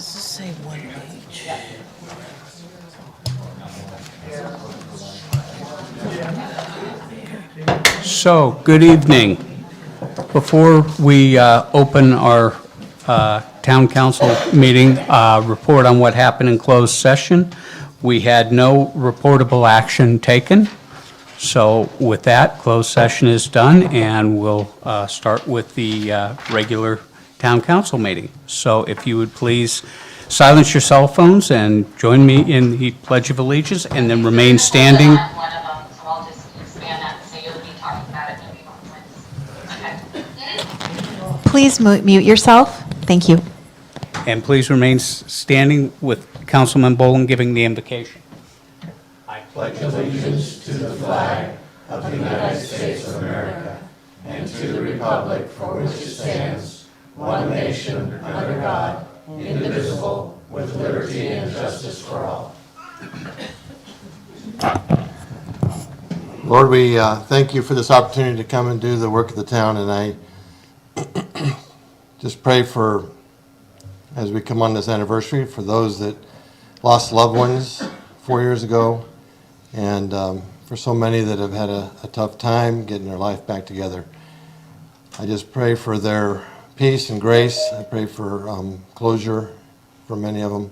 Say one page. So, good evening. Before we open our town council meeting, report on what happened in closed session, we had no reportable action taken. So with that, closed session is done, and we'll start with the regular town council meeting. So if you would please silence your cell phones and join me in the Pledge of Allegiance, and then remain standing. One of them, so I'll just expand that and say you'll be talking about it maybe once. Okay. Please mute yourself. Thank you. And please remain standing with Councilman Boland giving the invocation. I pledge allegiance to the flag of the United States of America and to the republic for which it stands, one nation, under God, indivisible, with liberty and justice for all. Lord, we thank you for this opportunity to come and do the work of the town, and I just pray for, as we come on this anniversary, for those that lost loved ones 4 years ago, and for so many that have had a tough time getting their life back together. I just pray for their peace and grace. I pray for closure for many of them.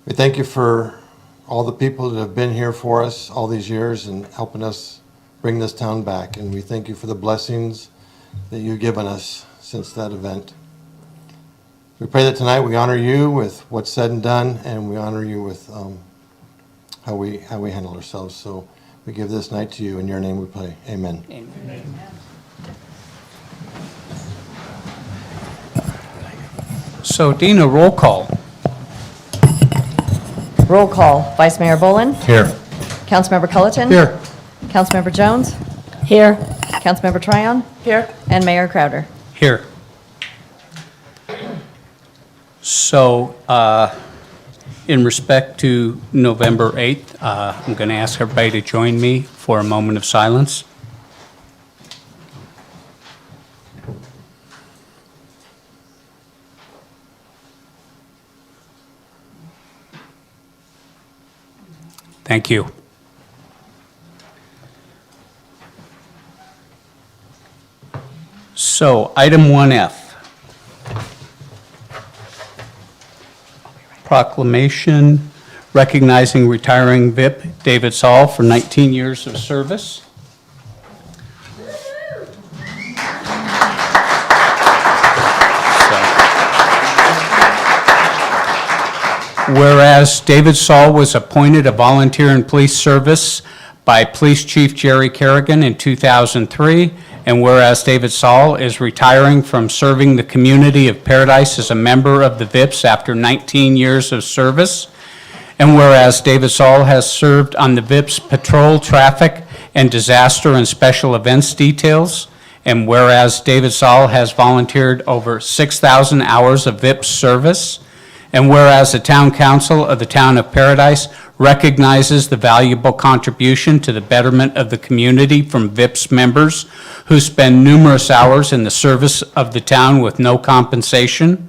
We thank you for all the people that have been here for us all these years and helping us bring this town back. And we thank you for the blessings that you've given us since that event. We pray that tonight we honor you with what's said and done, and we honor you with how we handle ourselves. So we give this night to you. In your name we pray. Amen. Amen. So Dina, roll call. Roll call. Vice Mayor Boland. Here. Councilmember Culleton. Here. Councilmember Jones. Here. Councilmember Tryon. Here. And Mayor Crowder. Here. So, in respect to November 8th, I'm going to ask everybody to join me for a moment of silence. Thank you. So, item 1F. Proclamation recognizing retiring VIP David Saul for 19 years of service. Whereas David Saul was appointed a volunteer in police service by Police Chief Jerry Kerrigan in 2003, and whereas David Saul is retiring from serving the community of Paradise as a member of the VIPs after 19 years of service, and whereas David Saul has served on the VIPs patrol, traffic, and disaster and special events details, and whereas David Saul has volunteered over 6,000 hours of VIPs service, and whereas the Town Council of the Town of Paradise recognizes the valuable contribution to the betterment of the community from VIPS members who spend numerous hours in the service of the town with no compensation,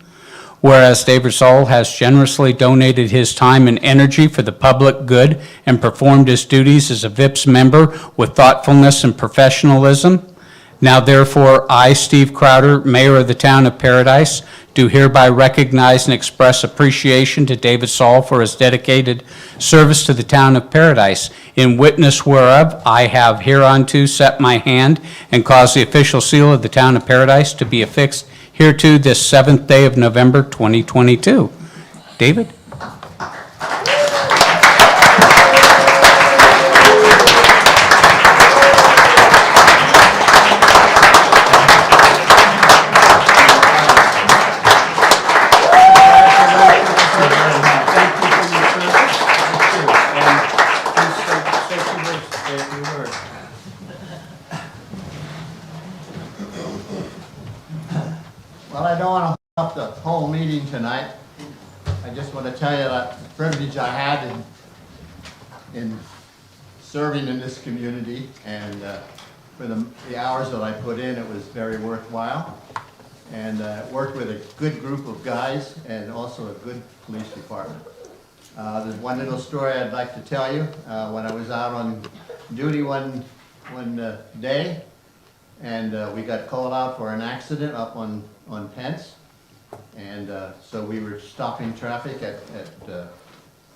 whereas David Saul has generously donated his time and energy for the public good and performed his duties as a VIPS member with thoughtfulness and professionalism. Now therefore, I, Steve Crowder, Mayor of the Town of Paradise, do hereby recognize and express appreciation to David Saul for his dedicated service to the Town of Paradise, in witness whereof I have hereunto set my hand and caused the official seal of the Town of Paradise to be affixed hereto this 7th day of November 2022. David? Well, I don't want to hold up the whole meeting tonight. I just want to tell you that the privilege I had in serving in this community, and for the hours that I put in, it was very worthwhile. and worked with a good group of guys and also a good police department. There's one little story I'd like to tell you. When I was out on duty one day, and we got called out for an accident up on Pence, and so we were stopping traffic at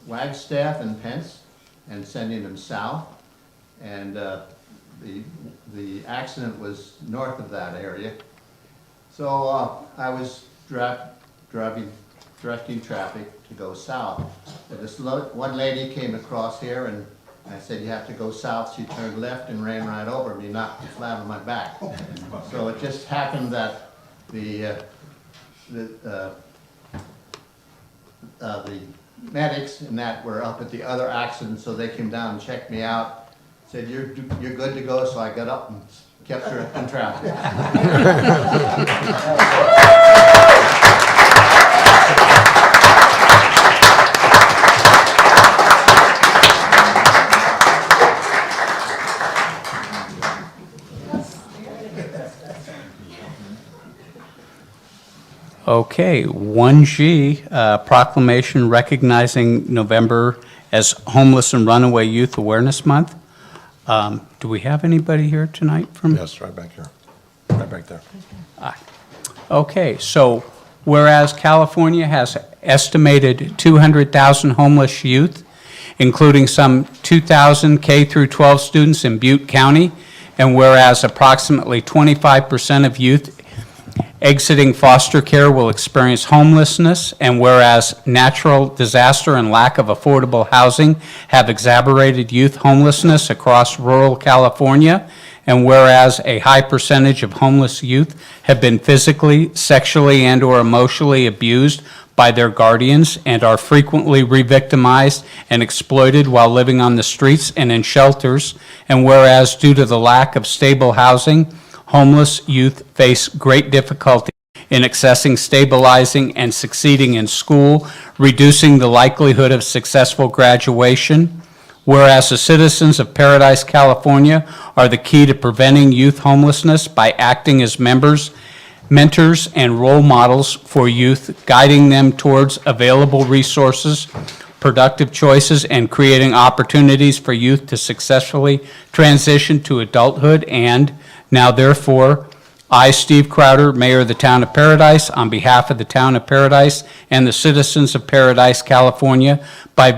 Wagstaff and Pence and sending them south, and the accident was north of that area. So I was directing traffic to go south. This one lady came across here, and I said, "You have to go south." She turned left and ran right over me, knocked me flat on my back. So it just happened that the medics and that were up at the other accident, so they came down and checked me out, said, you're good to go, so I got up and kept her in traffic. Okay, 1G, proclamation recognizing November as Homeless and Runaway Youth Awareness Month. Do we have anybody here tonight from? Yes, right back here, right back there. Okay, so whereas California has estimated 200,000 homeless youth, including some 2,000 K through 12 students in Butte County, and whereas approximately 25% of youth exiting foster care will experience homelessness, and whereas natural disaster and lack of affordable housing have exacerbated youth homelessness across rural California, and whereas a high percentage of homeless youth have been physically, sexually, and/or emotionally abused by their guardians and are frequently re-victimized and exploited while living on the streets and in shelters, and whereas due to the lack of stable housing, homeless youth face great difficulty in accessing, stabilizing, and succeeding in school, reducing the likelihood of successful graduation. Whereas the citizens of Paradise, California are the key to preventing youth homelessness by acting as mentors, and role models for youth, guiding them towards available resources, productive choices, and creating opportunities for youth to successfully transition to adulthood. And now, therefore, I, Steve Crowder, Mayor of the Town of Paradise, on behalf of the Town of Paradise and the citizens of Paradise, California, by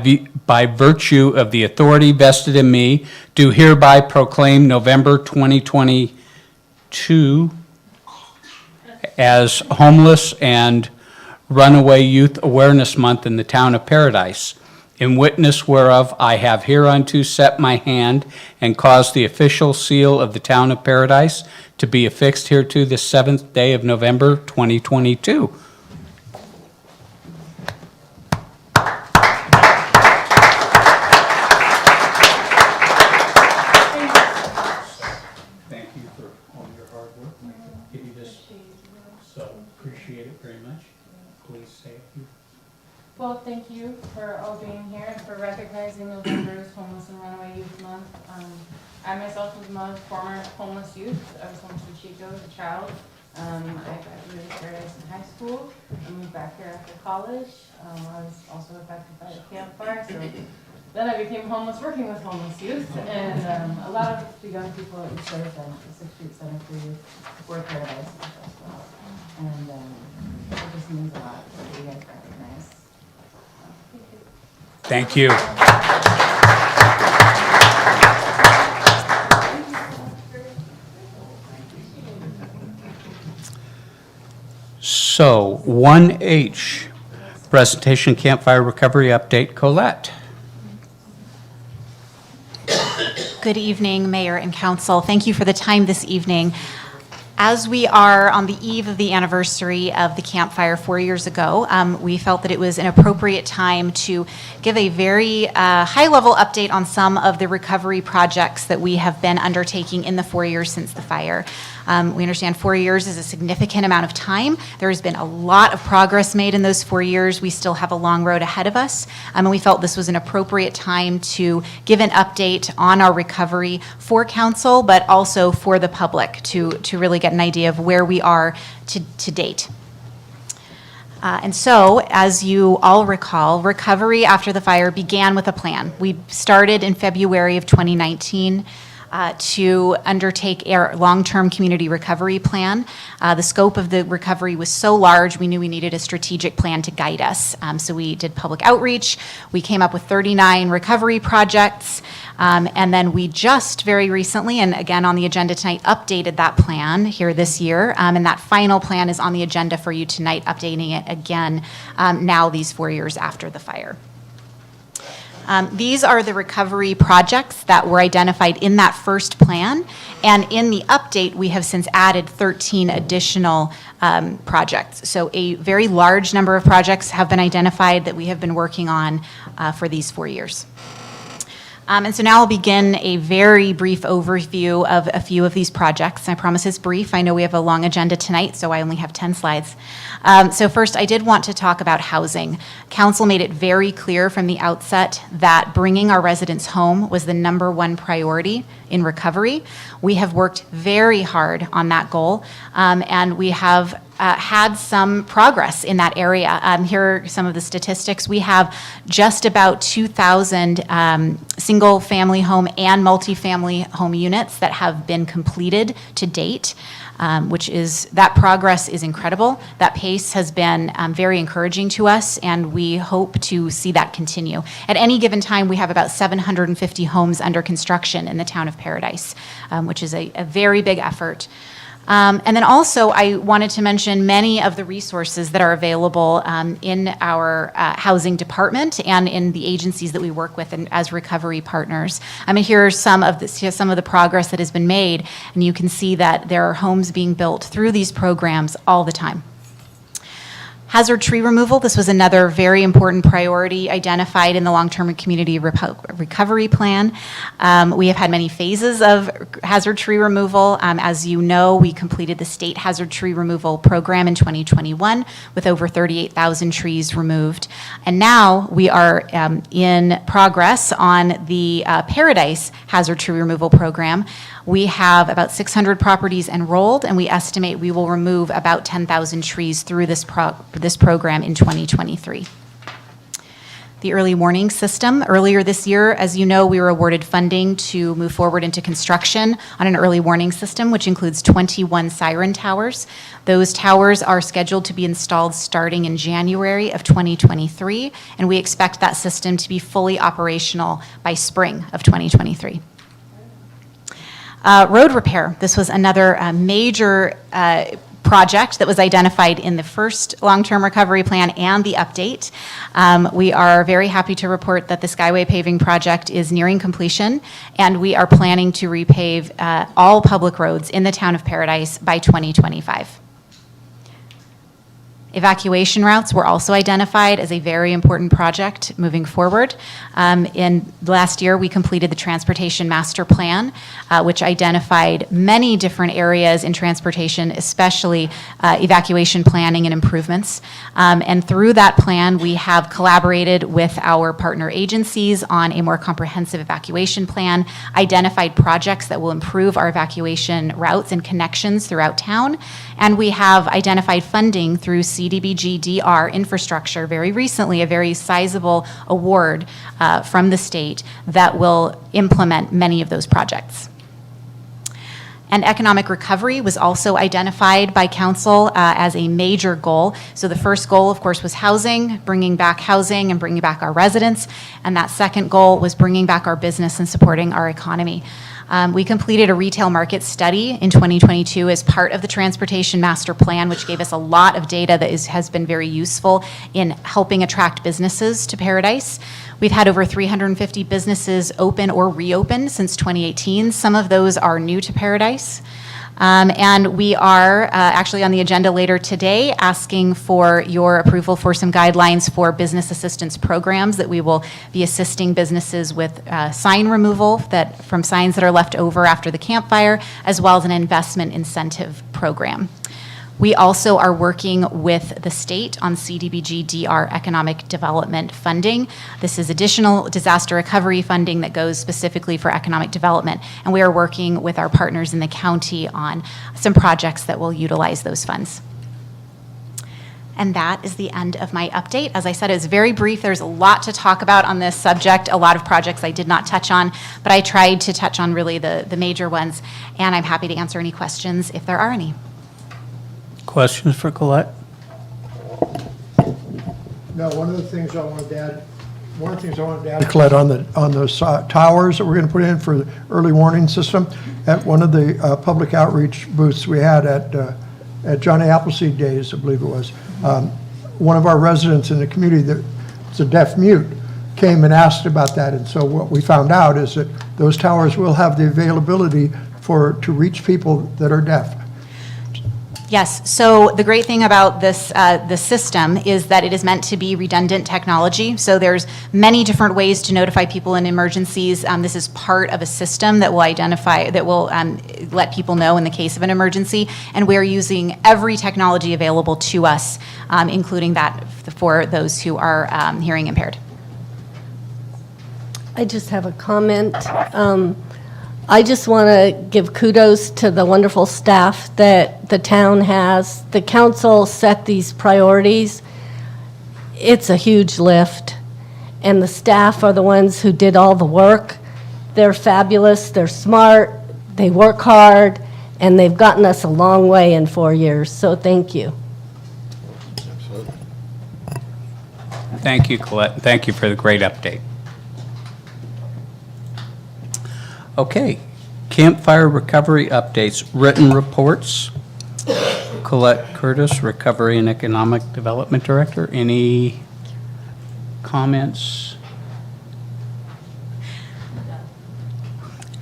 virtue of the authority vested in me, do hereby proclaim November 2022 as Homeless and Runaway Youth Awareness Month in the Town of Paradise. In witness whereof, I have hereunto set my hand and caused the official seal of the Town of Paradise to be affixed hereto the 7th day of November, 2022. Thank you for all your hard work. I give you this, so appreciate it very much. Please say a few. Well, thank you for all being here and for recognizing November's Homeless and Runaway Youth Month. I myself was a former homeless youth. I was homeless in Chico as a child. I graduated Paradise in high school. I moved back here after college. I was also affected by the campfire, so then I became homeless working with homeless youth. And a lot of the young people that we served at the 6th Street Center for Youth were Paradise as well. And it just means a lot that you guys recognize. Thank you. So, 1H, presentation campfire recovery update, Colette. Good evening, Mayor and Council. Thank you for the time this evening. As we are on the eve of the anniversary of the campfire 4 years ago, we felt that it was an appropriate time to give a very high-level update on some of the recovery projects that we have been undertaking in the 4 years since the fire. We understand 4 years is a significant amount of time. There has been a lot of progress made in those 4 years. We still have a long road ahead of us, and we felt this was an appropriate time to give an update on our recovery for council, but also for the public to really get an idea of where we are to date. And so, as you all recall, recovery after the fire began with a plan. We started in February of 2019 to undertake our long-term community recovery plan. The scope of the recovery was so large, we knew we needed a strategic plan to guide us. So we did public outreach. We came up with 39 recovery projects. And then we just very recently, and again on the agenda tonight, updated that plan here this year. And that final plan is on the agenda for you tonight, updating it again now these 4 years after the fire. These are the recovery projects that were identified in that first plan. And in the update, we have since added 13 additional projects. So a very large number of projects have been identified that we have been working on for these 4 years. And so now I'll begin a very brief overview of a few of these projects. I promise it's brief. I know we have a long agenda tonight, so I only have 10 slides. So first, I did want to talk about housing. Council made it very clear from the outset that bringing our residents home was the #1 priority in recovery. We have worked very hard on that goal, and we have had some progress in that area. Here are some of the statistics. We have just about 2,000 single-family home and multifamily home units that have been completed to date, that progress is incredible. That pace has been very encouraging to us, and we hope to see that continue. At any given time, we have about 750 homes under construction in the town of Paradise, which is a very big effort. And then also, I wanted to mention many of the resources that are available in our housing department and in the agencies that we work with and as recovery partners. Here are some of the progress that has been made, and you can see that there are homes being built through these programs all the time. Hazard tree removal, this was another very important priority identified in the long-term community recovery plan. We have had many phases of hazard tree removal. As you know, we completed the state hazard tree removal program in 2021 with over 38,000 trees removed. And now we are in progress on the Paradise hazard tree removal program. We have about 600 properties enrolled, and we estimate we will remove about 10,000 trees through this program in 2023. The early warning system. Earlier this year, as you know, we were awarded funding to move forward into construction on an early warning system, which includes 21 siren towers. Those towers are scheduled to be installed starting in January of 2023, and we expect that system to be fully operational by spring of 2023. Road repair. This was another major project that was identified in the first long-term recovery plan and the update. We are very happy to report that the Skyway paving project is nearing completion, and we are planning to repave all public roads in the town of Paradise by 2025. Evacuation routes were also identified as a very important project moving forward. In last year, we completed the Transportation Master Plan, which identified many different areas in transportation, especially evacuation planning and improvements. And through that plan, we have collaborated with our partner agencies on a more comprehensive evacuation plan, identified projects that will improve our evacuation routes and connections throughout town, and we have identified funding through CDBG-DR infrastructure very recently, a very sizable award from the state that will implement many of those projects. And economic recovery was also identified by council as a major goal. So the first goal, of course, was housing, bringing back housing and bringing back our residents. And that second goal was bringing back our business and supporting our economy. We completed a retail market study in 2022 as part of the Transportation Master Plan, which gave us a lot of data that has been very useful in helping attract businesses to Paradise. We've had over 350 businesses open or reopen since 2018. Some of those are new to Paradise. And we are actually on the agenda later today asking for your approval for some guidelines for business assistance programs that we will be assisting businesses with sign removal from signs that are left over after the campfire, as well as an investment incentive program. We also are working with the state on CDBG DR economic development funding. This is additional disaster recovery funding that goes specifically for economic development. And we are working with our partners in the county on some projects that will utilize those funds. And that is the end of my update. As I said, it's very brief. There's a lot to talk about on this subject, a lot of projects I did not touch on, but I tried to touch on really the major ones, and I'm happy to answer any questions if there are any. Questions for Colette? No, one of the things I wanted to add, Colette, on those towers that we're going to put in for the early warning system, at one of the public outreach booths we had at Johnny Appleseed Days, I believe it was, one of our residents in the community that's a deaf mute came and asked about that. And so what we found out is that those towers will have the availability to reach people that are deaf. Yes, so the great thing about this system is that it is meant to be redundant technology. So there's many different ways to notify people in emergencies. This is part of a system that will let people know in the case of an emergency. And we're using every technology available to us, including that for those who are hearing impaired. I just have a comment. I just want to give kudos to the wonderful staff that the town has. The council set these priorities. It's a huge lift, and the staff are the ones who did all the work. They're fabulous, they're smart, they work hard, and they've gotten us a long way in 4 years, so thank you. Thank you, Colette. Thank you for the great update. Okay, campfire recovery updates, written reports. Colette Curtis, Recovery and Economic Development Director. Any comments?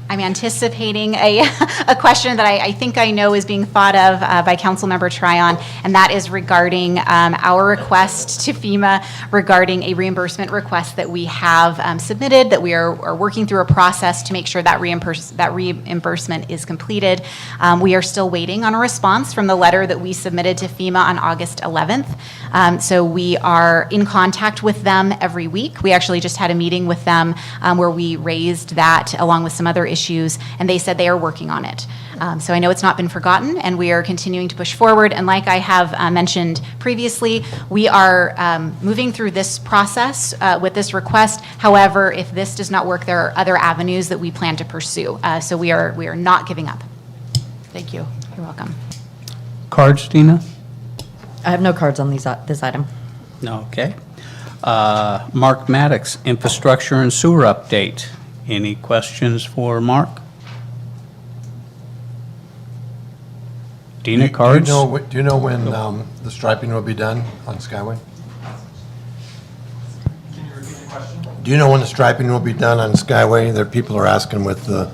I'm anticipating a question that I think I know is being thought of by Councilmember Tryon, and that is regarding our request to FEMA regarding a reimbursement request that we have submitted, that we are working through a process to make sure that reimbursement is completed. We are still waiting on a response from the letter that we submitted to FEMA on August 11th. So we are in contact with them every week. We actually just had a meeting with them where we raised that along with some other issues, and they said they are working on it. So I know it's not been forgotten, and we are continuing to push forward. And like I have mentioned previously, we are moving through this process with this request. However, if this does not work, there are other avenues that we plan to pursue. So we are not giving up. Thank you. You're welcome. Cards, Dina? I have no cards on this item. No, okay. Mark Maddox, Infrastructure and Sewer Update. Any questions for Mark? Dina, cards? Do you know when the striping will be done on Skyway? Can you repeat the question? Do you know when the striping will be done on Skyway? There, people are asking with the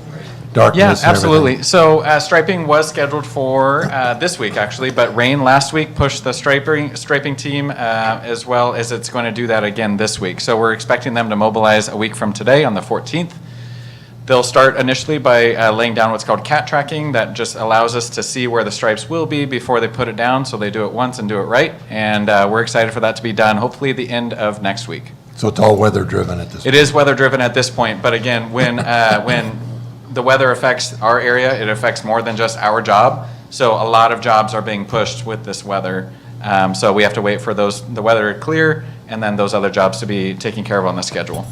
darkness Yeah, and everything. absolutely. So striping was scheduled for this week, actually, but rain last week pushed the striping team as well as it's going to do that again this week. So we're expecting them to mobilize a week from today on the 14th. They'll start initially by laying down what's called cat tracking. That just allows us to see where the stripes will be before they put it down, so they do it once and do it right. And we're excited for that to be done, hopefully the end of next week. So it's all weather driven at this point? It is weather driven at this point, but again, when the weather affects our area, it affects more than just our job. So a lot of jobs are being pushed with this weather. So we have to wait for the weather to clear and then those other jobs to be taken care of on the schedule.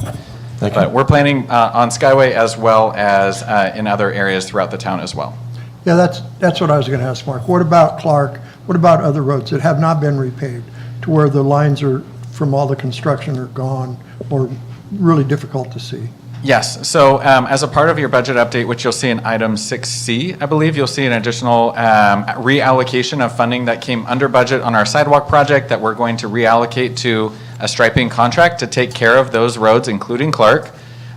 Thank you. But we're planning on Skyway as well as in other areas throughout the town as well. Yeah, that's what I was going to ask, Mark. What about Clark? What about other roads that have not been repaved, to where the lines are, from all the construction, are gone or really difficult to see? Yes, so as a part of your budget update, which you'll see in item 6C, I believe you'll see an additional reallocation of funding that came under budget on our sidewalk project that we're going to reallocate to a striping contract to take care of those roads, including Clark,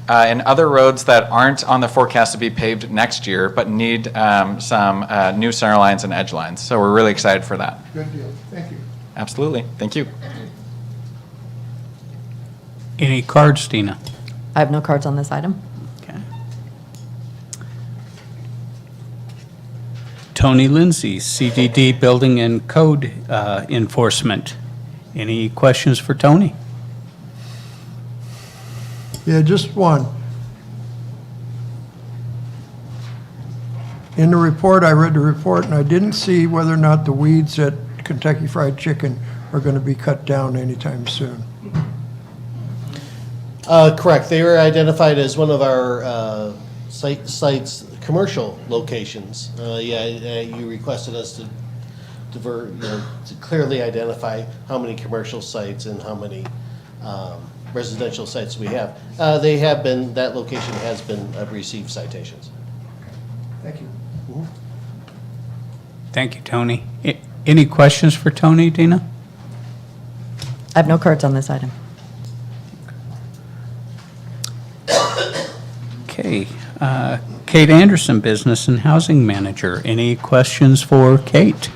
and other roads that aren't on the forecast to be paved next year, but need some new center lines and edge lines. So we're really excited for that. Good deal. Thank you. Absolutely, thank you. Any cards, Dina? I have no cards on this item. Okay. Tony Lindsay, CDD Building and Code Enforcement. Any questions for Tony? Yeah, just one. In the report, I read the report, and I didn't see whether or not the weeds at Kentucky Fried Chicken are going to be cut down anytime soon. Correct. They were identified as one of our sites, commercial locations. You requested us to to clearly identify how many commercial sites and how many residential sites we have. They have been, that location has been, received citations. Thank you. Thank you, Tony. Any questions for Tony, Dina? I have no cards on this item. Okay. Kate Anderson, Business and Housing Manager. Any questions for Kate?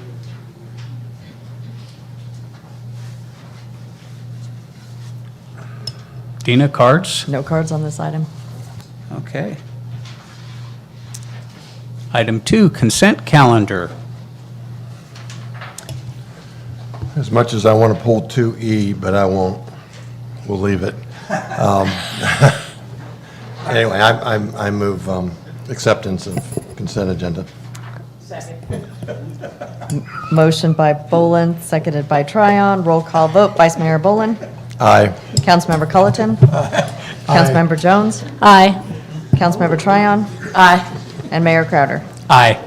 Dina, cards? No cards on this item. Okay. Item 2, consent calendar. As much as I want to pull 2E, but I won't. We'll leave it. Anyway, I move acceptance of consent agenda. Motion by Boland, seconded by Tryon. Roll call vote. Vice Mayor Boland. Aye. Councilmember Culleton. Councilmember Jones. Aye. Councilmember Tryon. Aye. And Mayor Crowder. Aye.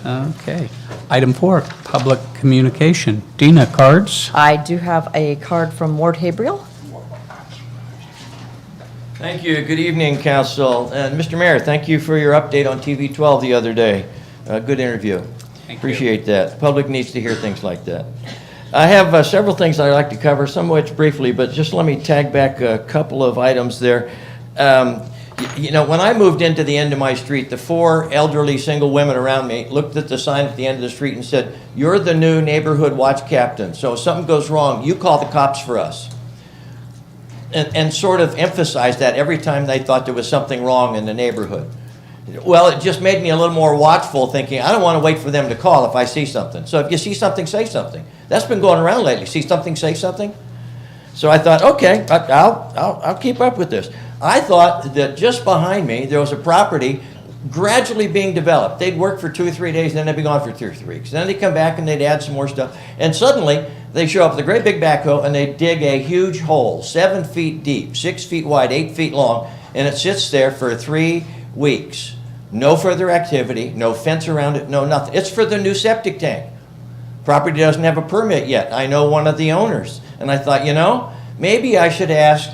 Okay. Item 4, public communication. Dina, cards? I do have a card from Ward Habriel. Thank you. Good evening, Council. And Mr. Mayor, thank you for your update on TV 12 the other day. Good interview. Appreciate that. The public needs to hear things like that. I have several things I'd like to cover, some of which briefly, but just let me tag back a couple of items there. You know, when I moved into the end of my street, the 4 elderly single women around me looked at the sign at the end of the street and said, "You're the new neighborhood watch captain, so if something goes wrong, you call the cops for us." And sort of emphasized that every time they thought there was something wrong in the neighborhood. Well, it just made me a little more watchful, thinking, I don't want to wait for them to call if I see something. So if you see something, say something. That's been going around lately. See something, say something. So I thought, okay, I'll keep up with this. I thought that just behind me, there was a property gradually being developed. They'd work for 2 or 3 days, and then they'd be gone for 2 or 3 weeks. Then they'd come back and they'd add some more stuff. And suddenly, they show up with a great big backhoe and they dig a huge hole, 7 feet deep, 6 feet wide, 8 feet long, and it sits there for 3 weeks. No further activity, no fence around it, no nothing. It's for the new septic tank. Property doesn't have a permit yet. I know one of the owners. And I thought, you know, maybe I should ask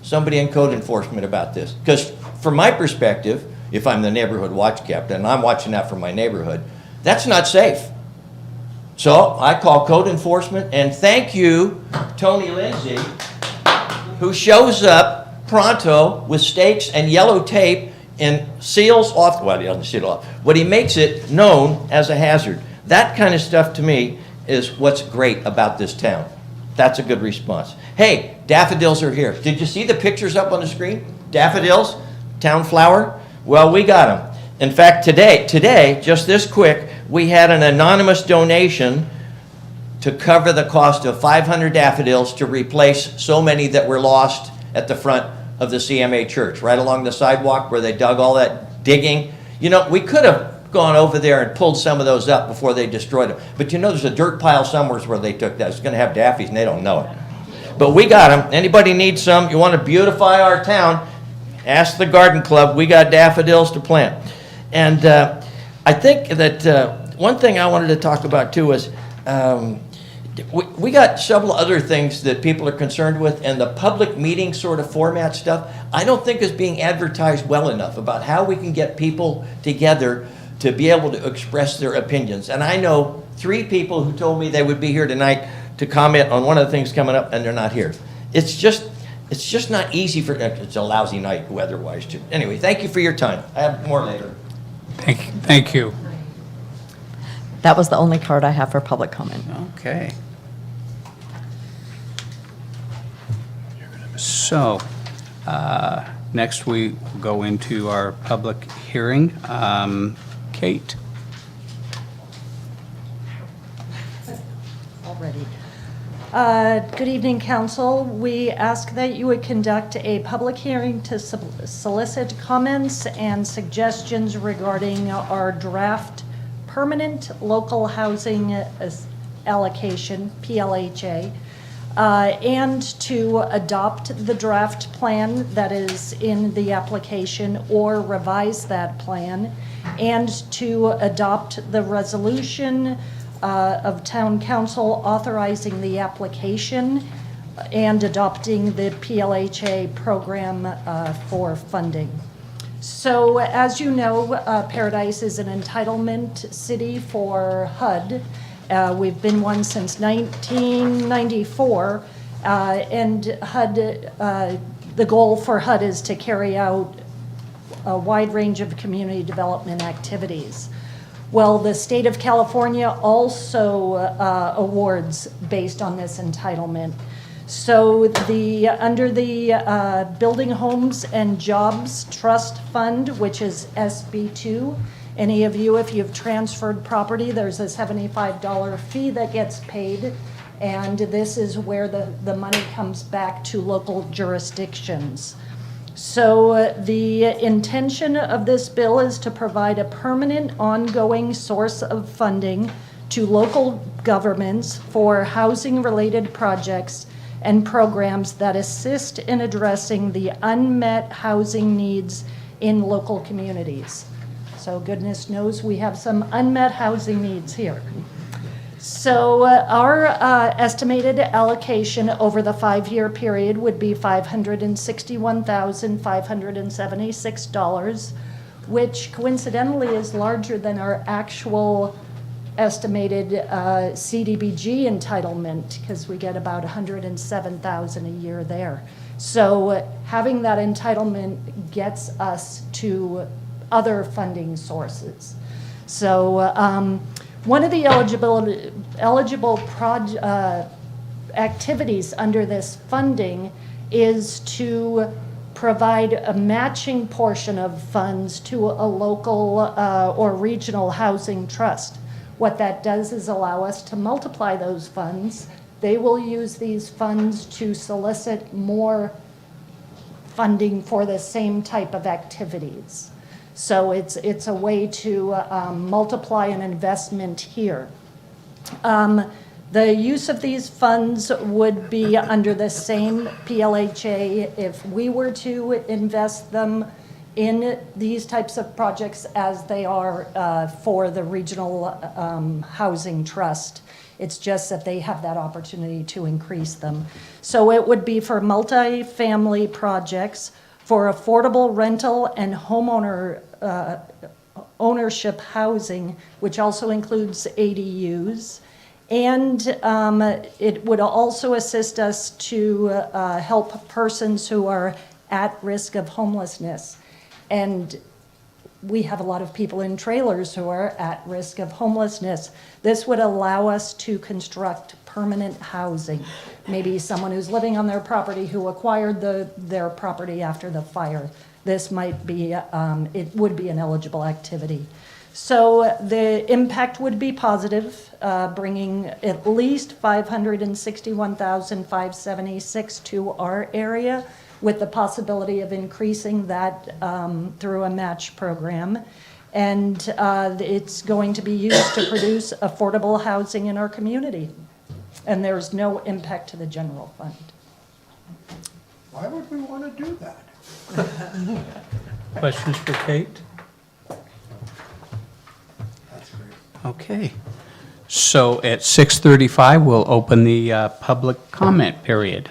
somebody in code enforcement about this. Because from my perspective, if I'm the neighborhood watch captain, and I'm watching out for my neighborhood, that's not safe. So I call code enforcement, and thank you, Tony Lindsay, who shows up pronto with stakes and yellow tape and seals off, well, he doesn't seal it off, but he makes it known as a hazard. That kind of stuff to me is what's great about this town. That's a good response. Hey, daffodils are here. Did you see the pictures up on the screen? Daffodils, town flower? Well, we got them. In fact, today, just this quick, we had an anonymous donation to cover the cost of 500 daffodils to replace so many that were lost at the front of the CMA church, right along the sidewalk where they dug all that digging. You know, we could have gone over there and pulled some of those up before they destroyed them. But you know, there's a dirt pile somewhere where they took that. It's going to have daffies and they don't know it. But we got them. Anybody needs some? You want to beautify our town? Ask the garden club. We got daffodils to plant. And I think that one thing I wanted to talk about too is we got several other things that people are concerned with, and the public meeting sort of format stuff, I don't think is being advertised well enough about how we can get people together to be able to express their opinions. And I know 3 people who told me they would be here tonight to comment on one of the things coming up, and they're not here. It's just not easy for, it's a lousy night weather-wise too. Anyway, thank you for your time. I have more later. Thank you. That was the only card I have for public comment. Okay. So, next we go into our public hearing. Kate. Already. Good evening, council. We ask that you would conduct a public hearing to solicit comments and suggestions regarding our draft permanent local housing allocation, PLHA, and to adopt the draft plan that is in the application or revise that plan, and to adopt the resolution of town council authorizing the application and adopting the PLHA program for funding. So as you know, Paradise is an entitlement city for HUD. We've been one since 1994, and HUD, the goal for HUD is to carry out a wide range of community development activities. Well, the state of California also awards based on this entitlement. So under the Building Homes and Jobs Trust Fund, which is SB2, any of you, if you've transferred property, there's a $75 fee that gets paid, and this is where the money comes back to local jurisdictions. So the intention of this bill is to provide a permanent, ongoing source of funding to local governments for housing-related projects and programs that assist in addressing the unmet housing needs in local communities. So goodness knows we have some unmet housing needs here. So our estimated allocation over the 5-year period would be $561,576, which coincidentally is larger than our actual estimated CDBG entitlement, because we get about $107,000 a year there. So having that entitlement gets us to other funding sources. So one of the eligible activities under this funding is to provide a matching portion of funds to a local or regional housing trust. What that does is allow us to multiply those funds. They will use these funds to solicit more funding for the same type of activities. So it's a way to multiply an investment here. The use of these funds would be under the same PLHA if we were to invest them in these types of projects as they are for the regional housing trust. It's just that they have that opportunity to increase them. So it would be for multi-family projects, for affordable rental and homeowner ownership housing, which also includes ADUs. And it would also assist us to help persons who are at risk of homelessness. And we have a lot of people in trailers who are at risk of homelessness. This would allow us to construct permanent housing. Maybe someone who's living on their property who acquired their property after the fire. This might be, it would be an eligible activity. So the impact would be positive, bringing at least $561,576 to our area, with the possibility of increasing that through a match program. And it's going to be used to produce affordable housing in our community. And there's no impact to the general fund. Why would we want to do that? Questions for Kate? That's great. Okay. So at 6:35, we'll open the public comment period.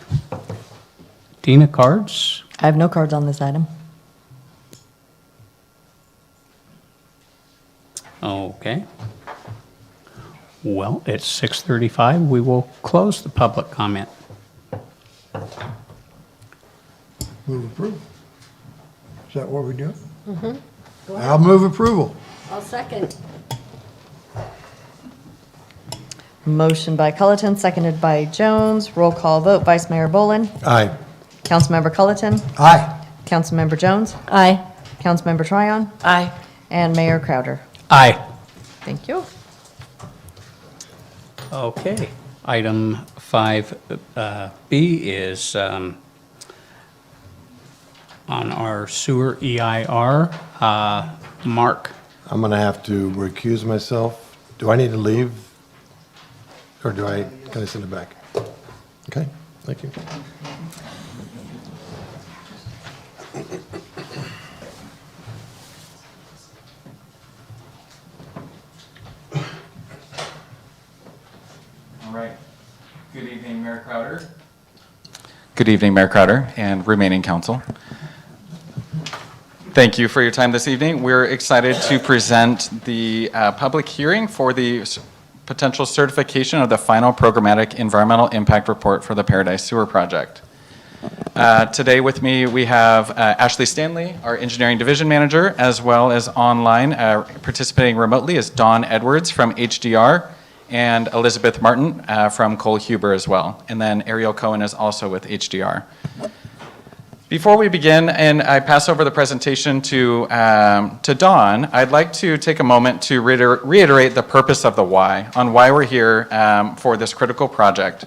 Dina, cards? I have no cards on this item. Okay. Well, at 6:35, we will close the public comment. Move approval. Is that what we do? Mm-hmm. I'll move approval. I'll second. Motion by Culleton, seconded by Jones. Roll call vote. Vice Mayor Boland. Aye. Councilmember Culleton. Aye. Councilmember Jones. Aye. Councilmember Tryon. Aye. And Mayor Crowder. Aye. Thank you. Okay. Item 5B is on our sewer EIR. Mark. I'm going to have to recuse myself. Do I need to leave? Or can I send it back? Okay, thank you. All right. Good evening, Mayor Crowder. Good evening, Mayor Crowder and remaining council. Thank you for your time this evening. We're excited to present the public hearing for the potential certification of the final programmatic environmental impact report for the Paradise Sewer Project. Today with me, we have Ashley Stanley, our engineering division manager, as well as online participating remotely is Dawn Edwards from HDR and Elizabeth Martin from Cole Huber as well. And then Ariel Cohen is also with HDR. Before we begin, and I pass over the presentation to Dawn, I'd like to take a moment to reiterate the purpose of the why, on why we're here for this critical project.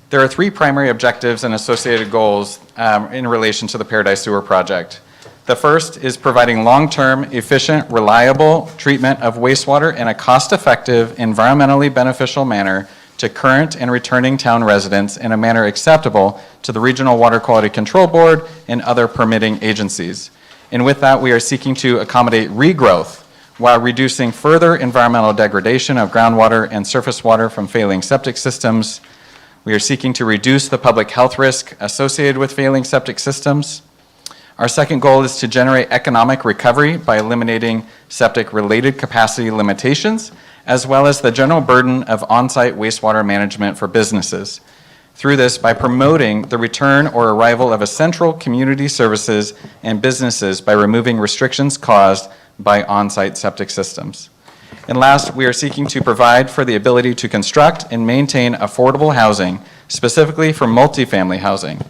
There are 3 primary objectives and associated goals in relation to the Paradise Sewer Project. The first is providing long-term, efficient, reliable treatment of wastewater in a cost-effective, environmentally beneficial manner to current and returning town residents in a manner acceptable to the Regional Water Quality Control Board and other permitting agencies. And with that, we are seeking to accommodate regrowth while reducing further environmental degradation of groundwater and surface water from failing septic systems. We are seeking to reduce the public health risk associated with failing septic systems. Our second goal is to generate economic recovery by eliminating septic-related capacity limitations, as well as the general burden of on-site wastewater management for businesses. Through this, by promoting the return or arrival of essential community services and businesses by removing restrictions caused by on-site septic systems. And last, we are seeking to provide for the ability to construct and maintain affordable housing, specifically for multifamily housing.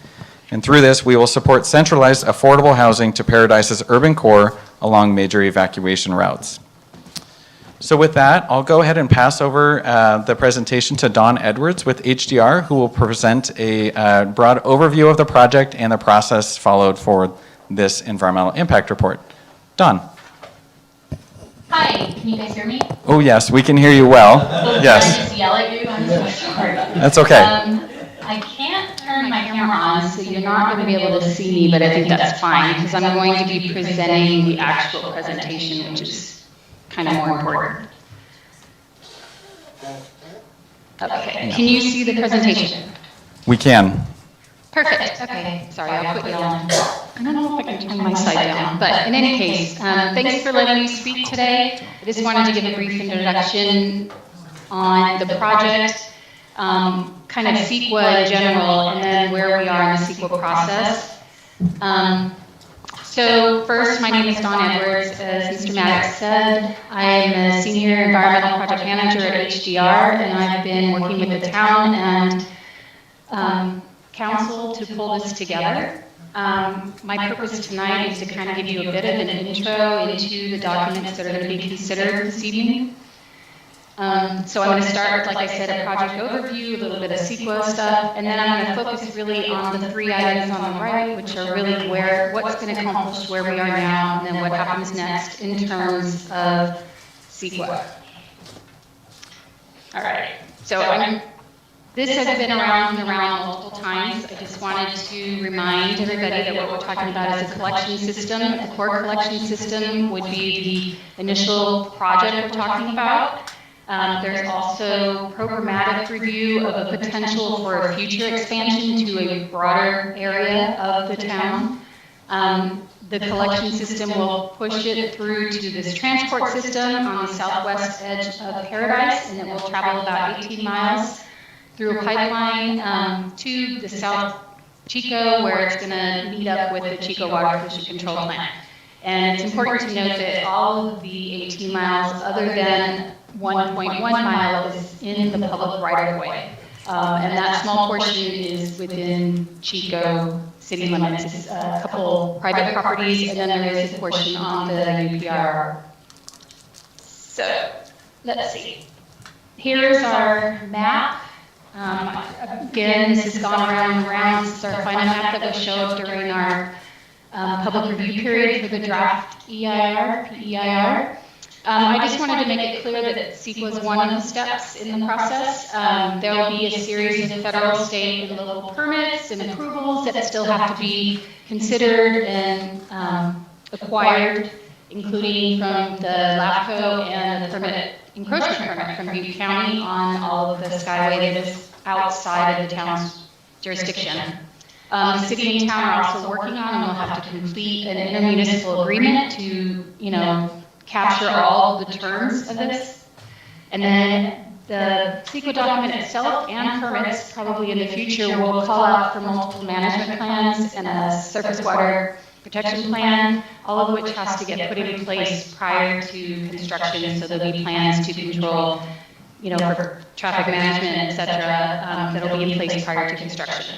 And through this, we will support centralized affordable housing to Paradise's urban core along major evacuation routes. So with that, I'll go ahead and pass over the presentation to Dawn Edwards with HDR, who will present a broad overview of the project and the process followed for this environmental impact report. Dawn. Hi, can you guys hear me? Oh, yes, we can hear you well. Yes. I just yell at you, I'm so sorry. That's okay. I can't turn my camera on, so you're not going to be able to see me, but I think that's fine, because I'm going to be presenting the actual presentation, which is kind of more important. Okay, can you see the presentation? We can. Perfect, okay, sorry, I'll put you on. I don't know if I can turn my side down, but in any case, thanks for letting me speak today. I just wanted to give a brief introduction on the project, kind of CEQA in general, and then where we are in the CEQA process. So first, my name is Dawn Edwards. As Mr. Maddox said, I am a senior environmental project manager at HDR, and I've been working with the town and council to pull this together. My purpose tonight is to kind of give you a bit of an intro into the documents that are going to be considered this evening. So I'm going to start with, like I said, a project overview, a little bit of CEQA stuff, and then I'm going to focus really on the 3 items on the right, which are really what's going to accomplish where we are now, and then what happens next in terms of CEQA. All right, so this has been around and around multiple times. I just wanted to remind everybody that what we're talking about is a collection system. The core collection system would be the initial project we're talking about. There's also programmatic review of a potential for a future expansion to a broader area of the town. The collection system will push it through to this transport system on the southwest edge of Paradise, and it will travel about 18 miles through a pipeline to the South Chico, where it's going to meet up with the Chico Water Pollution Control Plant. And it's important to note that all of the 18 miles, other than 1.1 mile, is in the public right-of-way. And that small portion is within Chico city limits. It's a couple private properties, and then there is a portion on the UPR So, let's see. Here's our map. Again, this has gone around and around. This is our final map that was showed during our public review period for the draft EIR, PEIR. I just wanted to make it clear that CEQA is one of the steps in the process. There will be a series of federal, state, and local permits and approvals that still have to be considered and acquired, including from the LAFCO and the encroachment permit from Butte County on all of the skyway that is outside of the town's jurisdiction. The city and town are also working on, and we'll have to complete an intermunicipal agreement to, capture all of the terms of this. And then the CEQA document itself and permits, probably in the future, will call out for multiple management plans and a surface water protection plan, all of which has to get put in place prior to construction, so there'll be plans to control, for traffic management, et cetera, that'll be in place prior to construction.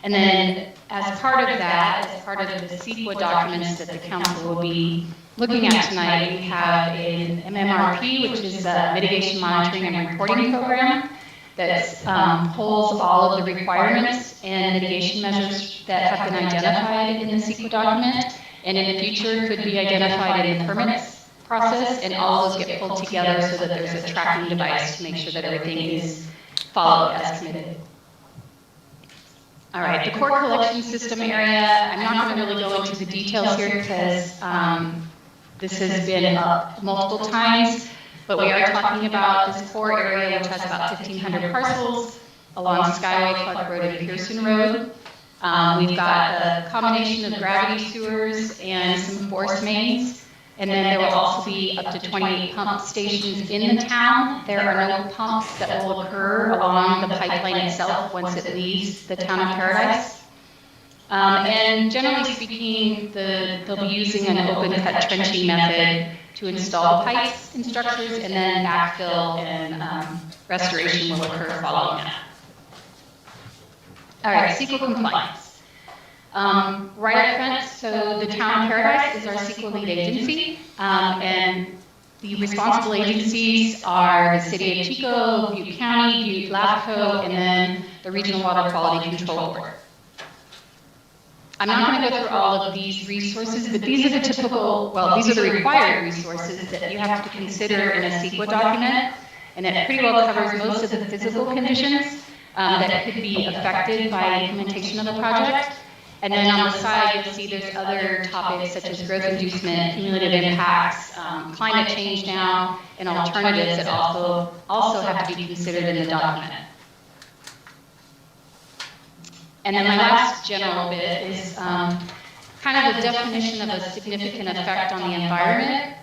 And then, as part of that, as part of the CEQA documents that the council will be looking at tonight, we have an MMRP, which is a mitigation monitoring and reporting program that pulls all of the requirements and mitigation measures that have been identified in the CEQA document, and in the future could be identified in the permits process, and all those get pulled together so that there's a tracking device to make sure that everything is followed as committed. All right, the core collection system area, I'm not going to really go into the details here because this has been up multiple times, but we are talking about this core area, which has about 1,500 parcels along Skyway, Clark Road, and Pearson Road. We've got a combination of gravity sewers and some force mains. And then there will also be up to 28 pump stations in the town. There are no pumps that will occur along the pipeline itself once it leaves the town of Paradise. And generally speaking, they'll be using an open cut trenching method to install pipes and structures, and then backfill and restoration will occur following that. All right, CEQA compliance. Right up front, so the town of Paradise is our CEQA lead agency, and the responsible agencies are the city of Chico, Butte County, Butte LAFCO, and then the Regional Water Quality Control Board. I'm not going to go through all of these resources, but these are the typical, these are the required resources that you have to consider in a CEQA document, and it pretty well covers most of the physical conditions that could be affected by implementation of the project. And then on the side, you'll see there's other topics such as growth inducement, cumulative impacts, climate change now, and alternatives that also have to be considered in the document. And then my last general bit is kind of the definition of a significant effect on the environment.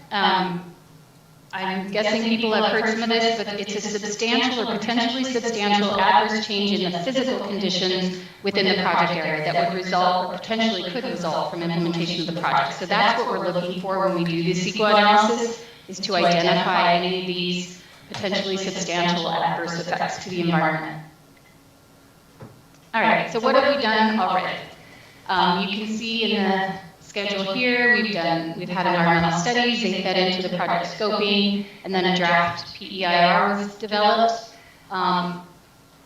I'm guessing people have heard some of this, but it's a substantial or potentially substantial adverse change in the physical conditions within the project area that would result or potentially could result from implementation of the project. So that's what we're looking for when we do the CEQA analysis, is to identify any of these potentially substantial adverse effects to the environment. All right, so what have we done already? You can see in the schedule here, we've had environmental studies, they fed into the project scoping, and then a draft PEIR was developed.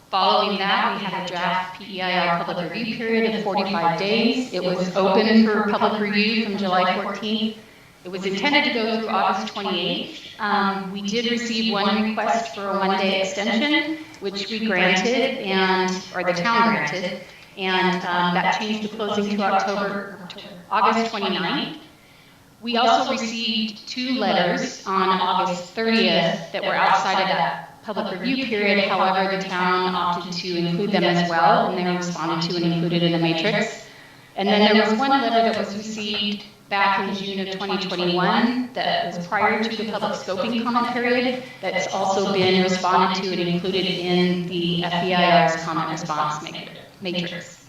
Following that, we had a draft PEIR public review period of 45 days. It was open for public review from July 14th. It was intended to go through August 28th. We did receive one request for a one-day extension, which we granted, or the town granted, and that changed the closing to August 29th. We also received 2 letters on August 30th that were outside of that public review period. However, the town opted to include them as well, and they were responded to and included in the matrix. And then there was one letter that was received back in June of 2021 that was prior to the public scoping comment period that's also been responded to and included in the FEIR's comment response matrix.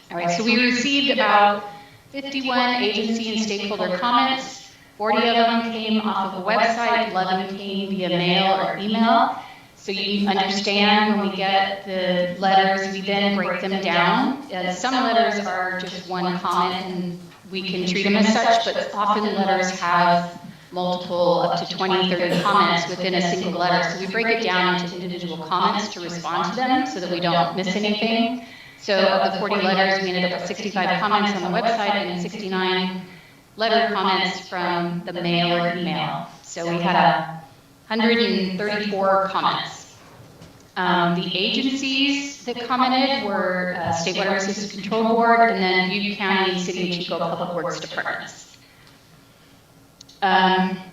All right, so we received about 51 agency and stakeholder comments. 40 of them came off of a website, 11 came via mail or email. So you understand when we get the letters, we then break them down. Some letters are just one comment and we can treat them as such, but often letters have multiple, up to 20, 30 comments within a single letter. So we break it down into individual comments to respond to them so that we don't miss anything. So of the 40 letters, we ended up with 65 comments on the website and 69 letter comments from the mail or email. So we had 134 comments. The agencies that commented were State Water Resources Control Board and then Butte County and City of Chico Public Works Departments.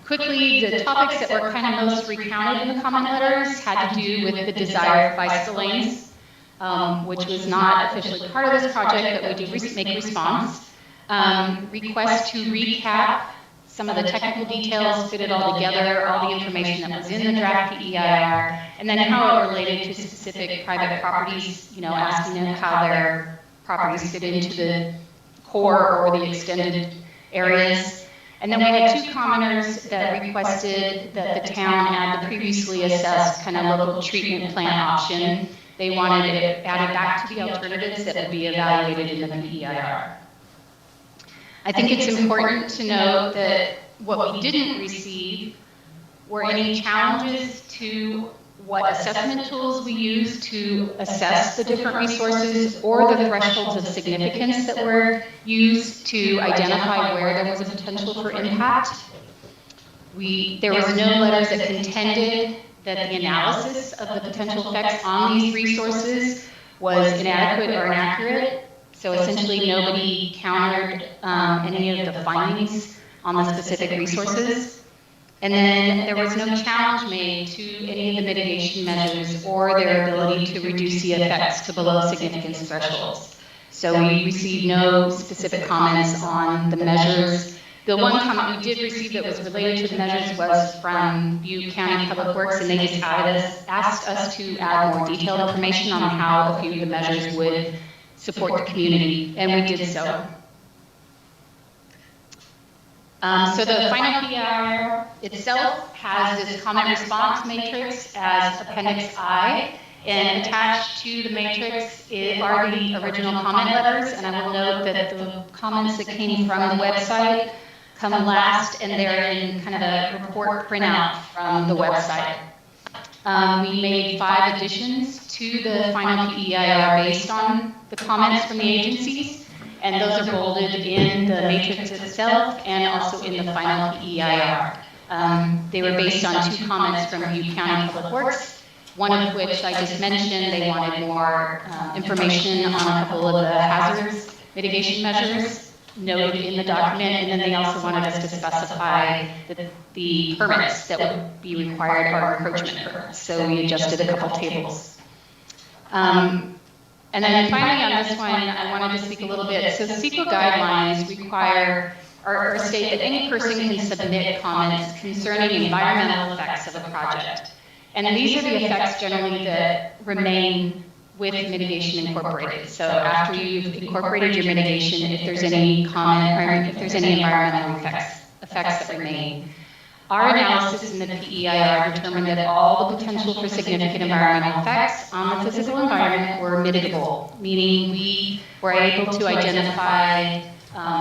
Quickly, the topics that were kind of most recounted in the comment letters had to do with the desire of bicycle lanes, which was not officially part of this project, but we did make response. Request to recap some of the technical details, fit it all together, all the information that was in the draft PEIR, and then how it related to specific private properties, you know, asking them how their properties fit into the core or the extended areas. And then we had 2 commenters that requested that the town add the previously assessed kind of local treatment plant option. They wanted it added back to the alternatives that would be evaluated in the PEIR. I think it's important to note that what we didn't receive were any challenges to what assessment tools we use to assess the different resources or the thresholds of significance that were used to identify where there was a potential for impact. There was no letters that contended that the analysis of the potential effects on these resources was inadequate or inaccurate. So essentially, nobody countered any of the findings on the specific resources. And then there was no challenge made to any of the mitigation measures or their ability to reduce the effects to below significance thresholds. So we received no specific comments on the measures. The one comment we did receive that was related to the measures was from Butte County Public Works, and they just asked us to add more detailed information on how a few of the measures would support the community, and we did so. So the final PEIR itself has this comment response matrix as Appendix I, and attached to the matrix are the original comment letters, and I will note that the comments that came from the website come last, and they're in kind of a report printout from the website. We made 5 additions to the final PEIR based on the comments from the agencies, and those are bolded in the matrix itself and also in the final PEIR. They were based on 2 comments from Butte County Public Works, one of which I just mentioned. They wanted more information on a couple of the hazards mitigation measures noted in the document, and then they also wanted us to specify the permits that would be required are encroachment permits. So we adjusted a couple tables. And then finally on this one, I wanted to speak a little bit. So the CEQA guidelines require or state that any person can submit comments concerning environmental effects of a project. And these are the effects generally that remain with mitigation incorporated. So after you've incorporated your mitigation, if there's any comment or if there's any environmental effects that remain. Our analysis in the PEIR determined that all the potential for significant environmental effects on the physical environment were mitigable, meaning we were able to identify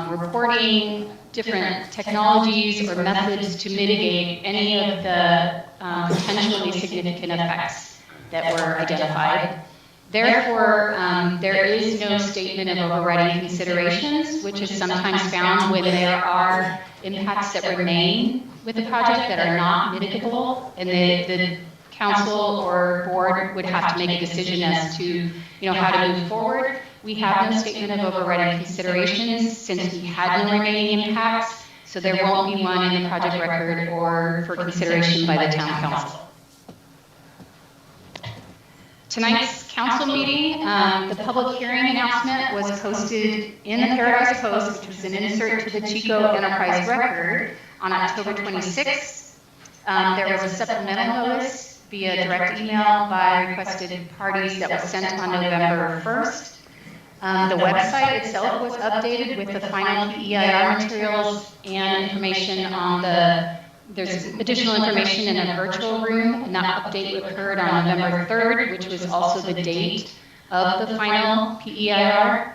reporting different technologies or methods to mitigate any of the potentially significant effects that were identified. Therefore, there is no statement of overriding considerations, which is sometimes found when there are impacts that remain with the project that are not mitigable, and the council or board would have to make a decision as to, how to move forward. We have no statement of overriding considerations since we had no remaining impacts, so there won't be one in the project record or for consideration by the town council. Tonight's council meeting, the public hearing announcement was posted in the Paradise Post, which was an insert to the Chico Enterprise record on October 26th. There was a supplemental notice via direct email by requested parties that was sent on November 1st. The website itself was updated with the final PEIR materials and information on there's additional information in a virtual room, and that update occurred on November 3rd, which was also the date of the final PEIR.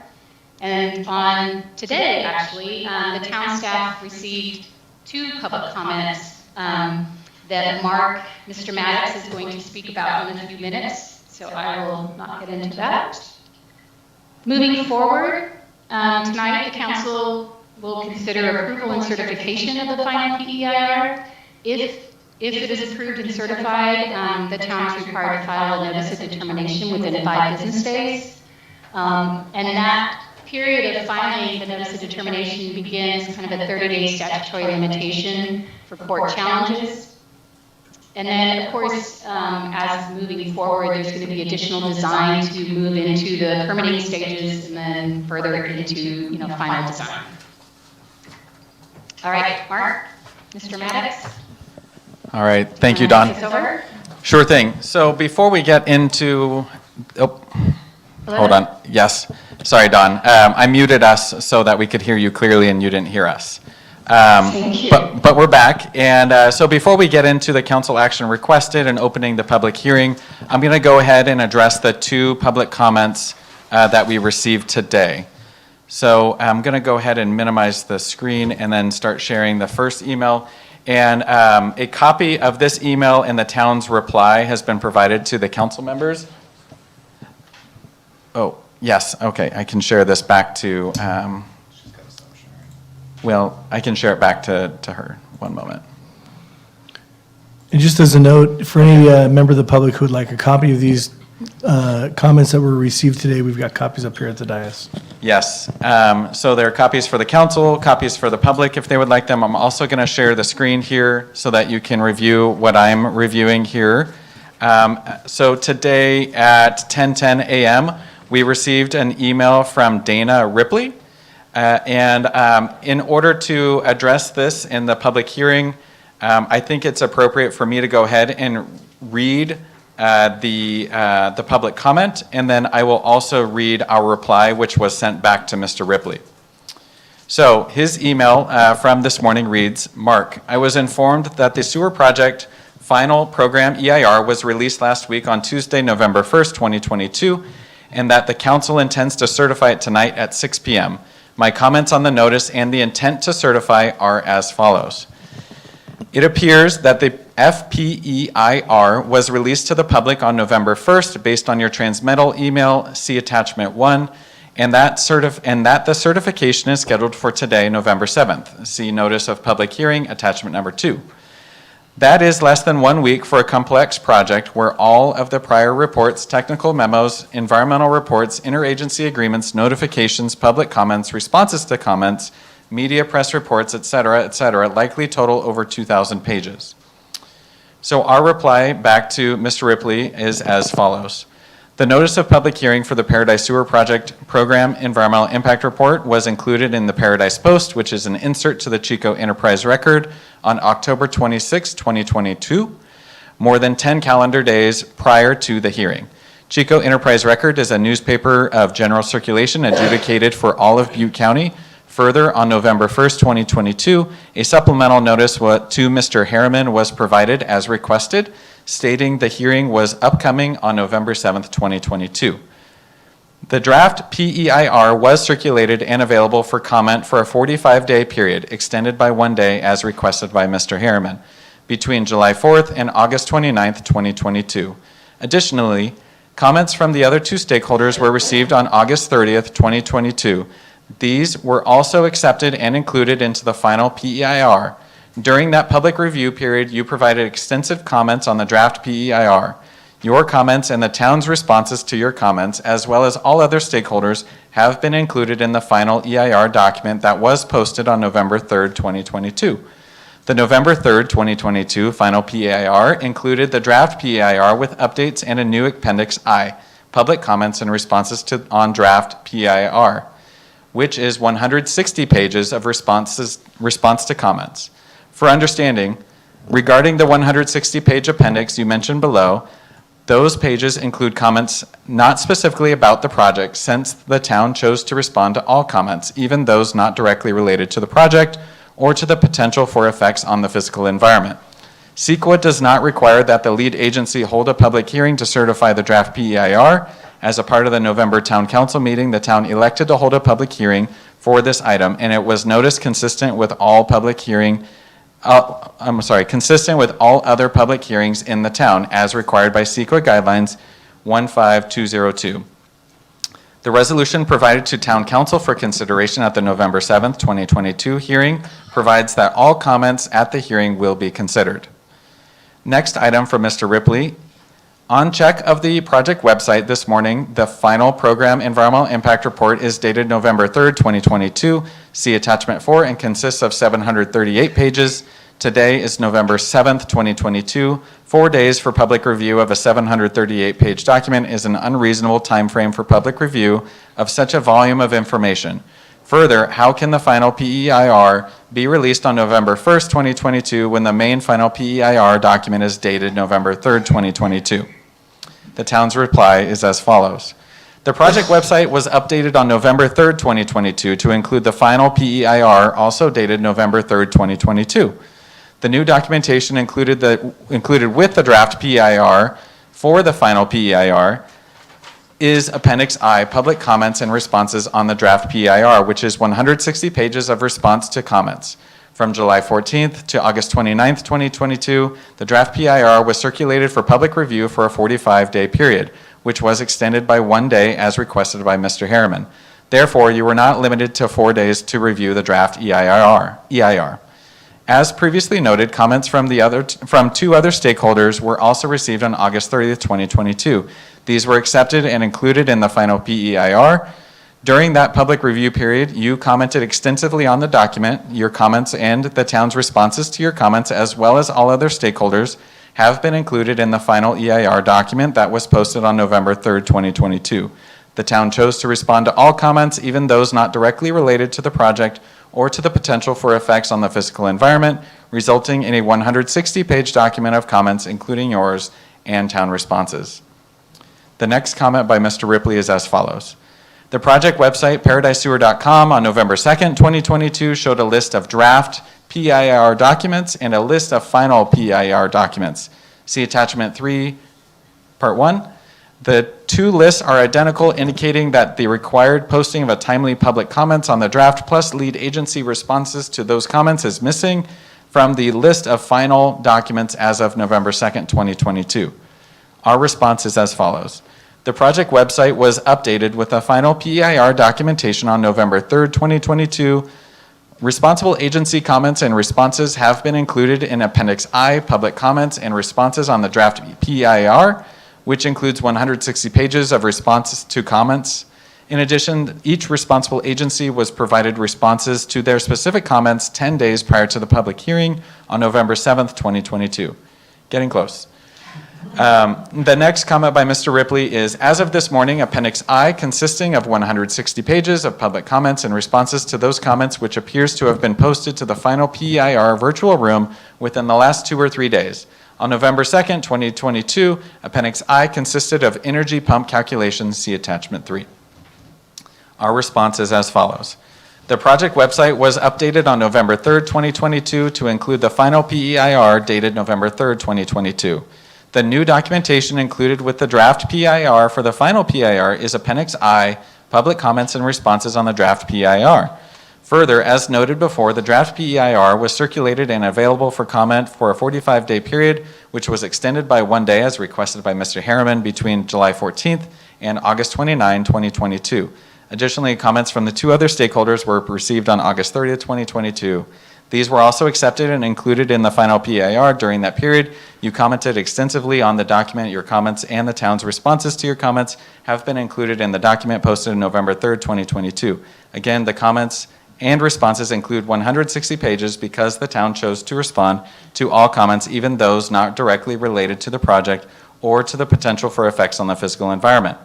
And on today, actually, the town staff received two public comments that Mark, Mr. Maddox is going to speak about in a few minutes, so I will not get into that. Moving forward, tonight the council will consider approval and certification of the final PEIR. If it is approved and certified, the town is required to file a notice of determination within 5 business days. And that period of filing the notice of determination begins kind of a 30-day statutory limitation for court challenges. And then, of course, as moving forward, there's going to be additional design to move into the permitting stages and then further into, final design. All right, Mark, Mr. Maddox. All right, thank you, Don. Take this over. Sure thing. So before we get into, hold on. Yes, sorry, Don. I muted us so that we could hear you clearly and you didn't hear us. Thank you. But we're back. And so before we get into the council action requested and opening the public hearing, I'm going to go ahead and address the 2 public comments that we received today. So I'm going to go ahead and minimize the screen and then start sharing the first email. And a copy of this email and the town's reply has been provided to the council members. Oh, yes, okay, I can share this back to, well, I can share it back to her. One moment. And just as a note, for any member of the public who would like a copy of these comments that were received today, we've got copies up here at the dais. Yes, so there are copies for the council, copies for the public if they would like them. I'm also going to share the screen here so that you can review what I'm reviewing here. So today at 10:10 a.m., we received an email from Dana Ripley. And in order to address this in the public hearing, I think it's appropriate for me to go ahead and read the public comment, and then I will also read our reply, which was sent back to Mr. Ripley. So his email from this morning reads, Mark, I was informed that the sewer project final program EIR was released last week on Tuesday, November 1st, 2022, and that the council intends to certify it tonight at 6 p.m. My comments on the notice and the intent to certify are as follows. It appears that the FPEIR was released to the public on November 1st based on your transmittal email, see attachment 1, and that the certification is scheduled for today, November 7th. See notice of public hearing, attachment number 2. That is less than 1 week for a complex project where all of the prior reports, technical memos, environmental reports, interagency agreements, notifications, public comments, responses to comments, media press reports, et cetera, likely total over 2,000 pages. So our reply back to Mr. Ripley is as follows. The notice of public hearing for the Paradise Sewer Project Program Environmental Impact Report was included in the Paradise Post, which is an insert to the Chico Enterprise Record on October 26, 2022, more than 10 calendar days prior to the hearing. Chico Enterprise Record is a newspaper of general circulation adjudicated for all of Butte County. Further, on November 1st, 2022, a supplemental notice to Mr. Harriman was provided as requested, stating the hearing was upcoming on November 7th, 2022. The draft PEIR was circulated and available for comment for a 45-day period, extended by 1 day as requested by Mr. Harriman, between July 4th and August 29th, 2022. Additionally, comments from the other 2 stakeholders were received on August 30th, 2022. These were also accepted and included into the final PEIR. During that public review period, you provided extensive comments on the draft PEIR. Your comments and the town's responses to your comments, as well as all other stakeholders, have been included in the final EIR document that was posted on November 3rd, 2022. The November 3rd, 2022 final PEIR included the draft PEIR with updates and a new Appendix I, public comments and responses on draft PEIR, which is 160 pages of response to comments. For understanding, regarding the 160-page appendix you mentioned below, those pages include comments not specifically about the project, since the town chose to respond to all comments, even those not directly related to the project or to the potential for effects on the physical environment. CEQA does not require that the lead agency hold a public hearing to certify the draft PEIR. As a part of the November Town Council meeting, the town elected to hold a public hearing for this item, and it was noticed consistent with all public hearing consistent with all other public hearings in the town as required by CEQA guidelines 15202. The resolution provided to Town Council for consideration at the November 7th, 2022 hearing provides that all comments at the hearing will be considered. Next item from Mr. Ripley. On check of the project website this morning, the final program environmental impact report is dated November 3rd, 2022. See attachment 4 and consists of 738 pages. Today is November 7th, 2022. 4 days for public review of a 738-page document is an unreasonable time frame for public review of such a volume of information. Further, how can the final PEIR be released on November 1st, 2022 when the main final PEIR document is dated November 3rd, 2022? The town's reply is as follows. The project website was updated on November 3rd, 2022 to include the final PEIR, also dated November 3rd, 2022. The new documentation included with the draft PEIR for the final PEIR is Appendix I, Public Comments and Responses on the Draft PEIR, which is 160 pages of response to comments. From July 14th to August 29th, 2022, the draft PEIR was circulated for public review for a 45-day period, which was extended by 1 day as requested by Mr. Harriman. Therefore, you were not limited to 4 days to review the draft EIR. As previously noted, comments from 2 other stakeholders were also received on August 30th, 2022. These were accepted and included in the final PEIR. During that public review period, you commented extensively on the document. Your comments and the town's responses to your comments, as well as all other stakeholders, have been included in the final EIR document that was posted on November 3rd, 2022. The town chose to respond to all comments, even those not directly related to the project or to the potential for effects on the physical environment, resulting in a 160-page document of comments, including yours and town responses. The next comment by Mr. Ripley is as follows. The project website, paradisesewer.com, on November 2nd, 2022, showed a list of draft PEIR documents and a list of final PEIR documents. See attachment 3, part 1. The two lists are identical, indicating that the required posting of a timely public comments on the draft plus lead agency responses to those comments is missing from the list of final documents as of November 2nd, 2022. Our response is as follows. The project website was updated with the final PEIR documentation on November 3rd, 2022. Responsible agency comments and responses have been included in Appendix I, Public Comments and Responses on the Draft PEIR, which includes 160 pages of responses to comments. In addition, each responsible agency was provided responses to their specific comments 10 days prior to the public hearing on November 7th, 2022. Getting close. The next comment by Mr. Ripley is, as of this morning, Appendix I, consisting of 160 pages of public comments and responses to those comments, which appears to have been posted to the final PEIR virtual room within the last 2 or 3 days. On November 2nd, 2022, Appendix I consisted of energy pump calculations, see attachment 3. Our response is as follows. The project website was updated on November 3rd, 2022 to include the final PEIR dated November 3rd, 2022. The new documentation included with the draft PEIR for the final PEIR is Appendix I, Public Comments and Responses on the Draft PEIR. Further, as noted before, the draft PEIR was circulated and available for comment for a 45-day period, which was extended by 1 day as requested by Mr. Harriman between July 14th and August 29, 2022. Additionally, comments from the 2 other stakeholders were received on August 30th, 2022. These were also accepted and included in the final PEIR during that period. You commented extensively on the document. Your comments and the town's responses to your comments have been included in the document posted on November 3rd, 2022. Again, the comments and responses include 160 pages because the town chose to respond to all comments, even those not directly related to the project or to the potential for effects on the physical environment.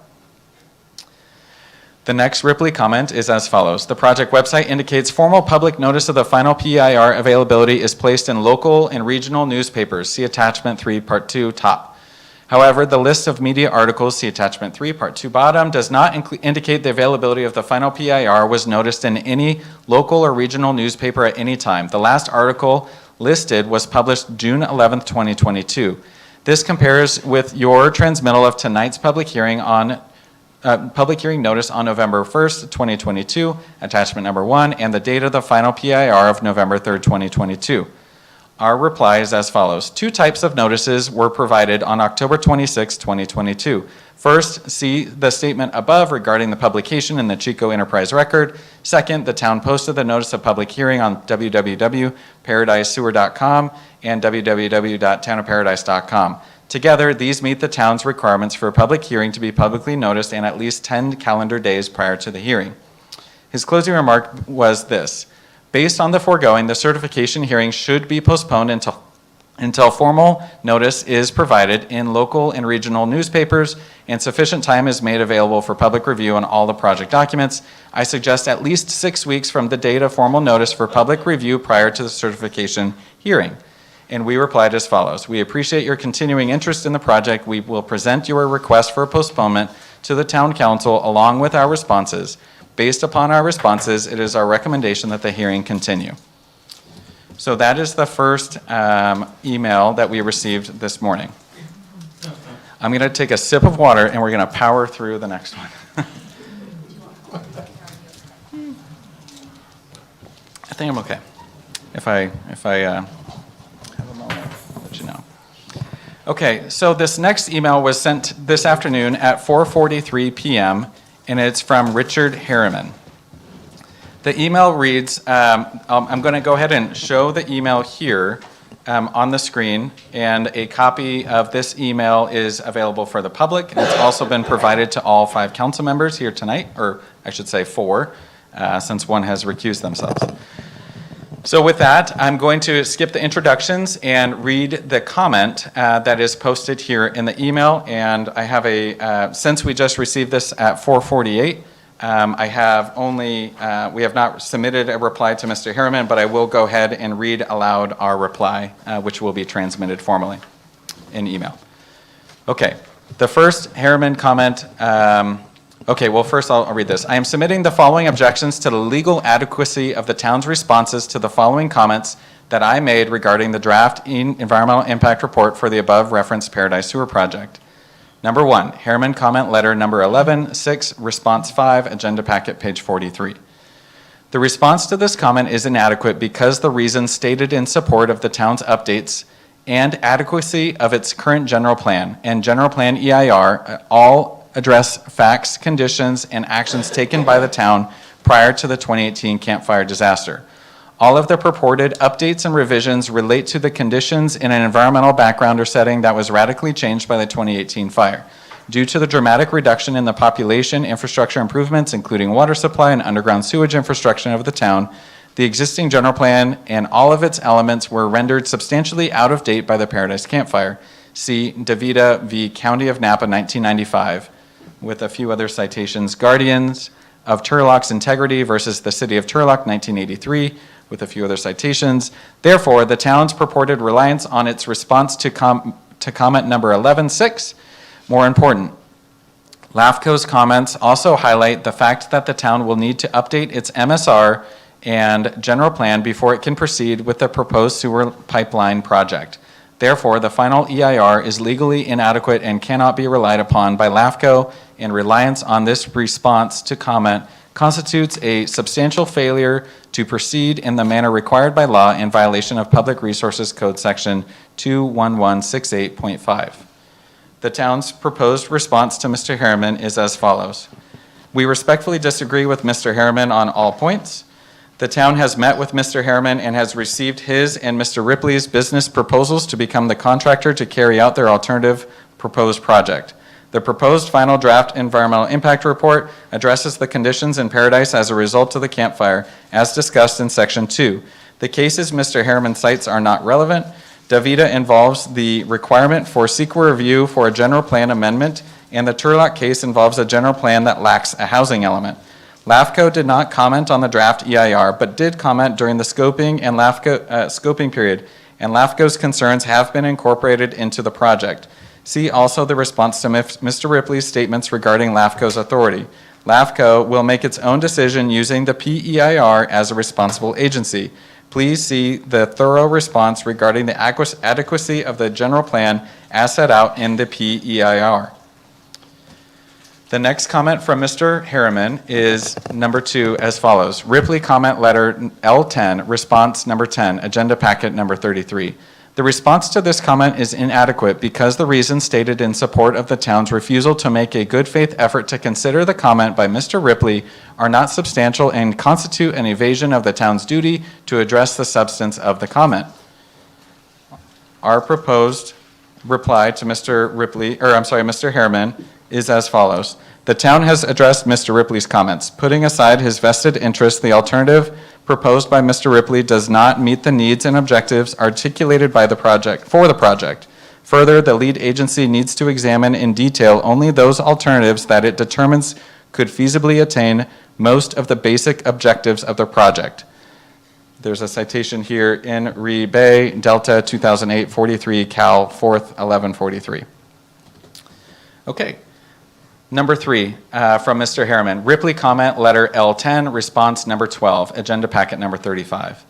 The next Ripley comment is as follows. The project website indicates formal public notice of the final PEIR availability is placed in local and regional newspapers. See attachment 3, part 2, top. However, the list of media articles, see attachment 3, part 2, bottom, does not indicate the availability of the final PEIR was noticed in any local or regional newspaper at any time. The last article listed was published June 11th, 2022. This compares with your transmittal of tonight's public hearing notice on November 1st, 2022, attachment number 1, and the date of the final PEIR of November 3rd, 2022. Our reply is as follows. 2 types of notices were provided on October 26, 2022. First, see the statement above regarding the publication in the Chico Enterprise Record. Second, the town posted the notice of public hearing on www.paradisesewer.com and www.townofparadise.com. Together, these meet the town's requirements for a public hearing to be publicly noticed and at least 10 calendar days prior to the hearing. His closing remark was this: based on the foregoing, the certification hearing should be postponed until formal notice is provided in local and regional newspapers and sufficient time is made available for public review on all the project documents. I suggest at least 6 weeks from the date of formal notice for public review prior to the certification hearing. And we replied as follows. We appreciate your continuing interest in the project. We will present your request for postponement to the town council along with our responses. Based upon our responses, it is our recommendation that the hearing continue. So that is the first email that we received this morning. I'm going to take a sip of water and we're going to power through the next one. I think I'm okay. If I have a moment, I'll let you know. Okay, so this next email was sent this afternoon at 4:43 p.m. and it's from Richard Harriman. The email reads, I'm going to go ahead and show the email here on the screen, and a copy of this email is available for the public. And it's also been provided to all 5 council members here tonight, or I should say 4, since one has recused themselves. So with that, I'm going to skip the introductions and read the comment that is posted here in the email. And I have since we just received this at 4:48, I have only, we have not submitted a reply to Mr. Harriman, but I will go ahead and read aloud our reply, which will be transmitted formally in email. Okay, the first Harriman comment, okay, well, first I'll read this. I am submitting the following objections to the legal adequacy of the town's responses to the following comments that I made regarding the draft environmental impact report for the above referenced Paradise Sewer Project. Number 1, Harriman comment letter number 11-6, response 5, agenda packet, page 43. The response to this comment is inadequate because the reasons stated in support of the town's updates and adequacy of its current general plan and general plan EIR all address facts, conditions, and actions taken by the town prior to the 2018 Camp Fire disaster. All of the purported updates and revisions relate to the conditions in an environmental background or setting that was radically changed by the 2018 fire. Due to the dramatic reduction in the population, infrastructure improvements, including water supply and underground sewage infrastructure of the town, the existing general plan and all of its elements were rendered substantially out of date by the Paradise Camp Fire. See DeVita v. County of Napa, 1995, with a few other citations. Guardians of Turlock's Integrity versus the City of Turlock, 1983, with a few other citations. Therefore, the town's purported reliance on its response to comment number 11-6, more important. LAFCO's comments also highlight the fact that the town will need to update its MSR and general plan before it can proceed with the proposed sewer pipeline project. Therefore, the final EIR is legally inadequate and cannot be relied upon by LAFCO, and reliance on this response to comment constitutes a substantial failure to proceed in the manner required by law in violation of Public Resources Code Section 21168.5. The town's proposed response to Mr. Harriman is as follows. We respectfully disagree with Mr. Harriman on all points. The town has met with Mr. Harriman and has received his and Mr. Ripley's business proposals to become the contractor to carry out their alternative proposed project. The proposed final draft environmental impact report addresses the conditions in Paradise as a result of the Camp Fire, as discussed in Section 2. The cases Mr. Harriman cites are not relevant. DaVita involves the requirement for CEQA review for a general plan amendment, and the Turlock case involves a general plan that lacks a housing element. LAFCO did not comment on the draft EIR, but did comment during the scoping and scoping period, and LAFCO's concerns have been incorporated into the project. See also the response to Mr. Ripley's statements regarding LAFCO's authority. LAFCO will make its own decision using the PEIR as a responsible agency. Please see the thorough response regarding the adequacy of the general plan as set out in the PEIR. The next comment from Mr. Harriman is number 2 as follows. Ripley comment letter L10, response number 10, agenda packet number 33. The response to this comment is inadequate because the reasons stated in support of the town's refusal to make a good faith effort to consider the comment by Mr. Ripley are not substantial and constitute an evasion of the town's duty to address the substance of the comment. Our proposed reply to Mr. Harriman is as follows. The town has addressed Mr. Ripley's comments. Putting aside his vested interest, the alternative proposed by Mr. Ripley does not meet the needs and objectives articulated by the project. Further, the lead agency needs to examine in detail only those alternatives that it determines could feasibly attain most of the basic objectives of the project. There's a citation here in Re Bay, Delta 2008, 43, Cal 4th, 1143. Okay. Number 3, from Mr. Harriman, Ripley comment letter L10, response number 12, agenda packet number 35.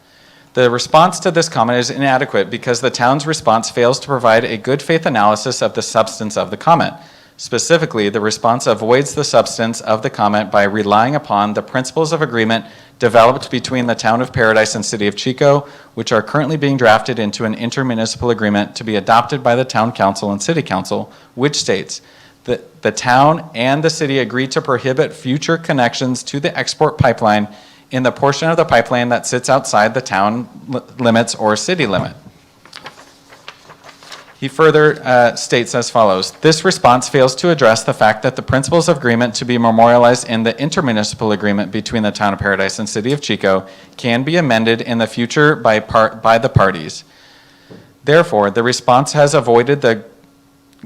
The response to this comment is inadequate because the town's response fails to provide a good faith analysis of the substance of the comment. Specifically, the response avoids the substance of the comment by relying upon the principles of agreement developed between the Town of Paradise and City of Chico, which are currently being drafted into an intermunicipal agreement to be adopted by the Town Council and City Council, which states, the town and the city agree to prohibit future connections to the export pipeline in the portion of the pipeline that sits outside the town limits or city limit. He further states as follows, this response fails to address the fact that the principles of agreement to be memorialized in the intermunicipal agreement between the Town of Paradise and City of Chico can be amended in the future by the parties. Therefore, the response has avoided the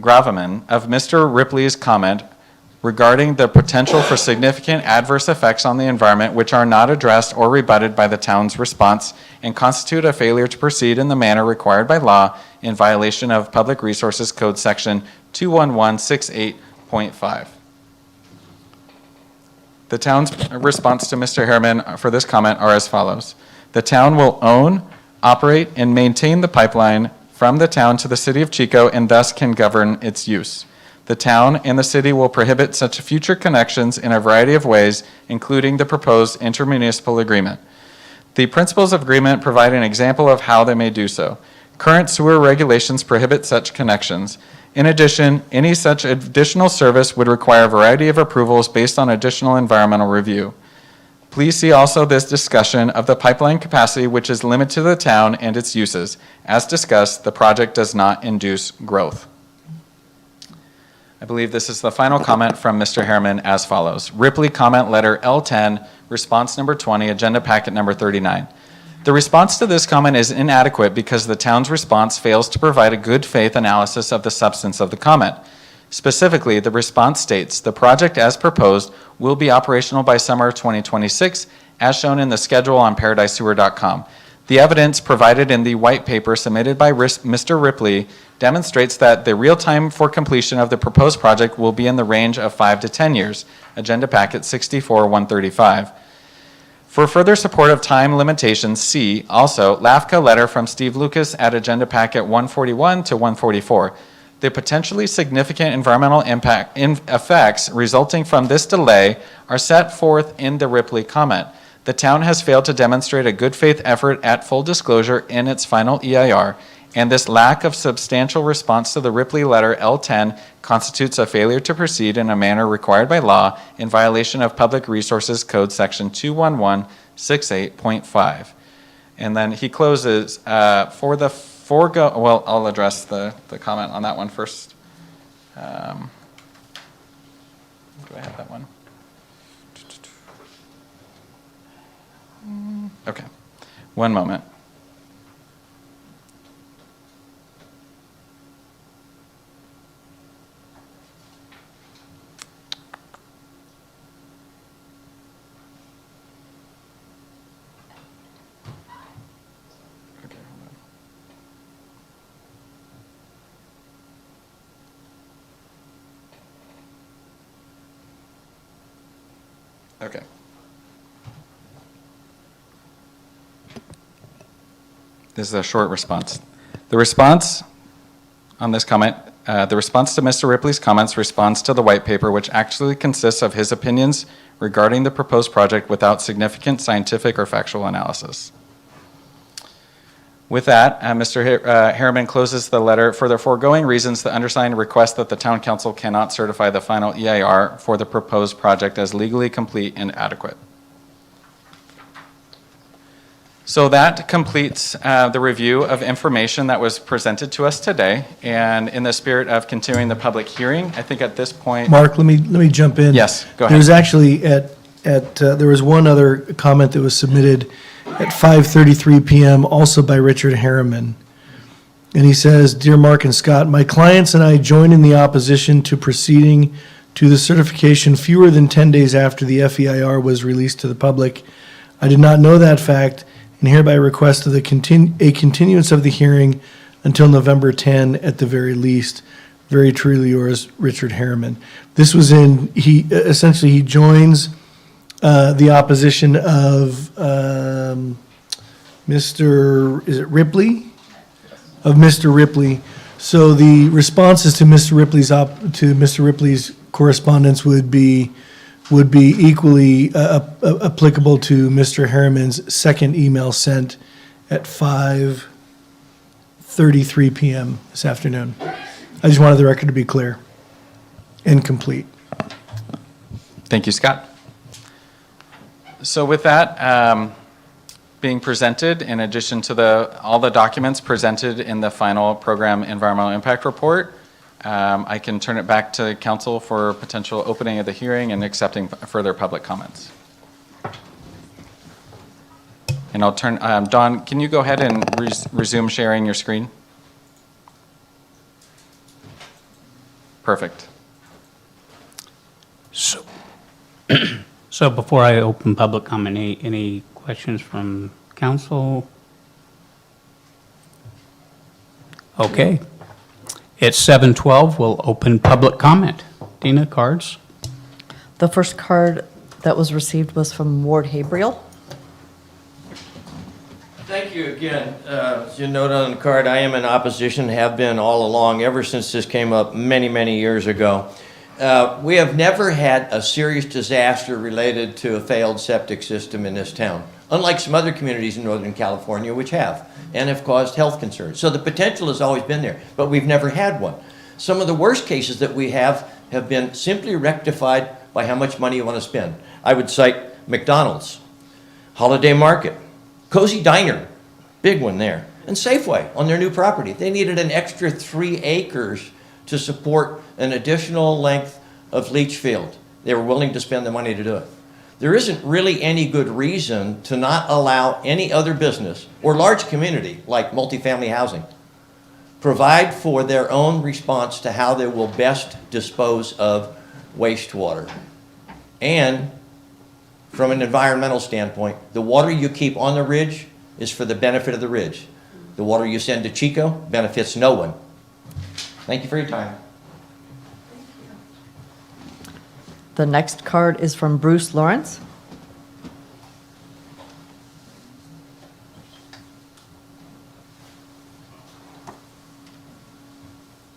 gravamen of Mr. Ripley's comment regarding the potential for significant adverse effects on the environment which are not addressed or rebutted by the town's response and constitute a failure to proceed in the manner required by law in violation of Public Resources Code Section 21168.5. The town's response to Mr. Harriman for this comment are as follows. The town will own, operate, and maintain the pipeline from the town to the City of Chico and thus can govern its use. The town and the city will prohibit such future connections in a variety of ways, including the proposed intermunicipal agreement. The principles of agreement provide an example of how they may do so. Current sewer regulations prohibit such connections. In addition, any such additional service would require a variety of approvals based on additional environmental review. Please see also this discussion of the pipeline capacity, which is limited to the town and its uses. As discussed, the project does not induce growth. I believe this is the final comment from Mr. Harriman as follows. Ripley comment letter L10, response number 20, agenda packet number 39. The response to this comment is inadequate because the town's response fails to provide a good faith analysis of the substance of the comment. Specifically, the response states, the project as proposed will be operational by summer 2026, as shown in the schedule on paradisesewer.com. The evidence provided in the white paper submitted by Mr. Ripley demonstrates that the real time for completion of the proposed project will be in the range of 5 to 10 years, agenda packet 64-135. For further support of time limitations, see also LAFCA letter from Steve Lucas at agenda packet 141 to 144. The potentially significant environmental effects resulting from this delay are set forth in the Ripley comment. The town has failed to demonstrate a good faith effort at full disclosure in its final EIR, and this lack of substantial response to the Ripley letter L10 constitutes a failure to proceed in a manner required by law in violation of Public Resources Code Section 21168.5. And then he closes, for the well, I'll address the comment on that one first. Do I have that one? Okay, one moment. Okay. This is a short response. The response on this comment The response to Mr. Ripley's comments responds to the white paper, which actually consists of his opinions regarding the proposed project without significant scientific or factual analysis. With that, Mr. Harriman closes the letter. For the foregoing reasons, the undersigned requests that the town council cannot certify the final EIR for the proposed project as legally complete and adequate. So that completes the review of information that was presented to us today. And in the spirit of continuing the public hearing, I think at this point. Mark, let me jump in. Yes, go ahead. There's actually there was one other comment that was submitted at 5:33 PM, also by Richard Harriman. And he says, "Dear Mark and Scott, my clients and I join in the opposition to proceeding to the certification fewer than 10 days after the FEIR was released to the public. I did not know that fact and hereby request a continuance of the hearing until November 10 at the very least. Very truly yours, Richard Harriman." This was he joins the opposition of Mr. Ripley? Of Mr. Ripley. So the responses to Mr. Ripley's correspondence would be equally applicable to Mr. Harriman's second email sent at 5:33 PM this afternoon. I just wanted the record to be clear and complete. Thank you, Scott. So with that being presented, in addition to all the documents presented in the final program environmental impact report, I can turn it back to council for potential opening of the hearing and accepting further public comments. And I'll turn, Dawn, can you go ahead and resume sharing your screen? Perfect. So before I open public comment, any questions from council? Okay. It's 7:12. We'll open public comment. Dina, cards? The first card that was received was from Ward Habriel. Thank you again. As you note on the card, I am in opposition, have been all along, ever since this came up many, many years ago. We have never had a serious disaster related to a failed septic system in this town, unlike some other communities in Northern California which have, and have caused health concerns. So the potential has always been there, but we've never had one. Some of the worst cases that we have been simply rectified by how much money you want to spend. I would cite McDonald's, Holiday Market, Cozy Diner, big one there, and Safeway on their new property. They needed an extra 3 acres to support an additional length of leach field. They were willing to spend the money to do it. There isn't really any good reason to not allow any other business or large community like multifamily housing provide for their own response to how they will best dispose of wastewater. And from an environmental standpoint, the water you keep on the ridge is for the benefit of the ridge. The water you send to Chico benefits no one. Thank you for your time. The next card is from Bruce Lawrence.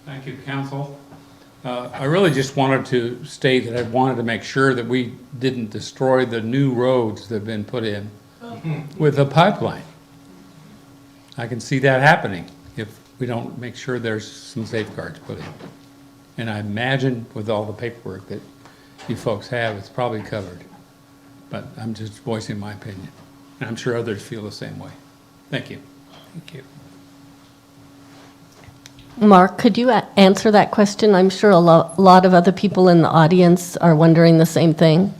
Thank you, council. I really just wanted to state that I wanted to make sure that we didn't destroy the new roads that have been put in with the pipeline. I can see that happening if we don't make sure there's some safeguards put in. And I imagine with all the paperwork that you folks have, it's probably covered. But I'm just voicing my opinion. And I'm sure others feel the same way. Thank you. Thank you. Mark, could you answer that question? I'm sure a lot of other people in the audience are wondering the same thing.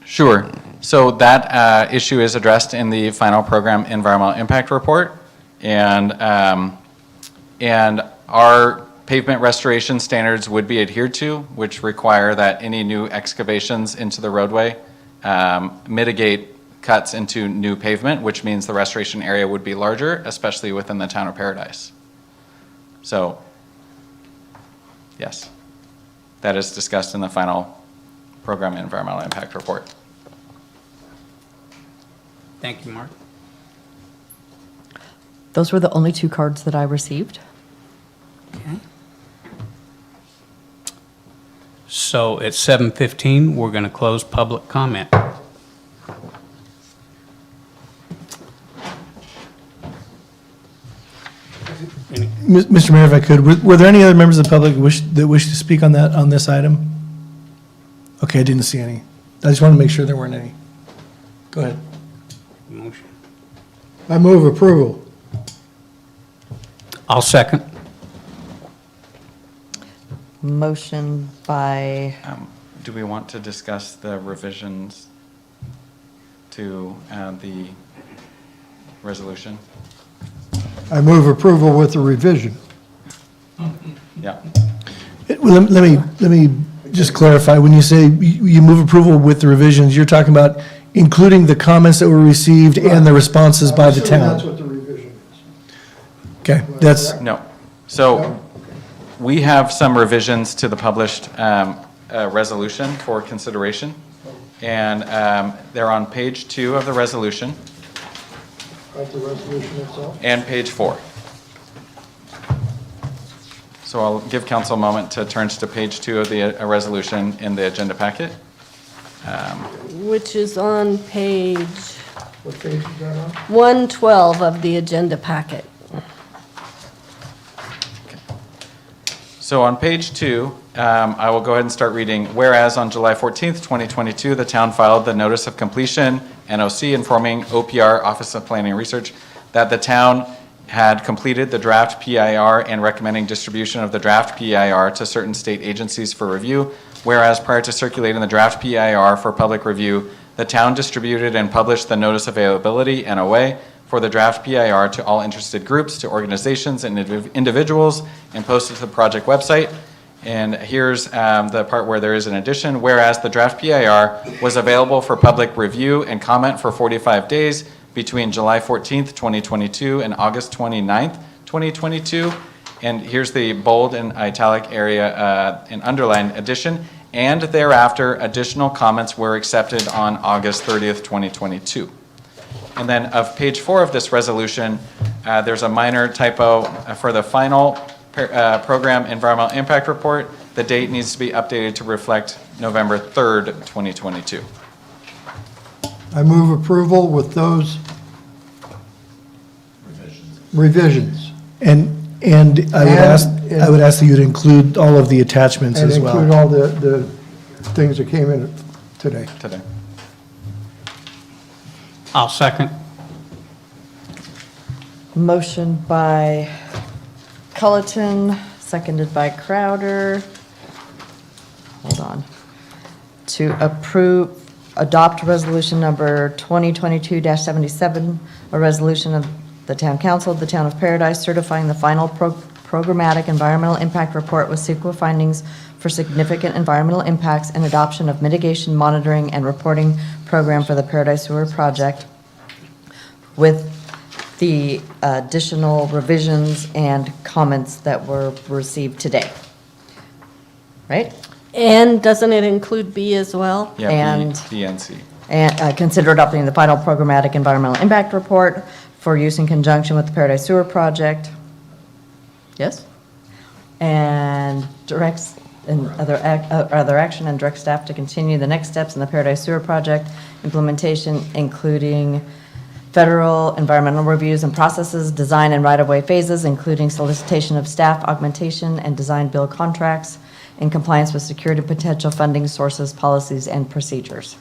Sure. So that issue is addressed in the final program environmental impact report. And our pavement restoration standards would be adhered to, which require that any new excavations into the roadway mitigate cuts into new pavement, which means the restoration area would be larger, especially within the town of Paradise. So, yes, that is discussed in the final program environmental impact report. Thank you, Mark. Those were the only two cards that I received. Okay. So at 7:15, we're going to close public comment. Mr. Mayor, if I could, were there any other members of the public that wish to speak on this item? Okay, I didn't see any. I just wanted to make sure there weren't any. Go ahead. Motion. I move approval. I'll second. Motion by, Do we want to discuss the revisions to the resolution? I move approval with the revision. Yeah. Well, let me just clarify. When you say you move approval with the revisions, you're talking about including the comments that were received and the responses by the Assuming that's town? what the revision is. Okay, that's, No. So we have some revisions to the published resolution for consideration. And they're on page 2 of the resolution Like the resolution itself. and page 4. So I'll give council a moment to turn to page 2 of the resolution in the agenda packet. Which is on page What page is that on? 112 of the agenda packet. So on page 2, I will go ahead and start reading. Whereas on July 14th, 2022, the town filed the Notice of Completion, NOC, informing OPR, Office of Planning and Research, that the town had completed the draft PIR and recommending distribution of the draft PIR to certain state agencies for review. Whereas prior to circulating the draft PIR for public review, the town distributed and published the Notice of Availability, NOA, for the draft PIR to all interested groups, to organizations and individuals, and posted to the project website. And here's the part where there is an addition. Whereas the draft PIR was available for public review and comment for 45 days between July 14th, 2022 and August 29th, 2022. And here's the bold and italic area and underline addition. And thereafter, additional comments were accepted on August 30th, 2022. And then of page 4 of this resolution, there's a minor typo for the final program environmental impact report. The date needs to be updated to reflect November 3rd, 2022. I move approval with those revisions. and I would ask that you'd include all of the attachments And as include well. all the things that came in today. I'll second. motion by Culleton, seconded by Crowder. Hold on. To adopt resolution number 2022-77, a resolution of the Town Council of the Town of Paradise certifying the final programmatic environmental impact report with CEQA findings for significant environmental impacts and adoption of mitigation, monitoring, and reporting program for the Paradise Sewer Project with the additional revisions and comments that were received today. Right? And doesn't it include B as well? Yeah, And- B and C. And consider adopting the final programmatic environmental impact report for use in conjunction with the Paradise Sewer Project. Yes? And directs, and other action and direct staff to continue the next steps in the Paradise Sewer Project implementation, including federal environmental reviews and processes, design and right-of-way phases, including solicitation of staff augmentation and design build contracts in compliance with security potential funding sources, policies, and procedures.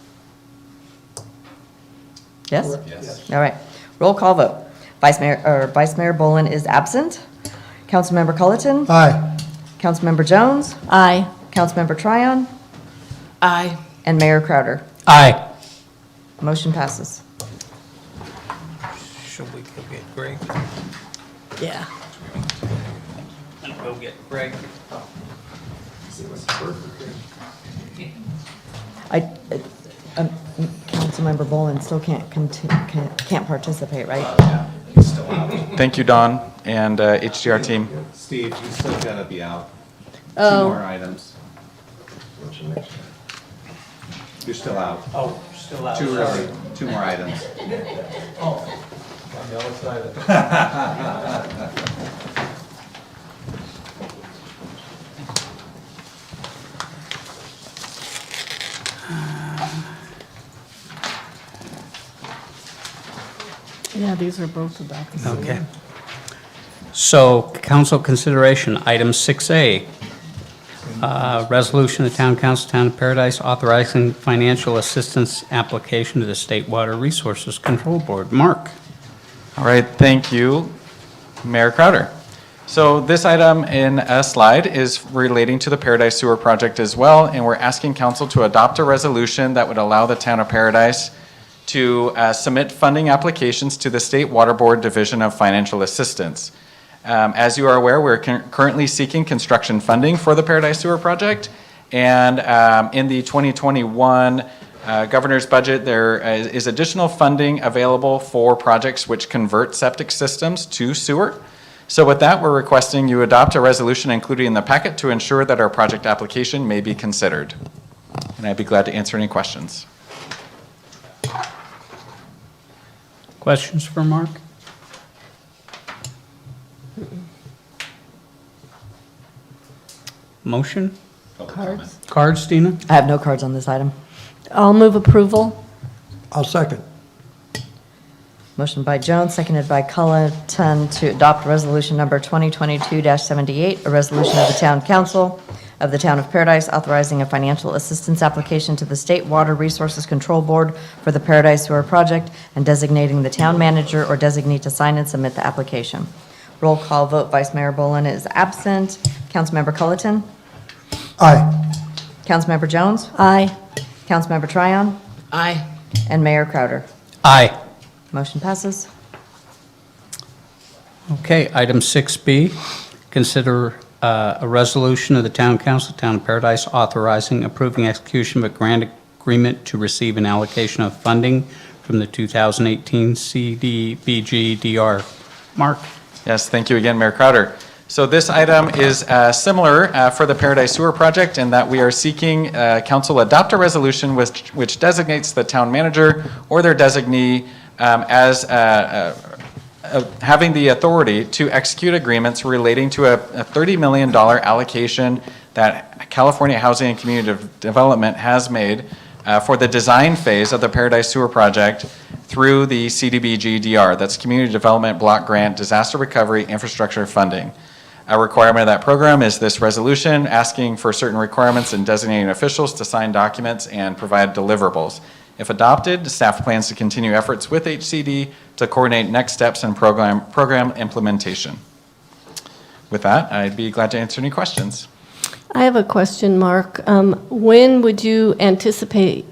Yes? Yes. All right. Roll call vote. Vice Mayor Bolin is absent. Councilmember Culleton? Aye. Councilmember Jones? Aye. Councilmember Tryon? Aye. And Mayor Crowder. Aye. Motion passes. Should we go get Greg? Yeah. Go get Greg. Councilmember Bolin still can't participate, right? Thank you, Don, and HDR team. Steve, you still gotta be out. Oh. 2 more items. You're still out. Oh, still out. Too early. 2 more items. Yeah, these are both about the same. Okay. So, council consideration, item 6A, resolution of the Town Council, Town of Paradise, authorizing financial assistance application to the State Water Resources Control Board. Mark? All right, thank you, Mayor Crowder. So this item in a slide is relating to the Paradise Sewer Project as well, and we're asking council to adopt a resolution that would allow the Town of Paradise to submit funding applications to the State Water Board Division of Financial Assistance. As you are aware, we're currently seeking construction funding for the Paradise Sewer Project, and in the 2021 governor's budget, there is additional funding available for projects which convert septic systems to sewer. So with that, we're requesting you adopt a resolution included in the packet to ensure that our project application may be considered. And I'd be glad to answer any questions. Questions for Mark? Motion? Cards? Cards, Dina? I have no cards on this item. I'll move approval. I'll second. Motion by Jones, seconded by Culleton to adopt resolution number 2022-78, a resolution of the Town Council of the Town of Paradise authorizing a financial assistance application to the State Water Resources Control Board for the Paradise Sewer Project and designating the town manager or designee to sign and submit the application. Roll call vote, Vice Mayor Boland is absent. Councilmember Culleton? Aye. Councilmember Jones? Aye. Councilmember Tryon? Aye. And Mayor Crowder. Aye. Motion passes. Okay, item 6B, consider a resolution of the Town Council, Town of Paradise, authorizing, approving execution of a grant agreement to receive an allocation of funding from the 2018 CDBG DR. Mark? Yes, thank you again, Mayor Crowder. So this item is similar for the Paradise Sewer Project in that we are seeking council adopt a resolution which designates the town manager or their designee as having the authority to execute agreements relating to a $30 million allocation that California Housing and Community Development has made for the design phase of the Paradise Sewer Project through the CDBG DR, that's Community Development Block Grant Disaster Recovery Infrastructure Funding. A requirement of that program is this resolution asking for certain requirements and designating officials to sign documents and provide deliverables. If adopted, staff plans to continue efforts with HCD to coordinate next steps in program implementation. With that, I'd be glad to answer any questions. I have a question, Mark. When would you anticipate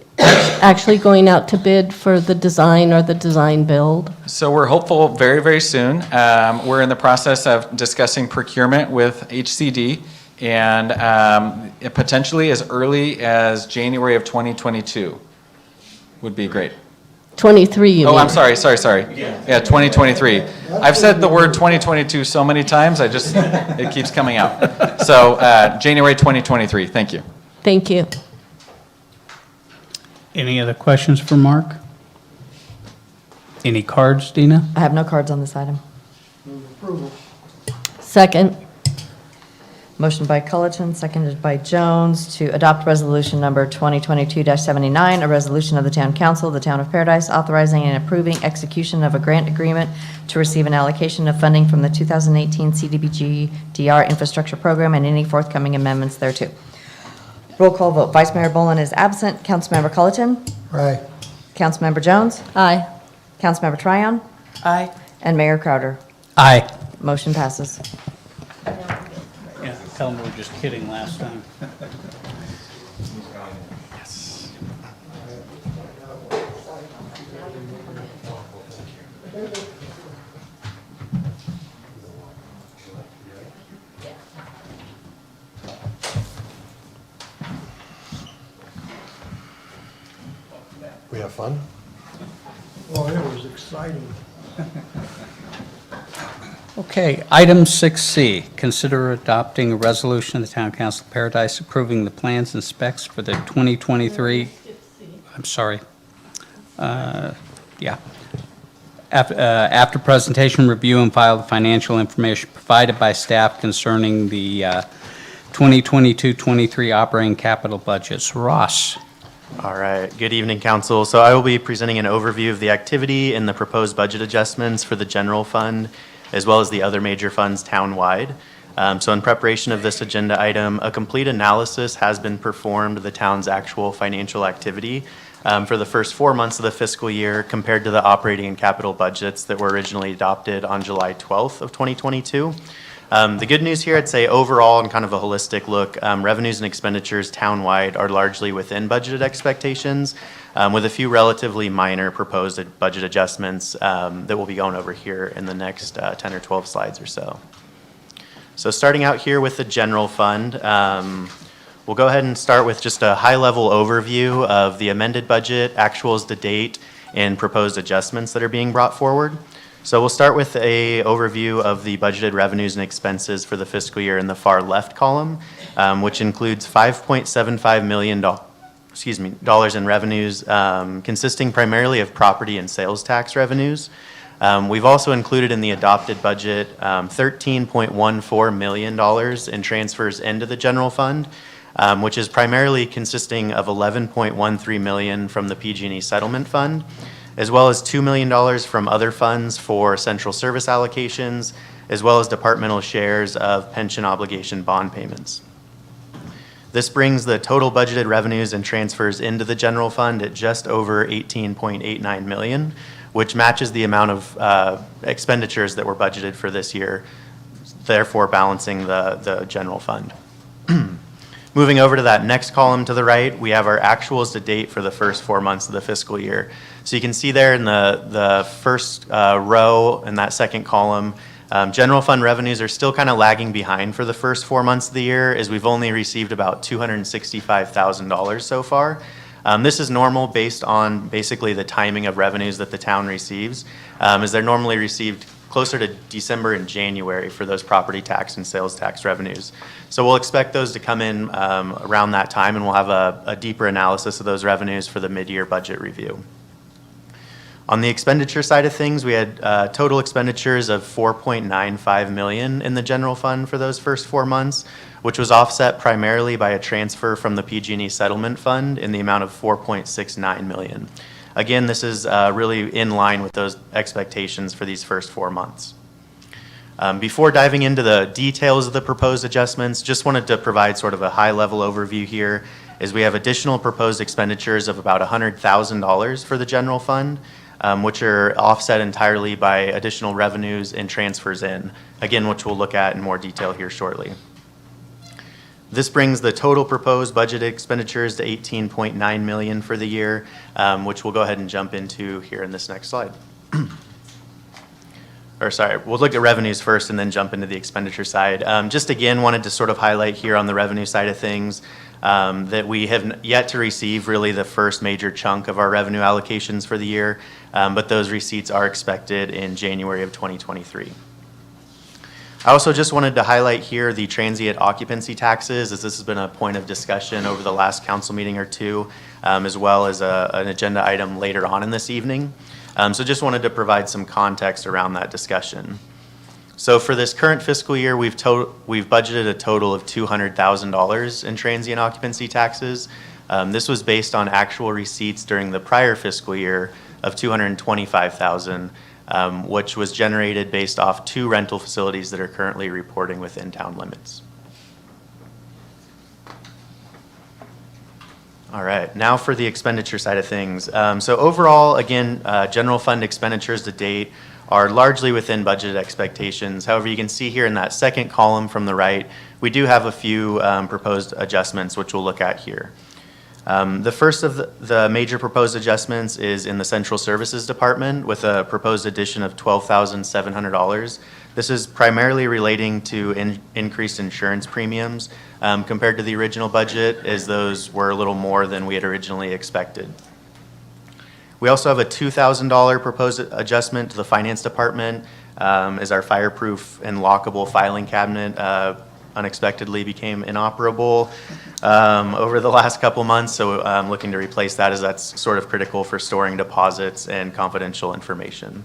actually going out to bid for the design or the design build? So we're hopeful very, very soon. We're in the process of discussing procurement with HCD and potentially as early as January of 2022 would be great. 23, you mean? Oh, I'm sorry. Yeah, 2023. I've said the word 2022 so many times, it keeps coming out. So January 2023, thank you. Thank you. Any other questions for Mark? Any cards, Dina? I have no cards on this item. Second. Motion by Culleton, seconded by Jones to adopt resolution number 2022-79, a resolution of the Town Council of the Town of Paradise authorizing and approving execution of a grant agreement to receive an allocation of funding from the 2018 CDBG DR Infrastructure Program and any forthcoming amendments thereto. Roll call vote. Vice Mayor Boland is absent. Councilmember Culleton? Aye. Councilmember Jones? Aye. Councilmember Tryon? Aye. And Mayor Crowder. Aye. Motion passes. Yeah, tell them we were just kidding last time. We have fun? Well, it was exciting. Okay, item 6C, consider adopting a resolution of the Town Council of Paradise approving the plans and specs for the 2023, I'm sorry. Yeah. After presentation, review and file the financial information provided by staff concerning the 2022-23 operating capital budgets. Ross? All right, good evening, council. So I will be presenting an overview of the activity and the proposed budget adjustments for the general fund, as well as the other major funds townwide. So in preparation of this agenda item, a complete analysis has been performed of the town's actual financial activity for the first 4 months of the fiscal year compared to the operating and capital budgets that were originally adopted on July 12th of 2022. The good news here, I'd say overall, and kind of a holistic look, revenues and expenditures townwide are largely within budgeted expectations, with a few relatively minor proposed budget adjustments that we'll be going over here in the next 10 or 12 slides or so. So starting out here with the general fund, we'll go ahead and start with just a high-level overview of the amended budget, actuals to date, and proposed adjustments that are being brought forward. So we'll start with a overview of the budgeted revenues and expenses for the fiscal year in the far left column, which includes $5.75 million in revenues, consisting primarily of property and sales tax revenues. We've also included in the adopted budget $13.14 million in transfers into the general fund, which is primarily consisting of $11.13 million from the PG&E settlement fund, as well as $2 million from other funds for central service allocations, as well as departmental shares of pension obligation bond payments. This brings the total budgeted revenues and transfers into the general fund at just over $18.89 million, which matches the amount of expenditures that were budgeted for this year, therefore balancing the general fund. Moving over to that next column to the right, we have our actuals to date for the first 4 months of the fiscal year. So you can see there in the first row in that second column, general fund revenues are still kind of lagging behind for the first 4 months of the year, as we've only received about $265,000 so far. This is normal based on basically the timing of revenues that the town receives, as they're normally received closer to December and January for those property tax and sales tax revenues. So we'll expect those to come in around that time, and we'll have a deeper analysis of those revenues for the mid-year budget review. On the expenditure side of things, we had total expenditures of $4.95 million in the general fund for those first 4 months, which was offset primarily by a transfer from the PG&E settlement fund in the amount of $4.69 million. Again, this is really in line with those expectations for these first 4 months. Before diving into the details of the proposed adjustments, just wanted to provide sort of a high-level overview here, as we have additional proposed expenditures of about $100,000 for the general fund, which are offset entirely by additional revenues and transfers in, again, which we'll look at in more detail here shortly. This brings the total proposed budget expenditures to $18.9 million for the year, which we'll go ahead and jump into here in this next slide. Or sorry, we'll look at revenues first and then jump into the expenditure side. Just again, wanted to sort of highlight here on the revenue side of things that we have yet to receive really the first major chunk of our revenue allocations for the year, but those receipts are expected in January of 2023. I also just wanted to highlight here the transient occupancy taxes, as this has been a point of discussion over the last council meeting or two, as well as an agenda item later on in this evening. So just wanted to provide some context around that discussion. So for this current fiscal year, we've budgeted a total of $200,000 in transient occupancy taxes. This was based on actual receipts during the prior fiscal year of $225,000. Which was generated based off 2 rental facilities that are currently reporting within town limits. All right, now for the expenditure side of things. So overall, again, general fund expenditures to date are largely within budgeted expectations. However, you can see here in that second column from the right, we do have a few proposed adjustments, which we'll look at here. The first of the major proposed adjustments is in the Central Services Department with a proposed addition of $12,700. This is primarily relating to increased insurance premiums compared to the original budget, as those were a little more than we had originally expected. We also have a $2,000 proposed adjustment to the Finance Department as our fireproof and lockable filing cabinet unexpectedly became inoperable over the last couple months, so I'm looking to replace that, as that's sort of critical for storing deposits and confidential information.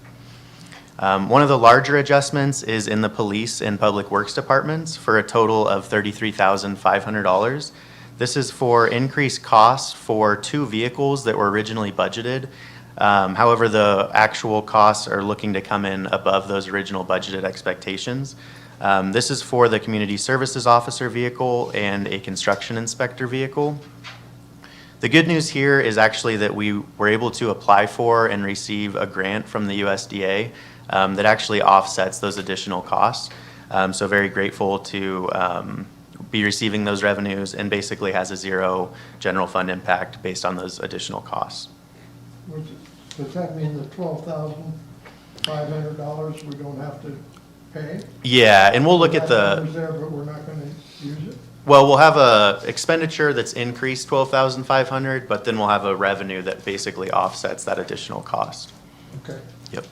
One of the larger adjustments is in the Police and Public Works departments for a total of $33,500. This is for increased costs for 2 vehicles that were originally budgeted. However, the actual costs are looking to come in above those original budgeted expectations. This is for the Community Services Officer vehicle and a construction inspector vehicle. The good news here is actually that we were able to apply for and receive a grant from the USDA that actually offsets those additional costs. So very grateful to be receiving those revenues and basically has a 0 general fund impact based on those additional costs. Does that mean the $12,500 we don't have to pay? Yeah, and we'll look at That number's there, but we're not going to use it? Well, we'll have a expenditure that's increased 12,500, but then we'll have a revenue that basically offsets that additional cost. Okay. Yep.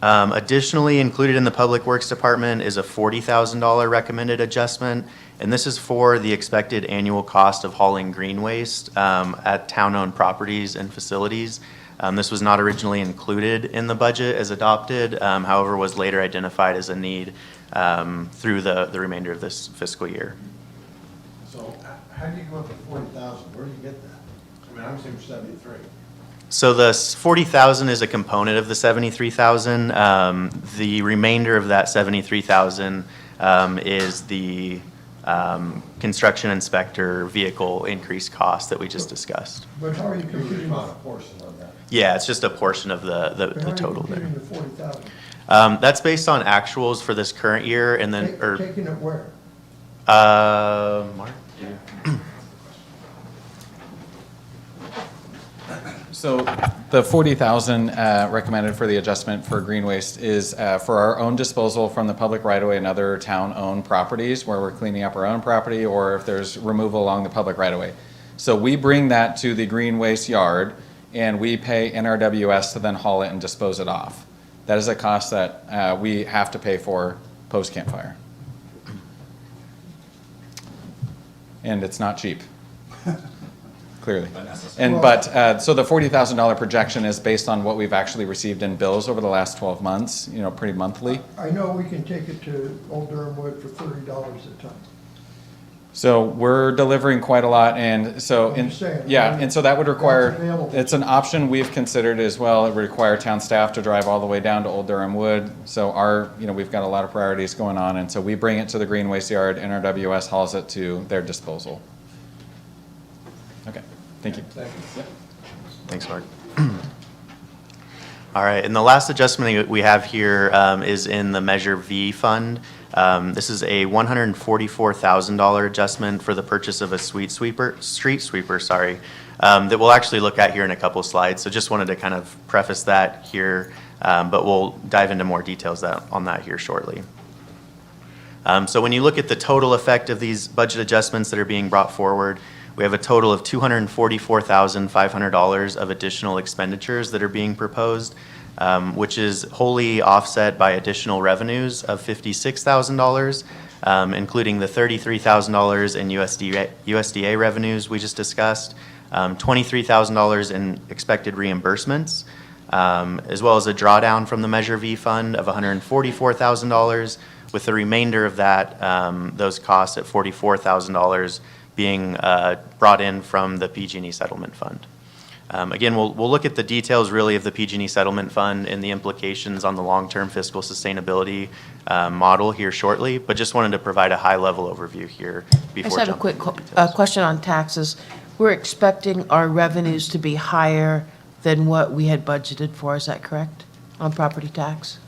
Additionally, included in the Public Works Department is a $40,000 recommended adjustment, and this is for the expected annual cost of hauling green waste at town-owned properties and facilities. This was not originally included in the budget as adopted, however, was later identified as a need through the remainder of this fiscal year. So how do you go up to 40,000? Where do you get that? I mean, I'm saying 73. So the 40,000 is a component of the 73,000. The remainder of that 73,000 is the construction inspector vehicle increased cost that we just discussed. But how are you computing? A portion of that. Yeah, it's just a portion of the total How are you there. computing the 40,000? That's based on actuals for this current year and then, Taking it where? Mark? So the 40,000 recommended for the adjustment for green waste is for our own disposal from the public right-of-way and other town-owned properties where we're cleaning up our own property or if there's removal along the public right-of-way. So we bring that to the green waste yard and we pay NRWS to then haul it and dispose it off. That is a cost that we have to pay for post-campfire. And it's not cheap. Clearly. So the $40,000 projection is based on what we've actually received in bills over the last 12 months, pretty monthly. I know we can take it to Old Durham Wood for $30 a ton. So we're delivering quite a lot and so, I'm just saying, and so that would require, that's available. it's an option we've considered as well. It would require town staff to drive all the way down to Old Durham Wood. So we've got a lot of priorities going on and so we bring it to the green waste yard, NRWS hauls it to their disposal. Okay, thank you. Thanks, Mark. All right, and the last adjustment we have here is in the Measure V fund. This is a $144,000 adjustment for the purchase of a street sweeper, that we'll actually look at here in a couple slides. So just wanted to kind of preface that here, but we'll dive into more details on that here shortly. So when you look at the total effect of these budget adjustments that are being brought forward, we have a total of $244,500 of additional expenditures that are being proposed, which is wholly offset by additional revenues of $56,000, including the $33,000 in USDA revenues we just discussed, $23,000 in expected reimbursements, as well as a drawdown from the Measure V fund of $144,000, with the remainder of that, those costs at $44,000 being brought in from the PG&E Settlement Fund. Again, we'll look at the details really of the PG&E Settlement Fund and the implications on the long-term fiscal sustainability model here shortly, but just wanted to provide a high-level overview here before I just have a quick question on taxes. We're expecting our revenues to be higher than what we had budgeted for, is that correct, on property tax?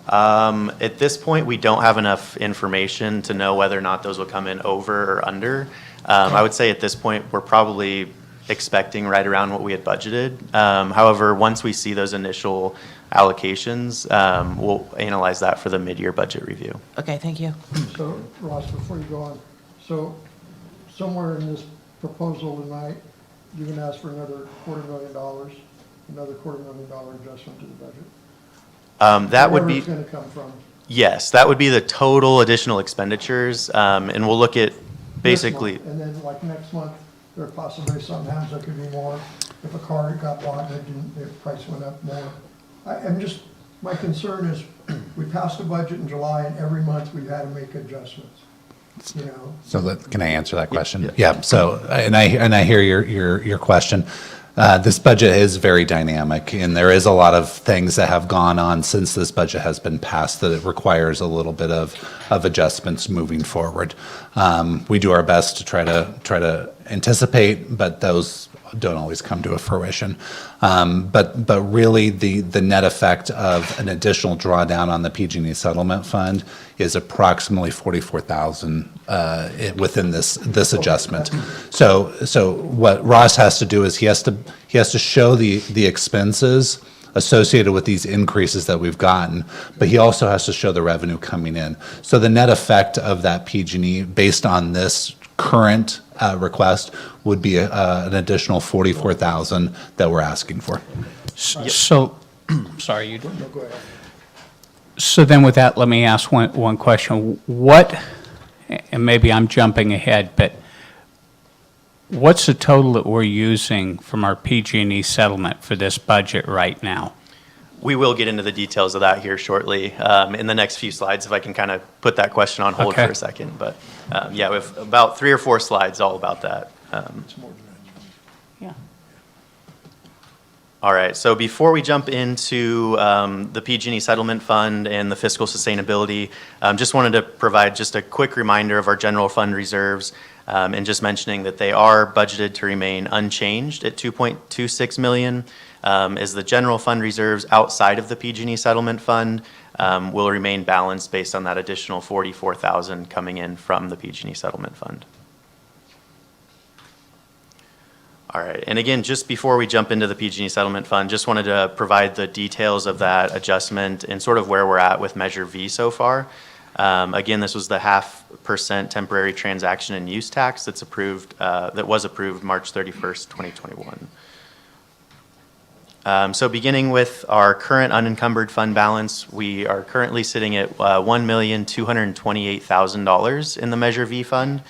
At this point, we don't have enough information to know whether or not those will come in over or under. I would say at this point, we're probably expecting right around what we had budgeted. However, once we see those initial allocations, we'll analyze that for the mid-year budget review. Okay, thank you. So, Ross, before you go on, so somewhere in this proposal tonight, you're going to ask for another $250,000, another $250,000 adjustment to the budget? That would be. Wherever it's going to come from. Yes, that would be the total additional expenditures, and we'll look at basically. And then like next month, there possibly sometimes there could be more. If a car got bought, the price went up more. My concern is, we passed a budget in July and every month we've had to make adjustments. you know? So can I answer that question? Yeah. So, and I hear your question. This budget is very dynamic, and there is a lot of things that have gone on since this budget has been passed that it requires a little bit of adjustments moving forward. We do our best to try to anticipate, but those don't always come to a fruition. But really, the net effect of an additional drawdown on the PG&E settlement fund is approximately $44,000 within this adjustment. So what Ross has to do is he has to show the expenses associated with these increases that we've gotten, but he also has to show the revenue coming in. So the net effect of that PG&E based on this current request would be an additional $44,000 that we're asking for. So, sorry, you do. No, go ahead. So then with that, let me ask one question. What, and maybe I'm jumping ahead, but what's the total that we're using from our PG&E settlement for this budget right now? We will get into the details of that here shortly in the next few slides, if I can kind of put that question on hold Okay. for a second. But yeah, we have about 3 or 4 slides all about that. Yeah. All right, so before we jump into the PG&E Settlement Fund and the fiscal sustainability, just wanted to provide just a quick reminder of our general fund reserves, and just mentioning that they are budgeted to remain unchanged at $2.26 million, as the general fund reserves outside of the PG&E Settlement Fund will remain balanced based on that additional $44,000 coming in from the PG&E Settlement Fund. All right, and again, just before we jump into the PG&E Settlement Fund, just wanted to provide the details of that adjustment and sort of where we're at with Measure V so far. Again, this was the 0.5% temporary transaction and use tax that's approved, that was approved March 31st, 2021. So beginning with our current unencumbered fund balance, we are currently sitting at $1,228,000 in the Measure V fund.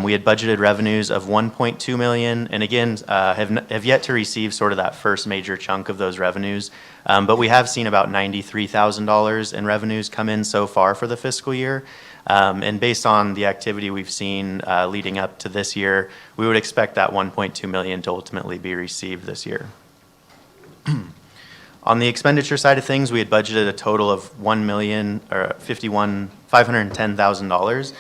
We had budgeted revenues of $1.2 million, and again, have yet to receive sort of that first major chunk of those revenues. But we have seen about $93,000 in revenues come in so far for the fiscal year. And based on the activity we've seen leading up to this year, we would expect that $1.2 million to ultimately be received this year. On the expenditure side of things, we had budgeted a total of $510,000.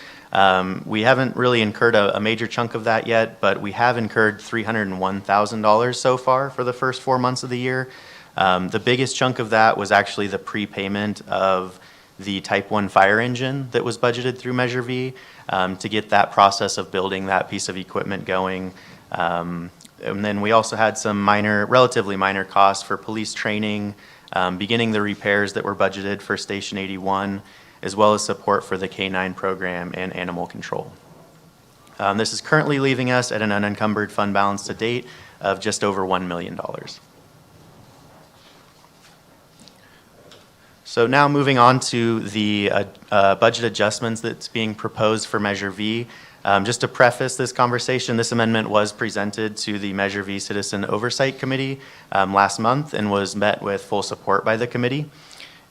We haven't really incurred a major chunk of that yet, but we have incurred $301,000 so far for the first 4 months of the year. The biggest chunk of that was actually the prepayment of the Type 1 fire engine that was budgeted through Measure V to get that process of building that piece of equipment going. And then we also had some relatively minor costs for police training, beginning the repairs that were budgeted for Station 81, as well as support for the K-9 program and animal control. This is currently leaving us at an unencumbered fund balance to date of just over $1 million. So now moving on to the budget adjustments that's being proposed for Measure V. Just to preface this conversation, this amendment was presented to the Measure V Citizen Oversight Committee last month and was met with full support by the committee.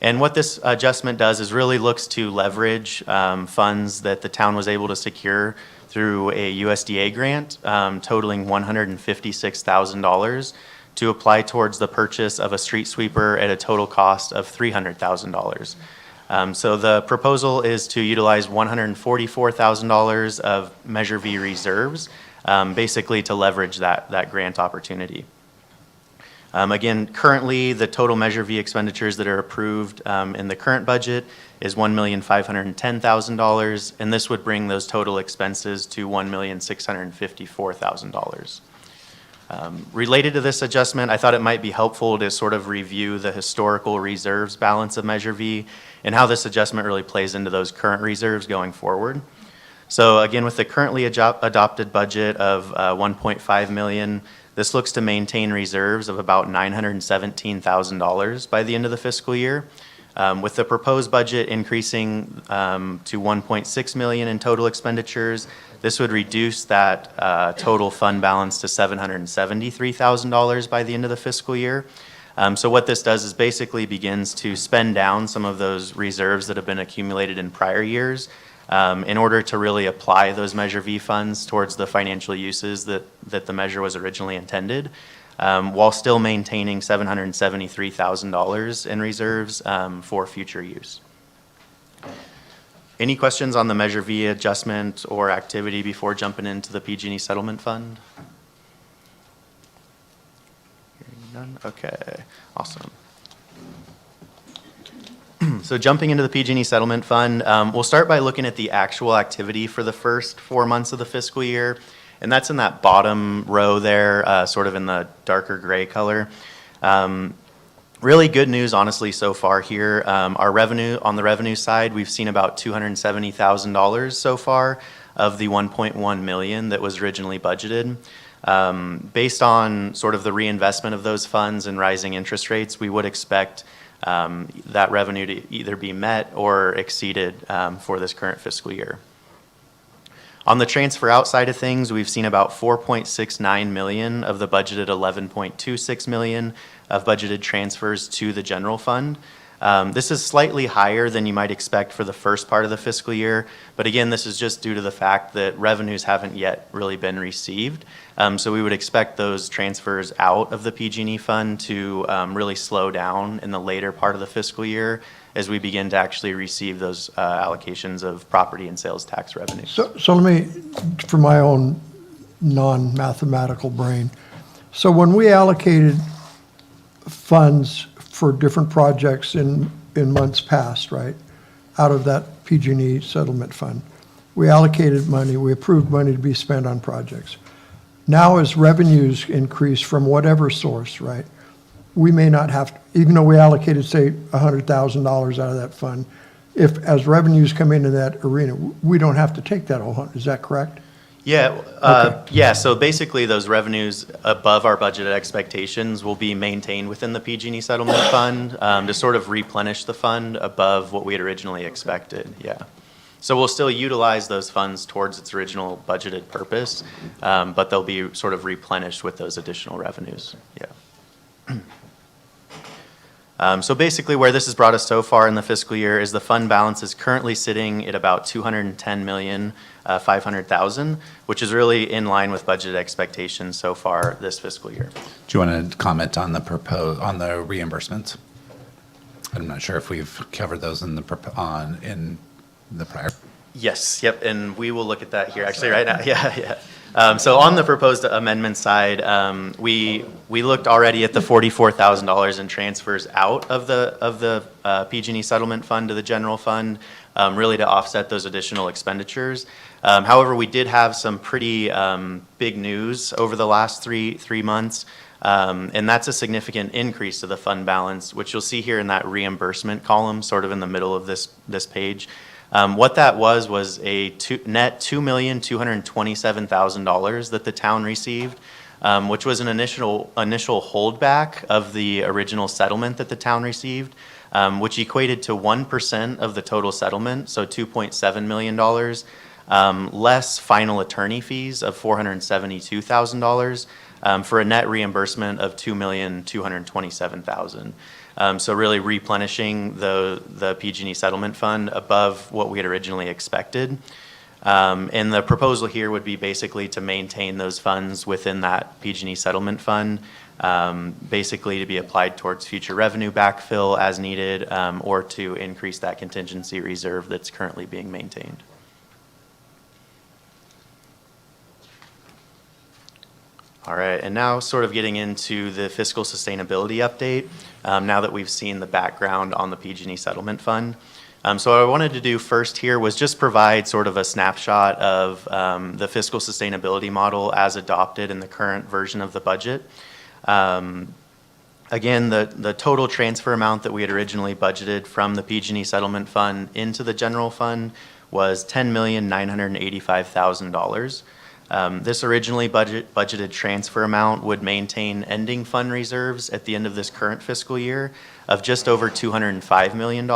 And what this adjustment does is really looks to leverage funds that the town was able to secure through a USDA grant totaling $156,000 to apply towards the purchase of a street sweeper at a total cost of $300,000. So the proposal is to utilize $144,000 of Measure V reserves, basically to leverage that grant opportunity. Again, currently, the total Measure V expenditures that are approved in the current budget is $1,510,000, and this would bring those total expenses to $1,654,000. Related to this adjustment, I thought it might be helpful to sort of review the historical reserves balance of Measure V and how this adjustment really plays into those current reserves going forward. So again, with the currently adopted budget of $1.5 million, this looks to maintain reserves of about $917,000 by the end of the fiscal year. With the proposed budget increasing to $1.6 million in total expenditures, this would reduce that total fund balance to $773,000 by the end of the fiscal year. So what this does is basically begins to spend down some of those reserves that have been accumulated in prior years in order to really apply those Measure V funds towards the financial uses that the measure was originally intended, while still maintaining $773,000 in reserves for future use. Any questions on the Measure V adjustment or activity before jumping into the PG&E settlement fund? Hearing none? Okay, awesome. So jumping into the PG&E settlement fund, we'll start by looking at the actual activity for the first 4 months of the fiscal year, and that's in that bottom row there, sort of in the darker gray color. Really good news, honestly, so far here. Our revenue, on the revenue side, we've seen about $270,000 so far of the $1.1 million that was originally budgeted. Based on sort of the reinvestment of those funds and rising interest rates, we would expect that revenue to either be met or exceeded for this current fiscal year. On the transfer out side of things, we've seen about $4.69 million of the budgeted $11.26 million of budgeted transfers to the general fund. This is slightly higher than you might expect for the first part of the fiscal year, but again, this is just due to the fact that revenues haven't yet really been received. So we would expect those transfers out of the PG&E fund to really slow down in the later part of the fiscal year as we begin to actually receive those allocations of property and sales tax revenue. So let me, for my own non-mathematical brain, so when we allocated funds for different projects in months past, right, out of that PG&E settlement fund, we allocated money, we approved money to be spent on projects. Now as revenues increase from whatever source, right, we may not have, even though we allocated, say, $100,000 out of that fund, if, as revenues come into that arena, we don't have to take that whole hundred, is that correct? Yeah, yeah, so basically those revenues above our budgeted expectations will be maintained within the PG&E settlement fund to sort of replenish the fund above what we had originally expected, yeah. So we'll still utilize those funds towards its original budgeted purpose, but they'll be sort of replenished with those additional revenues, yeah. So basically where this has brought us so far in the fiscal year is the fund balance is currently sitting at about $210,500,000, which is really in line with budget expectations so far this fiscal year. Do you want to comment on the reimbursements? I'm not sure if we've covered those in the prior. Yes, yep, and we will look at that here actually right now. Yeah. So on the proposed amendment side, we looked already at the $44,000 in transfers out of the PG&E settlement fund to the general fund, really to offset those additional expenditures. However, we did have some pretty big news over the last three months, and that's a significant increase to the fund balance, which you'll see here in that reimbursement column, sort of in the middle of this page. What that was a net $2,227,000 that the town received, which was an initial holdback of the original settlement that the town received, which equated to 1% of the total settlement, so $2.7 million, less final attorney fees of $472,000, for a net reimbursement of $2,227,000. So really replenishing the PG&E settlement fund above what we had originally expected. And the proposal here would be basically to maintain those funds within that PG&E settlement fund, basically to be applied towards future revenue backfill as needed, or to increase that contingency reserve that's currently being maintained. All right, and now sort of getting into the fiscal sustainability update, now that we've seen the background on the PG&E settlement fund. So what I wanted to do first here was just provide sort of a snapshot of the fiscal sustainability model as adopted in the current version of the budget. Again, the total transfer amount that we had originally budgeted from the PG&E settlement fund into the general fund was $10,985,000. This originally budgeted transfer amount would maintain ending fund reserves at the end of this current fiscal year of just over $205 million.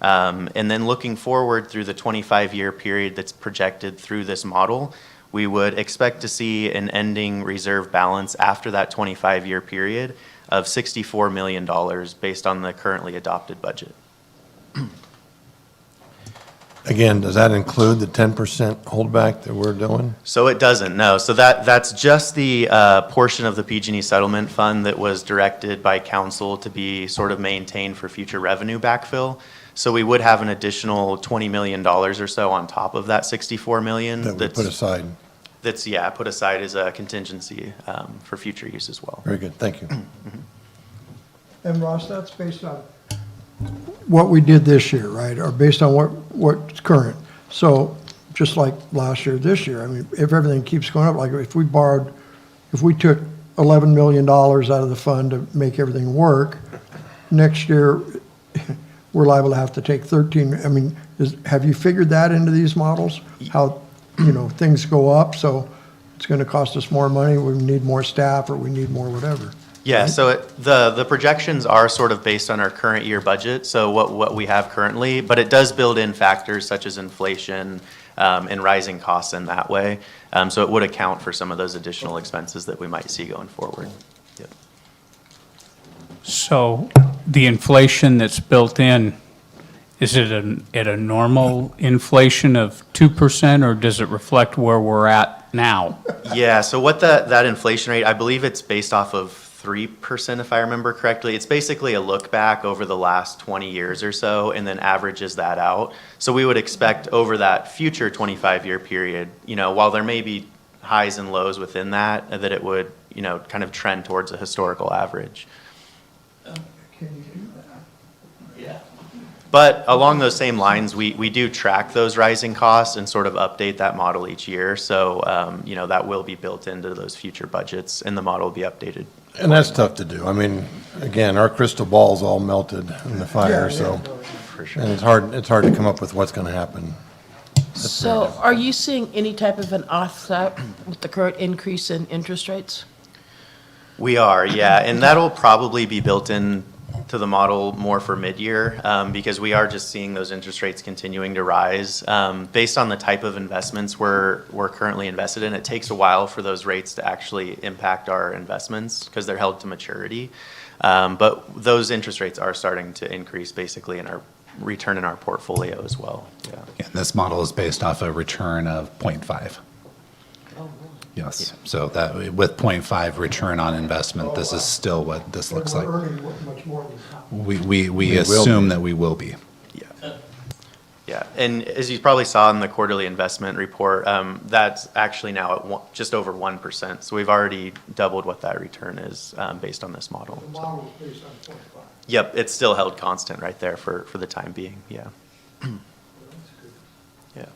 And then looking forward through the 25-year period that's projected through this model, we would expect to see an ending reserve balance after that 25-year period of $64 million based on the currently adopted budget. again, does that include the 10% holdback that we're doing? So it doesn't, no. So that's just the portion of the PG&E settlement fund that was directed by council to be sort of maintained for future revenue backfill. So we would have an additional $20 million or so on top of that 64 million. That we put aside? That's, yeah, put aside as a contingency for future use as well. Very good, thank you. And Ross, that's based on what we did this year, right? Or based on what's current. So just like last year, this year, I mean, if everything keeps going up, like if we took $11 million out of the fund to make everything work, next year, we're liable to have to take 13, I mean, have you figured that into these models? How, things go up, so it's gonna cost us more money, we need more staff, or we need more whatever. Yeah, so the projections are sort of based on our current year budget, so what we have currently, but it does build in factors such as inflation and rising costs in that way. So it would account for some of those additional expenses that we might see going forward. Yep. So the inflation that's built in, is it at a normal inflation of 2%, or does it reflect where we're at now? Yeah, so what that inflation rate, I believe it's based off of 3%, if I remember correctly. It's basically a look back over the last 20 years or so and then averages that out. So we would expect over that future 25-year period, while there may be highs and lows within that it would, kind of trend towards a historical average. Can you do that? Yeah. But along those same lines, we do track those rising costs and sort of update that model each year. So, that will be built into those future budgets and the model will be updated. And that's tough to do. I mean, again, our crystal ball's all melted in the fire, so. For sure. And it's hard to come up with what's gonna happen. So are you seeing any type of an offset with the current increase in interest rates? We are, yeah, and that'll probably be built in to the model more for mid-year because we are just seeing those interest rates continuing to rise. Based on the type of investments we're currently invested in, it takes a while for those rates to actually impact our investments because they're held to maturity. But those interest rates are starting to increase basically in our return in our portfolio as well. Yeah. And this model is based off a return of 0.5. Yes, so that, with 0.5 return on investment, this is still what this looks like. We're earning much more than that. We assume that we will be. Yeah, and as you probably saw in the quarterly investment report, that's actually now at just over 1%. So we've already doubled what that return is based on this model. The model is based on 0.5. Yep, it's still held constant right there for the time being, yeah. Yeah.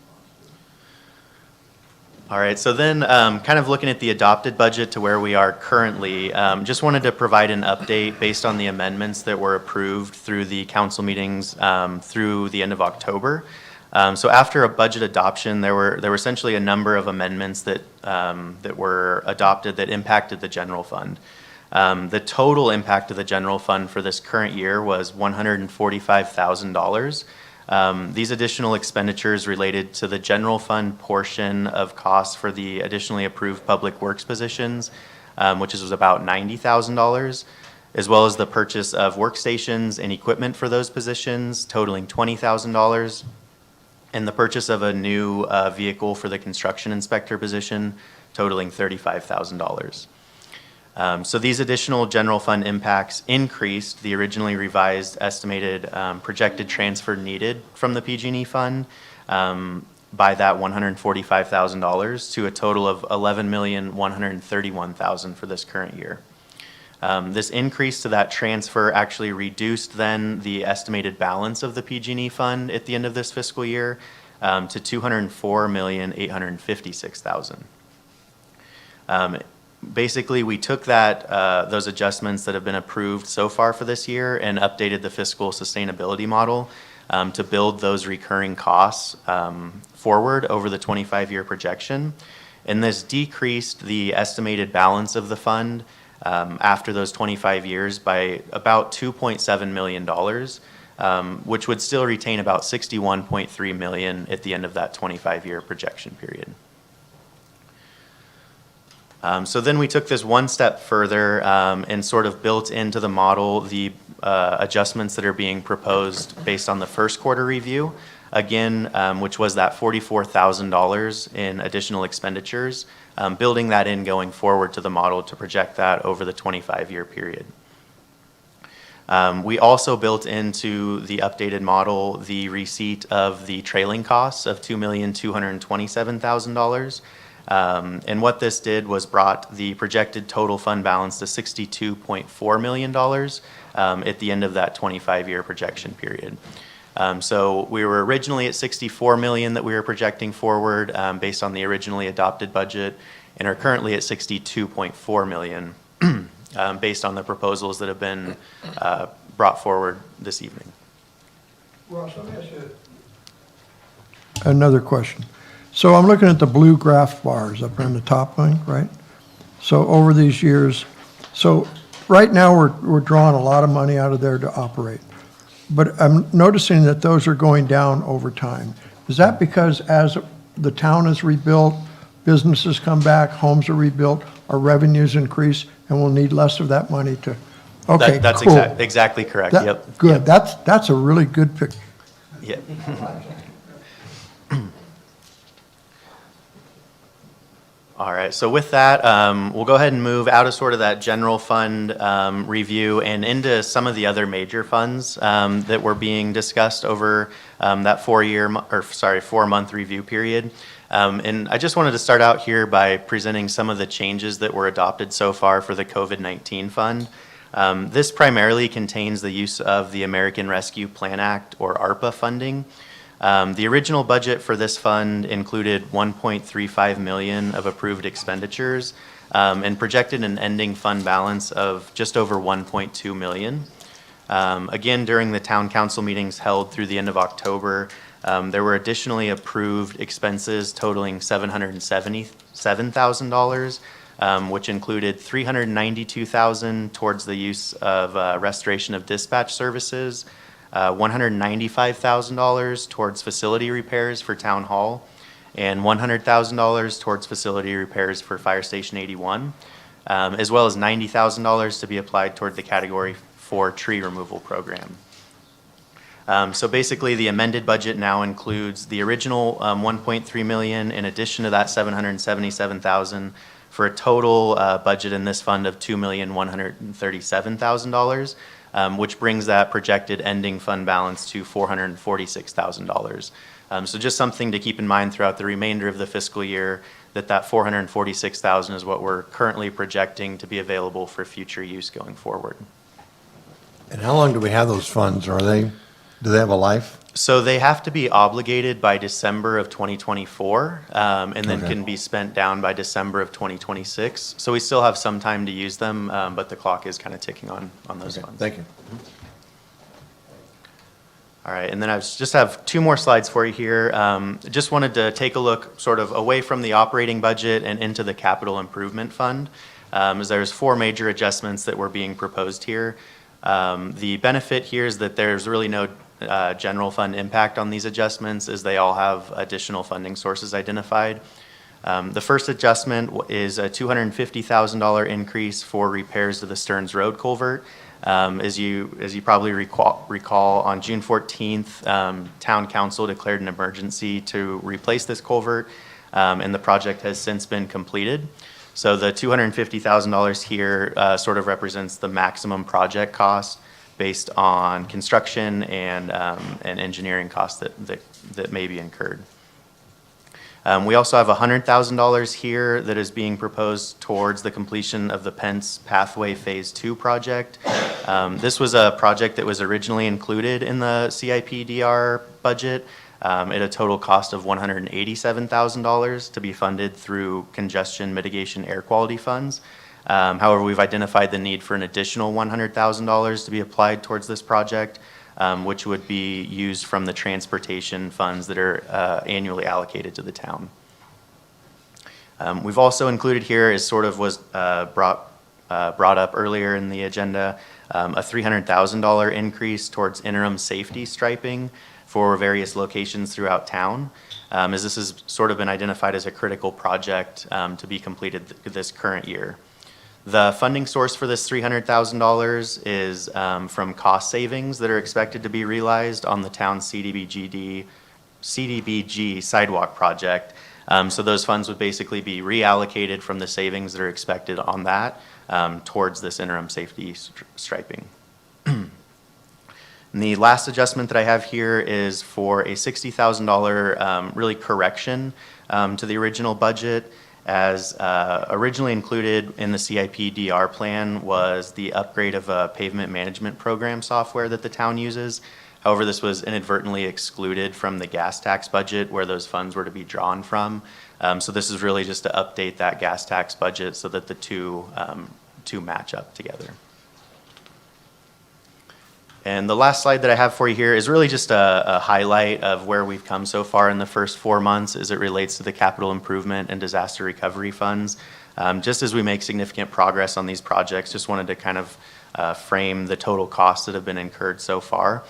All right, so then kind of looking at the adopted budget to where we are currently, just wanted to provide an update based on the amendments that were approved through the council meetings through the end of October. So after a budget adoption, there were essentially a number of amendments that were adopted that impacted the general fund. The total impact of the general fund for this current year was $145,000. These additional expenditures related to the general fund portion of costs for the additionally approved public works positions, which was about $90,000, as well as the purchase of workstations and equipment for those positions totaling $20,000, and the purchase of a new vehicle for the construction inspector position totaling $35,000. So these additional general fund impacts increased the originally revised estimated projected transfer needed from the PG&E fund by that $145,000 to a total of $11,131,000 for this current year. This increase to that transfer actually reduced then the estimated balance of the PG&E fund at the end of this fiscal year to $204,856,000. Basically, we took those adjustments that have been approved so far for this year and updated the fiscal sustainability model to build those recurring costs forward over the 25-year projection. And this decreased the estimated balance of the fund after those 25 years by about $2.7 million, which would still retain about $61.3 million at the end of that 25-year projection period. So then we took this one step further and sort of built into the model the adjustments that are being proposed based on the first quarter review. again, which was that $44,000 in additional expenditures, building that in going forward to the model to project that over the 25-year period. We also built into the updated model the receipt of the trailing costs of $2,227,000. And what this did was brought the projected total fund balance to $62.4 million at the end of that 25-year projection period. So we were originally at $64 million that we were projecting forward based on the originally adopted budget, and are currently at $62.4 million based on the proposals that have been brought forward this evening. Ross, let me ask you another question. So I'm looking at the blue graph bars up on the top line, right? So over these years, so right now we're drawing a lot of money out of there to operate. But I'm noticing that those are going down over time. Is that because as the town is rebuilt, businesses come back, homes are rebuilt, our revenues increase, and we'll need less of that money to, okay, That's cool. exactly correct, That- yep. Good, that's a really good picture. Yep. All right, so with that, we'll go ahead and move out of sort of that general fund review and into some of the other major funds that were being discussed over that 4-month review period. And I just wanted to start out here by presenting some of the changes that were adopted so far for the COVID-19 fund. This primarily contains the use of the American Rescue Plan Act, or ARPA funding. The original budget for this fund included $1.35 million of approved expenditures and projected an ending fund balance of just over $1.2 million. Again, during the town council meetings held through the end of October, there were additionally approved expenses totaling $777,000, which included $392,000 towards the use of restoration of dispatch services, $195,000 towards facility repairs for Town Hall, and $100,000 towards facility repairs for Fire Station 81, as well as $90,000 to be applied toward the Category 4 tree removal program. So basically, the amended budget now includes the original $1.3 million in addition to that $777,000 for a total budget in this fund of $2,137,000. Which brings that projected ending fund balance to $446,000. So just something to keep in mind throughout the remainder of the fiscal year, that $446,000 is what we're currently projecting to be available for future use going forward. And how long do we have those funds? Do they have a life? So they have to be obligated by December of 2024, and then Okay. can be spent down by December of 2026. So we still have some time to use them, but the clock is kind of ticking on those funds. Thank you. All right, and then I just have 2 more slides for you here. Just wanted to take a look sort of away from the operating budget and into the capital improvement fund, as there's 4 major adjustments that were being proposed here. The benefit here is that there's really no general fund impact on these adjustments, as they all have additional funding sources identified. The first adjustment is a $250,000 increase for repairs to the Stearns Road culvert. As you probably recall, on June 14th, Town Council declared an emergency to replace this culvert, and the project has since been completed. So the $250,000 here sort of represents the maximum project cost based on construction and engineering costs that may be incurred. We also have $100,000 here that is being proposed towards the completion of the Pence Pathway Phase 2 project. This was a project that was originally included in the CIP-DR budget at a total cost of $187,000 to be funded through congestion mitigation air quality funds. However, we've identified the need for an additional $100,000 to be applied towards this project, which would be used from the transportation funds that are annually allocated to the town. We've also included here, as sort of was brought up earlier in the agenda, a $300,000 increase towards interim safety striping for various locations throughout town, as this has sort of been identified as a critical project to be completed this current year. The funding source for this $300,000 is from cost savings that are expected to be realized on the town's CDBG CDBG sidewalk project. So those funds would basically be reallocated from the savings that are expected on that towards this interim safety striping. And the last adjustment that I have here is for a $60,000 really correction to the original budget. As originally included in the CIP DR plan was the upgrade of a pavement management program software that the town uses. However, this was inadvertently excluded from the gas tax budget where those funds were to be drawn from. So this is really just to update that gas tax budget so that the two match up together. And the last slide that I have for you here is really just a highlight of where we've come so far in the first 4 months as it relates to the capital improvement and disaster recovery funds. Just as we make significant progress on these projects, just wanted to kind of frame the total costs that have been incurred so far.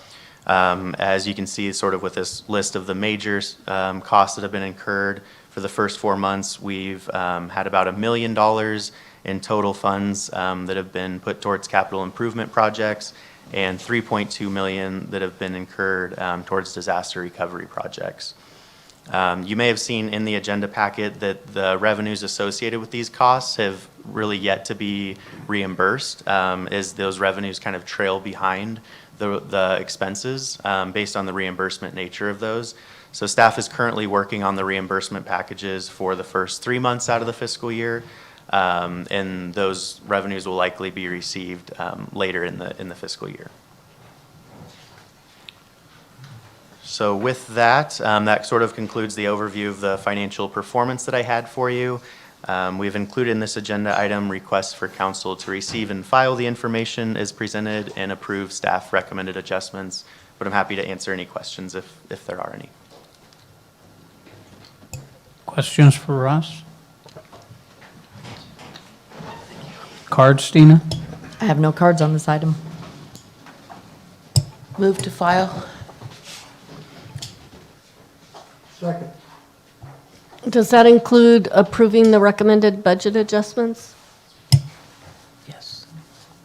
As you can see, sort of with this list of the major costs that have been incurred for the first 4 months, we've had about $1 million in total funds that have been put towards capital improvement projects, and $3.2 million that have been incurred towards disaster recovery projects. You may have seen in the agenda packet that the revenues associated with these costs have really yet to be reimbursed, as those revenues kind of trail behind the expenses based on the reimbursement nature of those. So staff is currently working on the reimbursement packages for the first 3 months out of the fiscal year. And those revenues will likely be received later in the fiscal year. So with that, that sort of concludes the overview of the financial performance that I had for you. We've included in this agenda item requests for council to receive and file the information as presented and approve staff recommended adjustments, but I'm happy to answer any questions if there are any. Questions for Russ? Cards, Dina? I have no cards on this item. Move to file. Second. Does that include approving the recommended budget adjustments? Yes.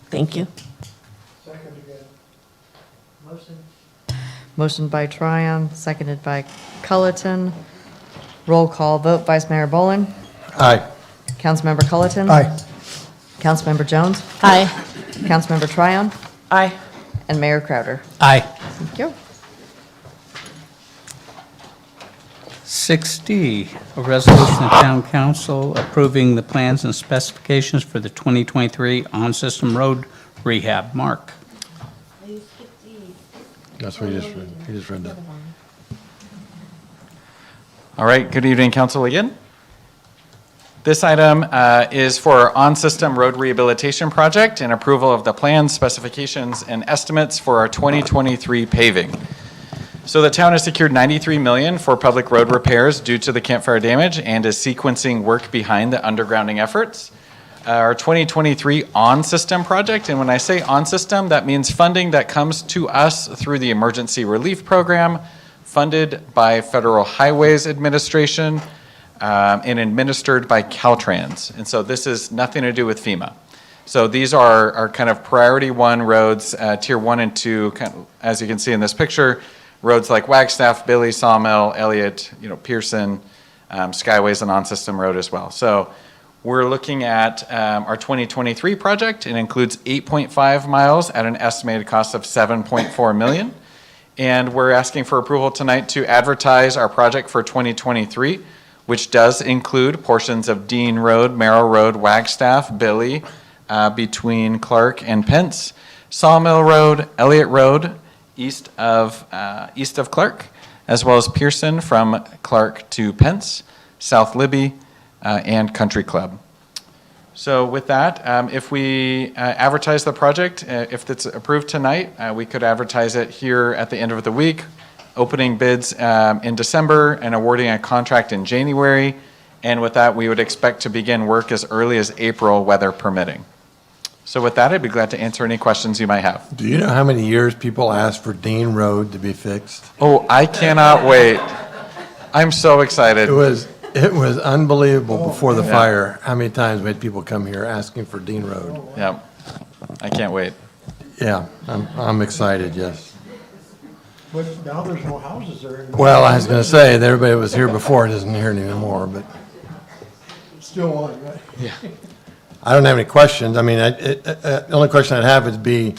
Thank you. Second again. Motion by Tryon, seconded by Culleton. Roll call vote, Vice Mayor Boland. Aye. Councilmember Culleton. Aye. Councilmember Jones. Aye. Councilmember Tryon. Aye. And Mayor Crowder. Aye. Thank you. 6D, a resolution of Town Council approving the plans and specifications for the 2023 on-system road rehab. Mark? That's what he just read that. All right, good evening, council again. This item is for our on-system road rehabilitation project and approval of the plans, specifications, and estimates for our 2023 paving. So the town has secured $93 million for public road repairs due to the Camp Fire damage and is sequencing work behind the undergrounding efforts. Our 2023 on-system project, and when I say on-system, that means funding that comes to us through the Emergency Relief Program, funded by Federal Highways Administration, and administered by Caltrans. And so this is nothing to do with FEMA. So these are our kind of priority one roads, tier 1 and 2, as you can see in this picture, roads like Wagstaff, Billy, Sawmill, Elliott, Pearson, Skyway's an on-system road as well. So we're looking at our 2023 project. It includes 8.5 miles at an estimated cost of $7.4 million. And we're asking for approval tonight to advertise our project for 2023, which does include portions of Dean Road, Merrill Road, Wagstaff, Billy, between Clark and Pence, Sawmill Road, Elliott Road, east of Clark, as well as Pearson from Clark to Pence, South Libby, and Country Club. So with that, if we advertise the project, if it's approved tonight, we could advertise it here at the end of the week, opening bids in December and awarding a contract in January. And with that, we would expect to begin work as early as April, weather permitting. So with that, I'd be glad to answer any questions you might have. Do you know how many years people asked for Dean Road to be fixed? Oh, I cannot wait. I'm so excited. It was unbelievable before the fire, how many times we had people come here asking for Dean Road. Yeah, I can't wait. Yeah, I'm excited, yes. But now there's no houses there anymore. Well, I was going to say, that everybody that was here before isn't here anymore, but Still on, right? yeah. I don't have any questions. I mean, the only question I'd have would be,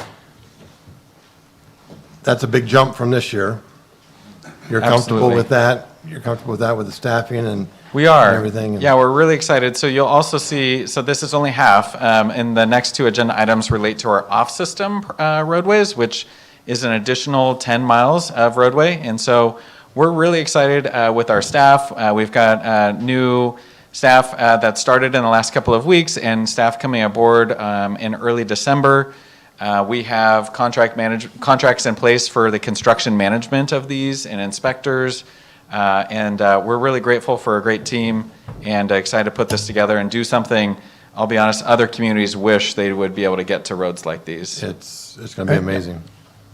that's a big jump from this year. You're comfortable Absolutely. with that? You're comfortable with that, with the staffing and We are. and everything? Yeah, we're really excited. So you'll also see, so this is only half, and the next two agenda items relate to our off-system roadways, which is an additional 10 miles of roadway. And so we're really excited with our staff. We've got new staff that started in the last couple of weeks and staff coming aboard in early December. We have contracts in place for the construction management of these and inspectors. And we're really grateful for a great team and excited to put this together and do something. I'll be honest, other communities wish they would be able to get to roads like these. It's going to be amazing.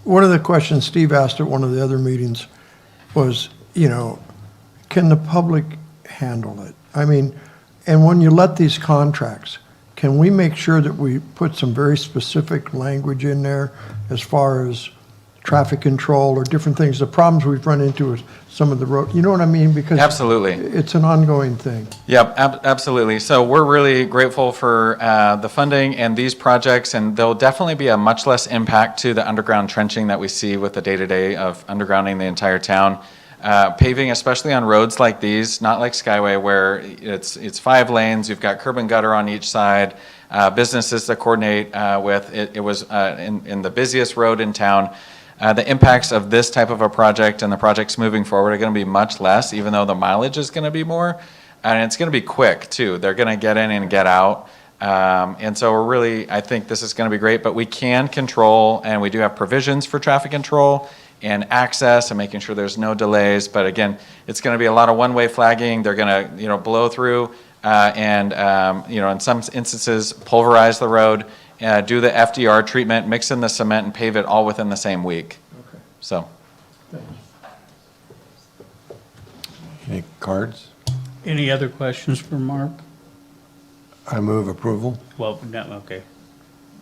One of the questions Steve asked at one of the other meetings was, can the public handle it? I mean, and when you let these contracts, can we make sure that we put some very specific language in there as far as traffic control or different things? The problems we've run into is some of the road, you know what I mean? Because Absolutely. it's an ongoing thing. Yep, absolutely. So we're really grateful for the funding and these projects, and there'll definitely be a much less impact to the underground trenching that we see with the day-to-day of undergrounding the entire town. Paving, especially on roads like these, not like Skyway where it's 5 lanes, you've got curb and gutter on each side, businesses to coordinate with. It was in the busiest road in town. The impacts of this type of a project and the projects moving forward are going to be much less, even though the mileage is going to be more. And it's going to be quick, too. They're going to get in and get out. And so I think this is going to be great. But we can control, and we do have provisions for traffic control and access and making sure there's no delays. But again, it's going to be a lot of one-way flagging. They're going to blow through and in some instances, pulverize the road. Do the FDR treatment, mix in the cement, and pave it all within the same week. Okay. So, Any cards? Any other questions for Mark? I move approval. Well, no, okay.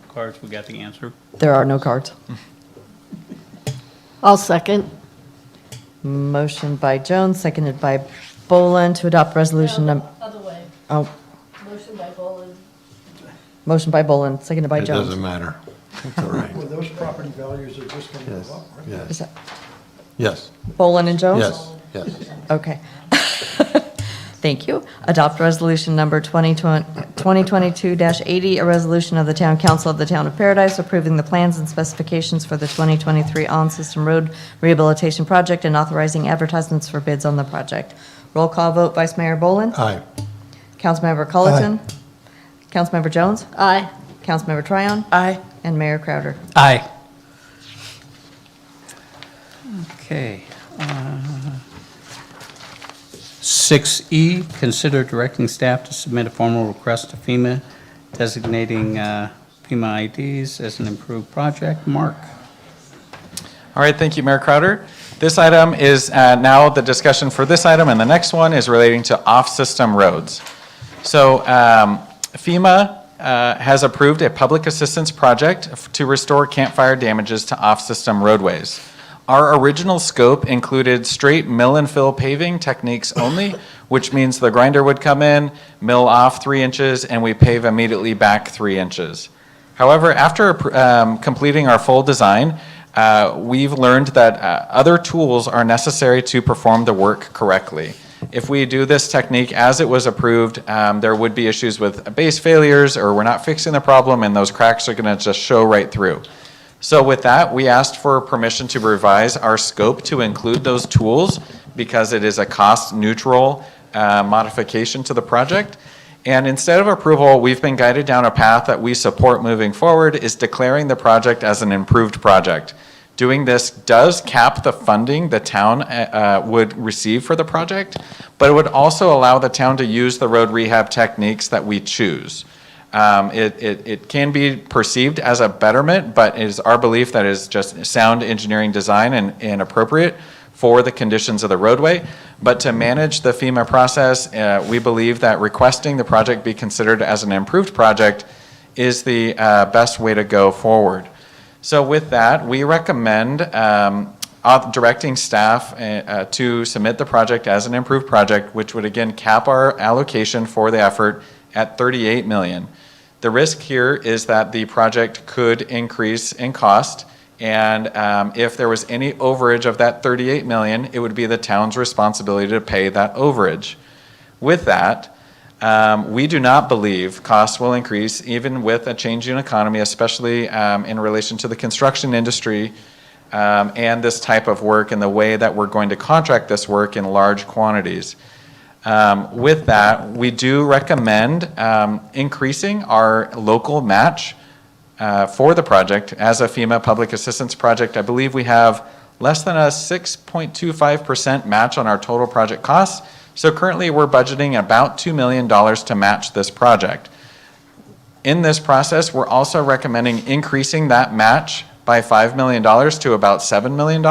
Cards, we got the answer. There are no cards. I'll second. Motion by Jones, seconded by Boland to adopt resolution Other way. Oh, Motion by Boland. motion by Boland, seconded by It Jones. doesn't matter. It's all right. Well, those property values are just going to Yes, go up, right? Is yes, that yes, Boland and Jones? yes, yes. Okay. Thank you. Adopt resolution number 2022-80, a resolution of the Town Council of the Town of Paradise approving the plans and specifications for the 2023 on-system road rehabilitation project and authorizing advertisements for bids on the project. Roll call vote, Vice Mayor Boland? Aye. Councilmember Culleton? Councilmember Jones? Aye. Councilmember Tryon? Aye. And Mayor Crowder. Aye. Okay. 6E, consider directing staff to submit a formal request to FEMA designating FEMA IDs as an improved project. Mark? all right, thank you, Mayor Crowder. This item is now the discussion for this item, and the next one is relating to off-system roads. So FEMA has approved a public assistance project to restore campfire damages to off-system roadways. Our original scope included straight mill and fill paving techniques only, which means the grinder would come in, mill off 3 inches, and we pave immediately back 3 inches. However, after completing our full design, we've learned that other tools are necessary to perform the work correctly. If we do this technique as it was approved, there would be issues with base failures, or we're not fixing the problem, and those cracks are going to just show right through. So with that, we asked for permission to revise our scope to include those tools because it is a cost-neutral modification to the project. And instead of approval, we've been guided down a path that we support moving forward, is declaring the project as an improved project. Doing this does cap the funding the town would receive for the project, but it would also allow the town to use the road rehab techniques that we choose. It can be perceived as a betterment, but it is our belief that it is just sound engineering design and appropriate for the conditions of the roadway. But to manage the FEMA process, we believe that requesting the project be considered as an improved project is the best way to go forward. So with that, we recommend directing staff to submit the project as an improved project, which would again cap our allocation for the effort at $38 million. The risk here is that the project could increase in cost, and if there was any overage of that $38 million, it would be the town's responsibility to pay that overage. With that, we do not believe costs will increase even with a changing economy, especially in relation to the construction industry and this type of work and the way that we're going to contract this work in large quantities. With that, we do recommend increasing our local match for the project as a FEMA public assistance project. I believe we have less than a 6.25% match on our total project costs. So currently we're budgeting about $2 million to match this project. In this process, we're also recommending increasing that match by $5 million to about $7 million.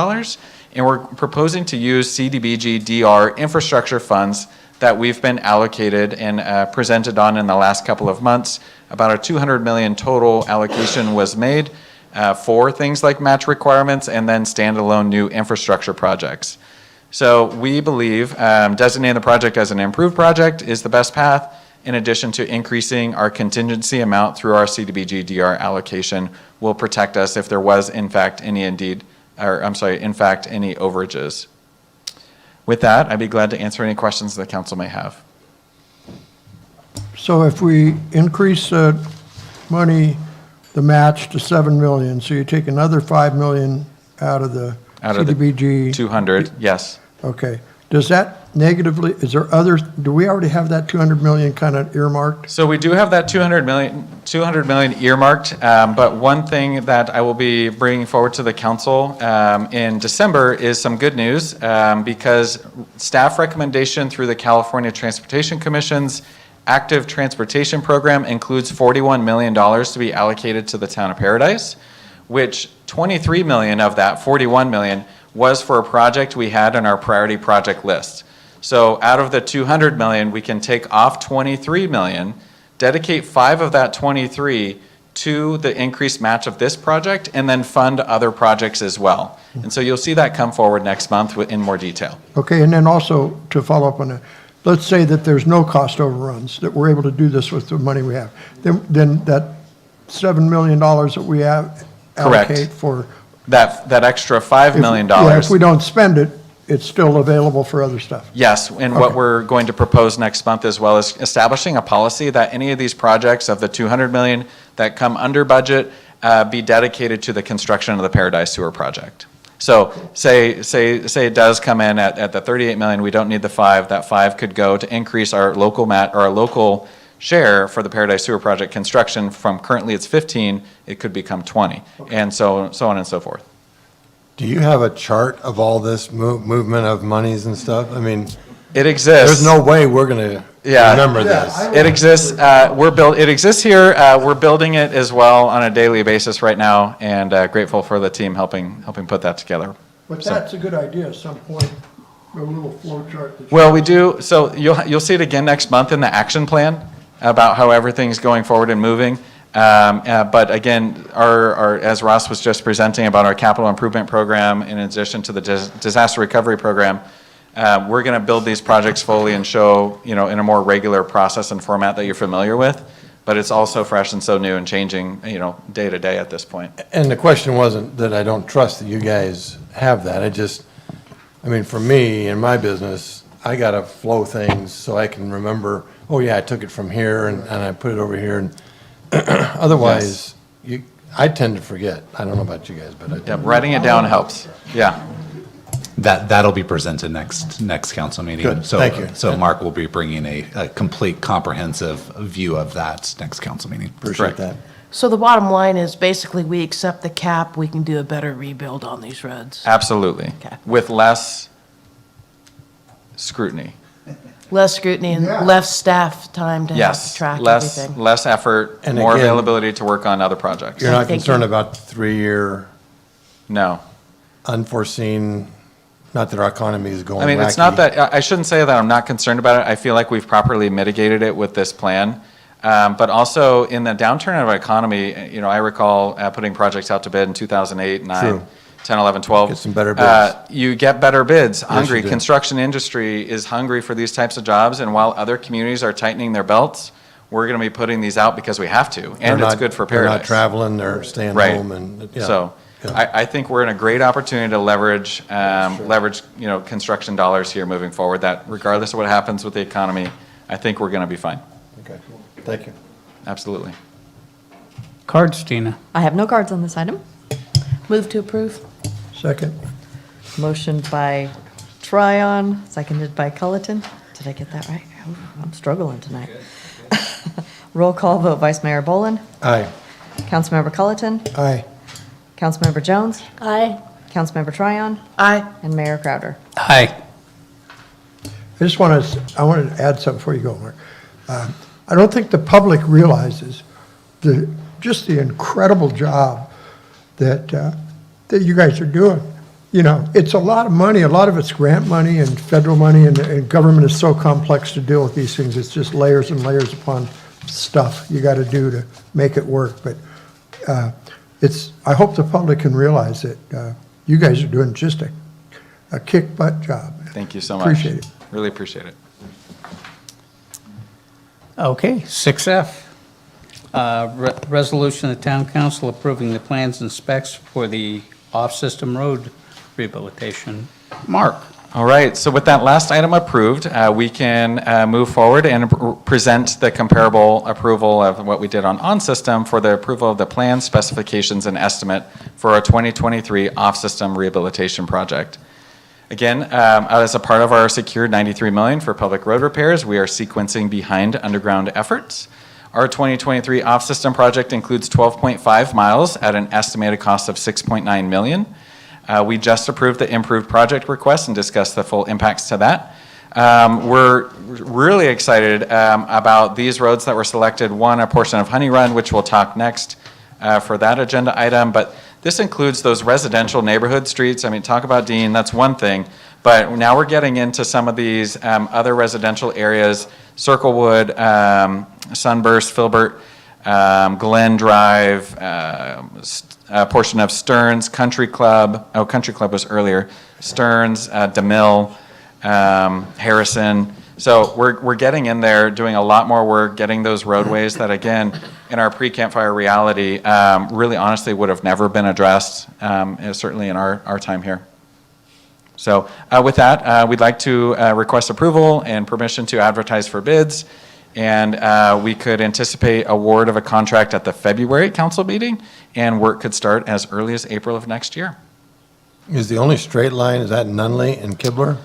And we're proposing to use CDBG DR infrastructure funds that we've been allocated and presented on in the last couple of months. About a $200 million total allocation was made for things like match requirements and then standalone new infrastructure projects. So we believe designating the project as an improved project is the best path, in addition to increasing our contingency amount through our CDBG DR allocation will protect us if there was in fact any overages. With that, I'd be glad to answer any questions the council may have. So if we increase the match to 7 million, so you take another 5 million out of the CDBG? 200, yes. Okay. Does that negatively, do we already have that 200 million kind of earmarked? So we do have that 200 million earmarked, but one thing that I will be bringing forward to the council in December is some good news, because staff recommendation through the California Transportation Commission's active transportation program includes $41 million to be allocated to the town of Paradise, which 23 million of that 41 million was for a project we had on our priority project list. So out of the 200 million, we can take off 23 million, dedicate 5 of that 23 to the increased match of this project, and then fund other projects as well. And so you'll see that come forward next month in more detail. Okay, and then also to follow up on that, let's say that there's no cost overruns, that we're able to do this with the money we have. Then that $7 million that we have allocate for. That extra $5 million. Yeah, if we don't spend it, it's still available for other stuff. Yes, and what we're going to propose next month as well is establishing a policy that any of these projects of the 200 million that come under budget be dedicated to the construction of the Paradise Sewer Project. So say it does come in at the 38 million, we don't need the 5, that 5 could go to increase our local share for the Paradise Sewer Project construction. From currently it's 15, it could become 20, and so on and so forth. Do you have a chart of all this movement of monies and stuff? I mean, it exists. There's no way we're going to remember this. It exists. It exists here. We're building it as well on a daily basis right now, and grateful for the team helping put that together. But that's a good idea at some point, a little flow chart. Well, we do. So you'll see it again next month in the action plan about how everything's going forward and moving. But again, our as Ross was just presenting about our capital improvement program, in addition to the disaster recovery program, we're going to build these projects fully and show, in a more regular process and format that you're familiar with. But it's also fresh and so new and changing, day to day at this point. And the question wasn't that I don't trust that you guys have that. For me, in my business, I got to flow things so I can remember, oh yeah, I took it from here and I put it over here. And otherwise, I tend to forget. I don't know about you guys, but writing it down helps. Yeah. That'll be presented next council meeting. Good. So, Thank you. So Mark will be bringing a complete, comprehensive view of that next council meeting. Appreciate that. So the bottom line is basically we accept the cap, we can do a better rebuild on these roads. Absolutely. Okay. With less scrutiny. Less scrutiny and less staff time to have to track everything. Less effort, And more again, availability to work on other projects. You're not Thank concerned you. about the 3-year No. unforeseen, not that our economy is going wacky. It's not that, I shouldn't say that I'm not concerned about it. I feel like we've properly mitigated it with this plan. But also in the downturn of our economy, I recall putting projects out to bid in 2008, 2009. True. 10, 11, 12. Get some better bids. You get better bids. Hungry. you do. Construction industry is hungry for these types of jobs, and while other communities are tightening their belts, we're going to be putting these out because we have to, and it's good for They're Paradise. not traveling, they're staying Right. home and, yeah. So I think we're in a great opportunity to leverage, construction dollars here moving forward, that regardless of what happens with the economy, I think we're going to be fine. Okay, thank you. Absolutely. Cards, Tina. I have no cards on this item. Move to approve? Second. Motion by Tryon, seconded by Culleton. Did I get that right? Ooh, I'm struggling tonight. Roll call vote, Vice Mayor Boland, Aye. Councilmember Culleton, Aye. Councilmember Jones, Aye. Councilmember Tryon, Aye. and Mayor Crowder. Aye. I just want to add something before you go, Mark. I don't think the public realizes just the incredible job that you guys are doing. You know, it's a lot of money, a lot of it's grant money and federal money, and government is so complex to deal with these things. It's just layers and layers upon stuff you got to do to make it work. But I hope the public can realize that you guys are doing just a kick-butt job. Thank you so much. Appreciate it. Really appreciate it. Okay, 6F. Resolution of the Town Council approving the plans and specs for the off-system road rehabilitation. Mark? All right, so with that last item approved, we can move forward and present the comparable approval of what we did on system for the approval of the plan, specifications, and estimate for our 2023 off-system rehabilitation project. Again, as a part of our secured $93 million for public road repairs, we are sequencing behind underground efforts. Our 2023 off-system project includes 12.5 miles at an estimated cost of $6.9 million. We just approved the improved project request and discussed the full impacts to that. We're really excited about these roads that were selected. One, a portion of Honey Run, which we'll talk next for that agenda item, but this includes those residential neighborhood streets. I mean, talk about Dean, that's one thing, but now we're getting into some of these other residential areas, Circlewood, Sunburst, Filbert, Glen Drive, a portion of Stearns, Country Club, Country Club was earlier, Stearns, DeMille, Harrison. So we're getting in there, doing a lot more work, getting those roadways that, again, in our pre-campfire reality, really honestly would have never been addressed, certainly in our time here. So with that, we'd like to request approval and permission to advertise for bids, and we could anticipate award of a contract at the February council meeting, and work could start as early as April of next year. Is the only straight line, is that Nunley and Kibler?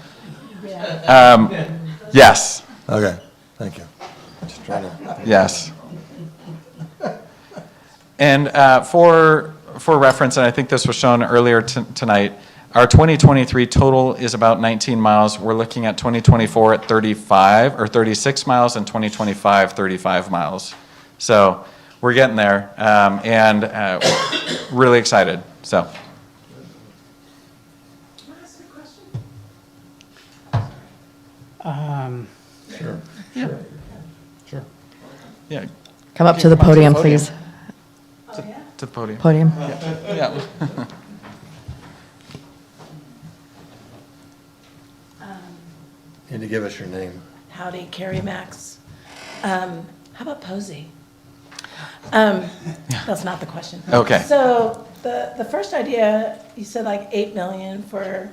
Yes. Okay, thank you. Just trying to. Yes. And for reference, and I think this was shown earlier tonight, our 2023 total is about 19 miles. We're looking at 2024 at 35 or 36 miles, and 2025 35 miles. So we're getting there, and really excited. So. Sure. Yeah. Sure. Yeah. Come up to the podium, please. To the podium. Podium. Yeah. Need to give us your name. Howdy, Carrie Max. How about Posey? That's not the question. Okay. So the first idea, you said like 8 million for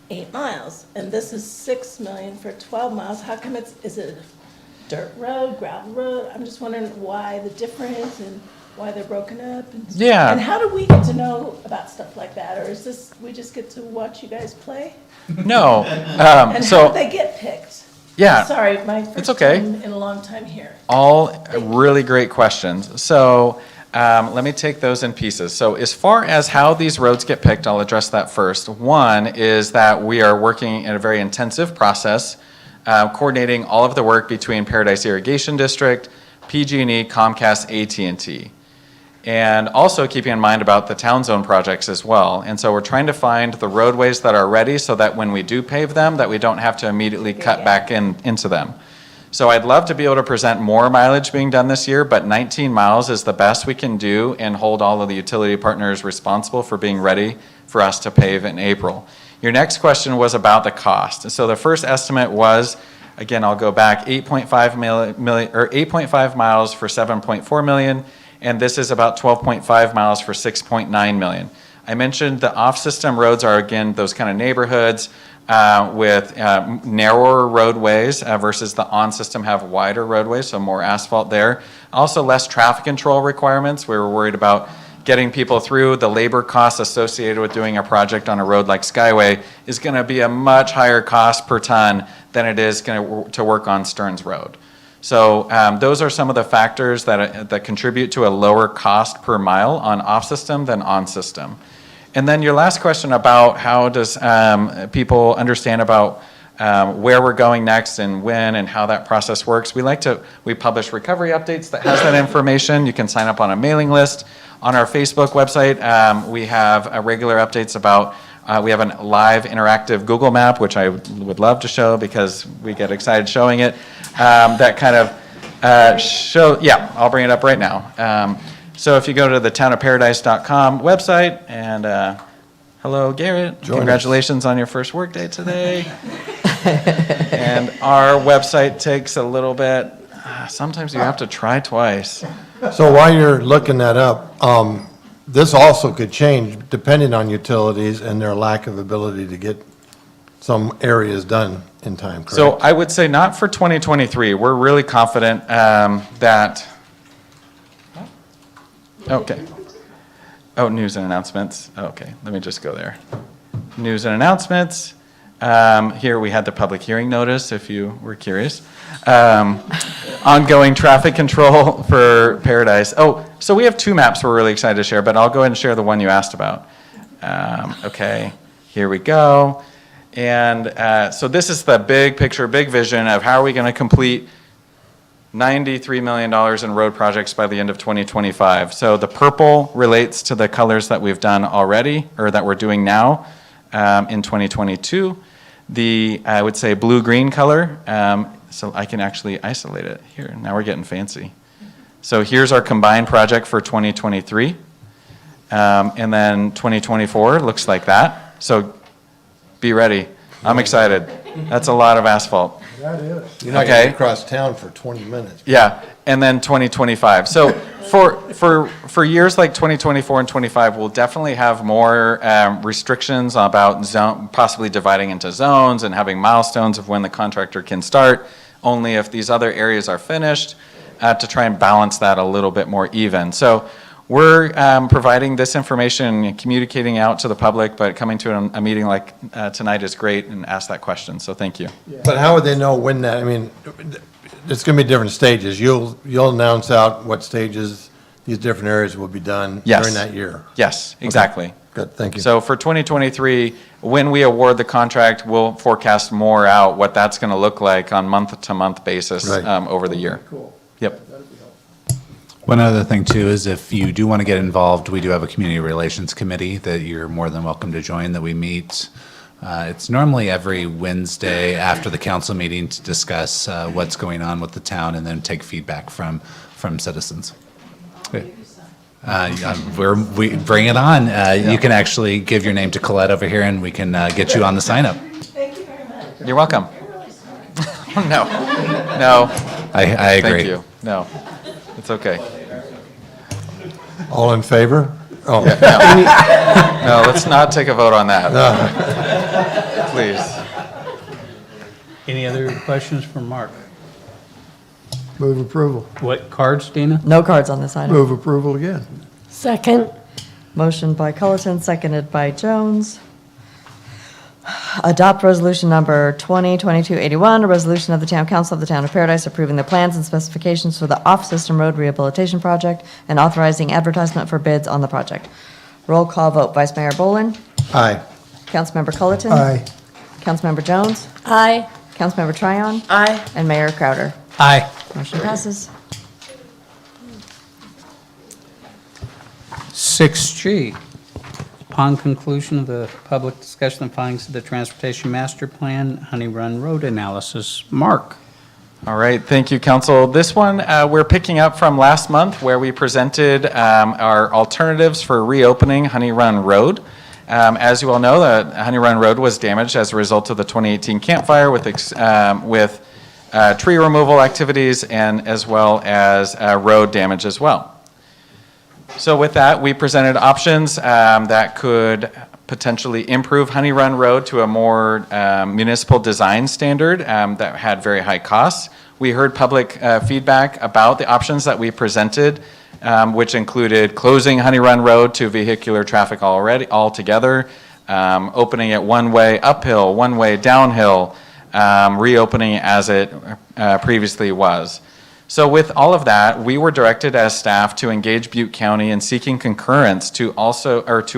8 miles, and this is 6 million for 12 miles. How come is it a dirt road, gravel road? I'm just wondering why the difference and why they're broken up. And Yeah. And how do we get to know about stuff like that, or is this we just get to watch you guys play? No. And So. how did they get picked? Yeah. Sorry, my first It's okay. time in a long time here. All really great questions. So let me take those in pieces. So as far as how these roads get picked, I'll address that first. One is that we are working in a very intensive process, coordinating all of the work between Paradise Irrigation District, PG&E, Comcast, AT&T. And also keeping in mind about the town zone projects as well. And so we're trying to find the roadways that are ready so that when we do pave them, that we don't have to immediately cut back into them. So I'd love to be able to present more mileage being done this year, but 19 miles is the best we can do and hold all of the utility partners responsible for being ready for us to pave in April. Your next question was about the cost. So the first estimate was, again, I'll go back, 8.5 miles for 7.4 million, and this is about 12.5 miles for 6.9 million. I mentioned the off-system roads are, again, those kind of neighborhoods with narrower roadways versus the on-system have wider roadways, so more asphalt there. Also less traffic control requirements. We were worried about getting people through. The labor costs associated with doing a project on a road like Skyway is going to be a much higher cost per ton than it is to work on Stearns Road. So those are some of the factors that contribute to a lower cost per mile on off-system than on-system. And then your last question about how does people understand about where we're going next and when and how that process works. We publish recovery updates that has that information. You can sign up on a mailing list. On our Facebook website, we have regular updates about, we have a live interactive Google map, which I would love to show because we get excited showing it. That kind of yeah, I'll bring it up right now. So if you go to the townofparadise.com website, and hello, Garrett. Congratulations on your first workday today. And our website takes a little bit, sometimes you have to try twice. So while you're looking that up, this also could change depending on utilities and their lack of ability to get some areas done in time, correct? So I would say not for 2023. We're really confident that, okay. Oh, news and announcements. Okay, let me just go there. News and announcements. Here we had the public hearing notice, if you were curious. Ongoing traffic control for Paradise. Oh, so we have two maps we're really excited to share, but I'll go ahead and share the one you asked about. Okay, here we go. And so this is the big picture, big vision of how are we going to complete $93 million in road projects by the end of 2025. So the purple relates to the colors that we've done already, or that we're doing now in 2022. The, I would say, blue-green color, so I can actually isolate it. Here, now we're getting fancy. So here's our combined project for 2023. And then 2024 looks like that. So be ready. I'm excited. That's a lot of asphalt. That is. You're not going to across town for 20 minutes. Yeah, and then 2025. So for years like 2024 and 25, we'll definitely have more restrictions about possibly dividing into zones and having milestones of when the contractor can start, only if these other areas are finished, to try and balance that a little bit more even. So we're providing this information and communicating out to the public, but coming to a meeting like tonight is great and ask that question, so thank you. But how would they know when that, I mean, it's going to be different stages. You'll announce out what stages these different areas will be done Yes. during that year? Yes, exactly. Okay. Good, thank you. So for 2023, when we award the contract, we'll forecast more out what that's going to look like on month-to-month basis Right. Over the year. Cool. Yep. One other thing too is if you do want to get involved, we do have a community relations committee that you're more than welcome to join, that we meet. It's normally every Wednesday after the council meeting to discuss what's going on with the town and then take feedback from citizens. We bring it on. You can actually give your name to Colette over here and we can get you on the sign up. Thank you very much. You're welcome. No, I agree. Thank you. No, it's okay. All in favor? Oh. No, let's not take a vote on that. Please. Any other questions for Mark? Move approval. What cards, Dina? No cards on this item. Move approval again. Second. Motion by Culleton, seconded by Jones. Adopt resolution number 2022-81, a resolution of the Town Council of the Town of Paradise approving the plans and specifications for the off-system road rehabilitation project and authorizing advertisement for bids on the project. Roll call vote. Vice Mayor Boland. Aye. Councilmember Culleton. Aye. Councilmember Jones. Aye. Councilmember Tryon. Aye. And Mayor Crowder. Aye. Motion passes. 6G, upon conclusion of the public discussion and findings of the Transportation Master Plan, Honey Run Road analysis. Mark? All right, thank you, council. This one, we're picking up from last month where we presented our alternatives for reopening Honey Run Road. As you all know, the Honey Run Road was damaged as a result of the 2018 Camp Fire with tree removal activities and as well as road damage as well. So with that, we presented options that could potentially improve Honey Run Road to a more municipal design standard that had very high costs. We heard public feedback about the options that we presented, which included closing Honey Run Road to vehicular traffic altogether, opening it one way uphill, one way downhill, reopening it as it previously was. So with all of that, we were directed as staff to engage Butte County in seeking concurrence to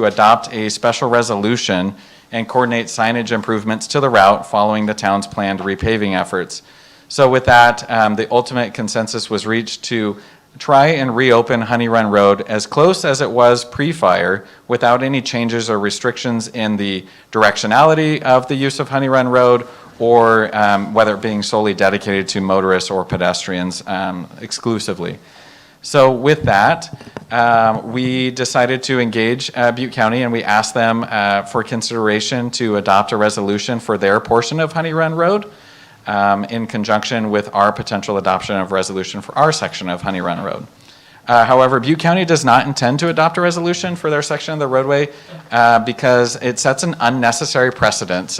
adopt a special resolution and coordinate signage improvements to the route following the town's planned repaving efforts. So with that, the ultimate consensus was reached to try and reopen Honey Run Road as close as it was pre-fire without any changes or restrictions in the directionality of the use of Honey Run Road or whether it being solely dedicated to motorists or pedestrians exclusively. So with that, we decided to engage Butte County and we asked them for consideration to adopt a resolution for their portion of Honey Run Road in conjunction with our potential adoption of resolution for our section of Honey Run Road. However, Butte County does not intend to adopt a resolution for their section of the roadway because it sets an unnecessary precedent.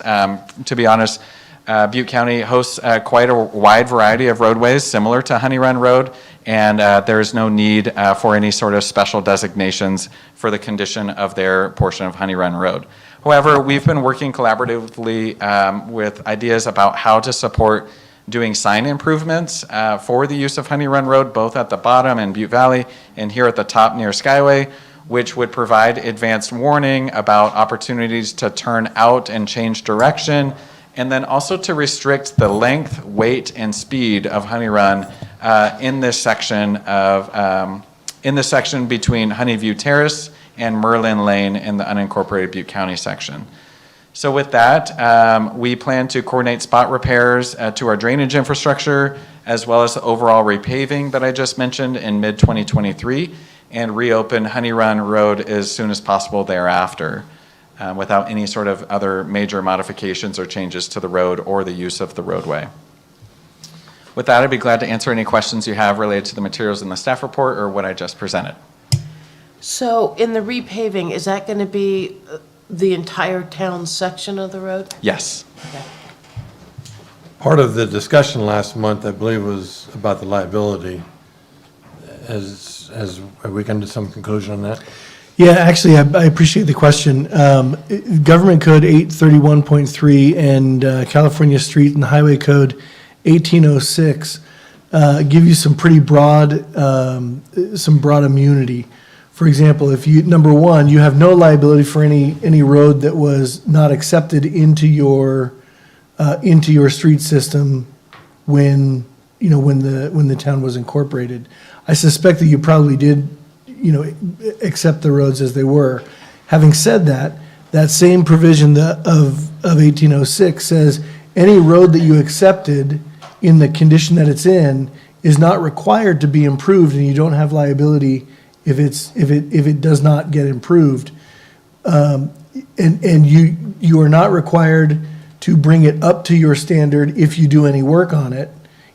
To be honest, Butte County hosts quite a wide variety of roadways similar to Honey Run Road, and there is no need for any sort of special designations for the condition of their portion of Honey Run Road. However, we've been working collaboratively with ideas about how to support doing sign improvements for the use of Honey Run Road, both at the bottom in Butte Valley and here at the top near Skyway, which would provide advanced warning about opportunities to turn out and change direction, and then also to restrict the length, weight, and speed of Honey Run in this section between Honeyview Terrace and Merlin Lane in the unincorporated Butte County section. So with that, we plan to coordinate spot repairs to our drainage infrastructure, as well as the overall repaving that I just mentioned in mid-2023, and reopen Honey Run Road as soon as possible thereafter, without any sort of other major modifications or changes to the road or the use of the roadway. With that, I'd be glad to answer any questions you have related to the materials in the staff report or what I just presented. So in the repaving, is that going to be the entire town section of the road? Yes. Okay. Part of the discussion last month, I believe, was about the liability. Have we come to some conclusion on that? Yeah, actually, I appreciate the question. Government Code 831.3 and California Street and Highway Code 1806 give you some pretty broad immunity. For example, if you, number one, you have no liability for any road that was not accepted into your street system when the town was incorporated. I suspect that you probably did, accept the roads as they were. Having said that, that same provision of 1806 says any road that you accepted in the condition that it's in is not required to be improved, and you don't have liability if it does not get improved. And you are not required to bring it up to your standard if you do any work on it.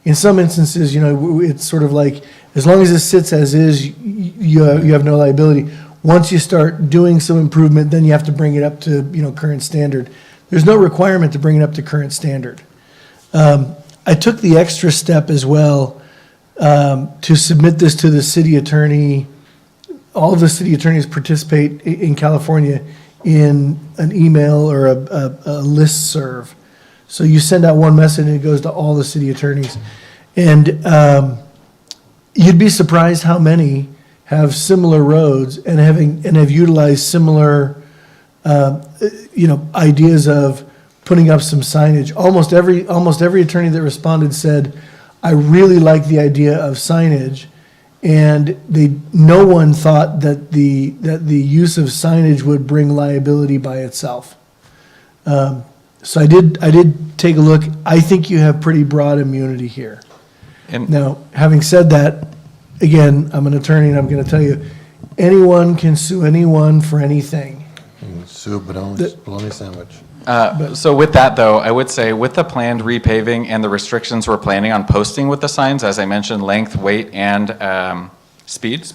In some instances, it's sort of like, as long as it sits as is, you have no liability. Once you start doing some improvement, then you have to bring it up to, current standard. There's no requirement to bring it up to current standard. I took the extra step as well to submit this to the city attorney. All of the city attorneys participate in California in an email or a listserv. So you send out one message and it goes to all the city attorneys. And you'd be surprised how many have similar roads and have utilized similar ideas of putting up some signage. Almost every attorney that responded said, I really like the idea of signage. And no one thought that the use of signage would bring liability by itself. So I did take a look. I think you have pretty broad immunity here. Now, having said that, again, I'm an attorney and I'm going to tell you, anyone can sue anyone for anything. Sue bologna sandwich. So with that, though, I would say with the planned repaving and the restrictions we're planning on posting with the signs, as I mentioned, length, weight, and speed,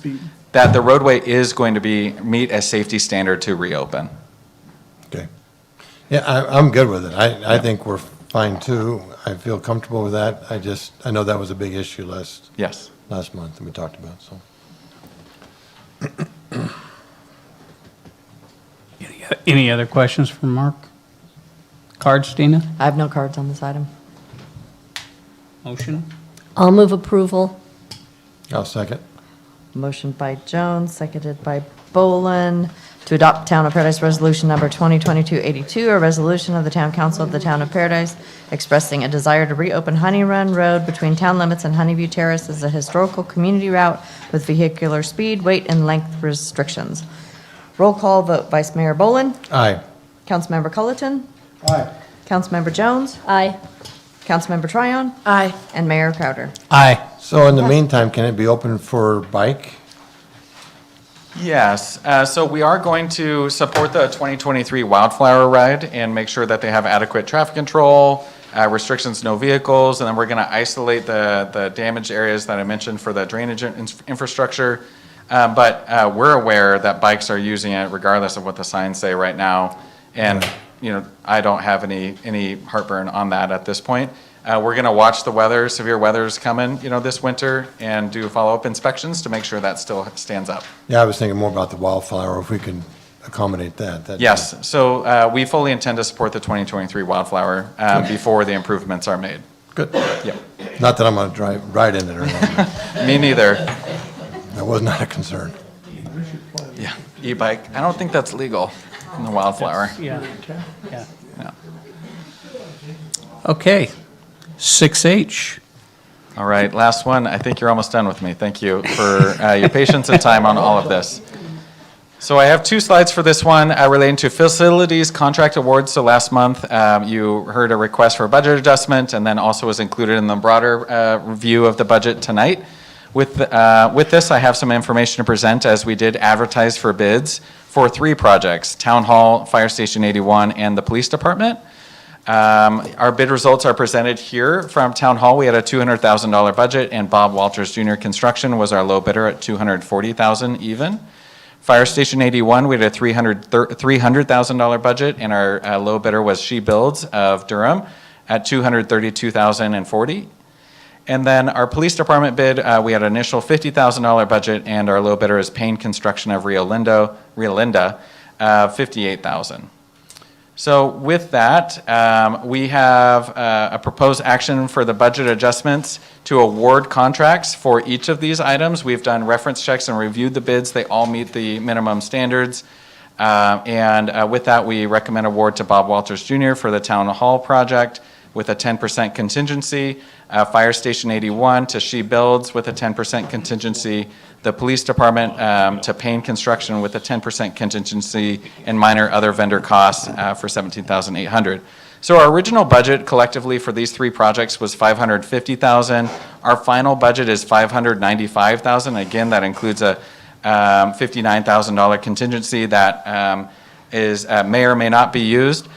that the roadway is going to meet a safety standard to reopen. Okay. Yeah, I'm good with it. I think we're fine too. I feel comfortable with that. I know that was a big issue last month that we talked about, so. Any other questions for Mark? Cards, Dina? I have no cards on this item. Motion? I'll move approval. I'll second. Motion by Jones, seconded by Bolin, to adopt Town of Paradise Resolution Number 2022-82, a resolution of the Town Council of the Town of Paradise expressing a desire to reopen Honey Run Road between town limits and Honeyview Terrace as a historical community route with vehicular speed, weight, and length restrictions. Roll call vote, Vice Mayor Bolin. Aye. Councilmember Culleton. Aye. Councilmember Jones. Aye. Councilmember Tryon. Aye. And Mayor Crowder. Aye. So in the meantime, can it be open for bike? Yes, so we are going to support the 2023 Wildflower Ride and make sure that they have adequate traffic control, restrictions, no vehicles, and then we're going to isolate the damaged areas that I mentioned for the drainage infrastructure. But we're aware that bikes are using it regardless of what the signs say right now. And, I don't have any heartburn on that at this point. We're going to watch the weather, severe weather's coming, this winter, and do follow-up inspections to make sure that still stands up. Yeah, I was thinking more about the wildflower, if we could accommodate that. Yes, so we fully intend to support the 2023 Wildflower before the improvements are made. Good. Yep. Not that I'm going to ride in it or anything. Me neither. That was not a concern. Yeah, e-bike. I don't think that's legal in the Wildflower. Yeah. Okay. 6H. All right, last one. I think you're almost done with me. Thank you for your patience and time on all of this. So I have two slides for this one relating to facilities contract awards. So last month, you heard a request for a budget adjustment, and then also was included in the broader review of the budget tonight. With this, I have some information to present as we did advertise for bids for 3 projects: Town Hall, Fire Station 81, and the Police Department. Our bid results are presented here. From Town Hall, we had a $200,000 budget, and Bob Walters Jr. Construction was our low bidder at $240,000 even. Fire Station 81, we had a $300,000 budget, and our low bidder was She Builds of Durham at $232,040. And then our Police Department bid, we had an initial $50,000 budget, and our low bidder is Payne Construction of Rio Linda, $58,000. So with that, we have a proposed action for the budget adjustments to award contracts for each of these items. We've done reference checks and reviewed the bids. They all meet the minimum standards. And with that, we recommend award to Bob Walters Jr. for the Town Hall project with a 10% contingency. Fire Station 81 to She Builds with a 10% contingency. The Police Department to Payne Construction with a 10% contingency, and minor other vendor costs for $17,800. So our original budget collectively for these 3 projects was $550,000. Our final budget is $595,000. Again, that includes a $59,000 contingency that may or may not be used.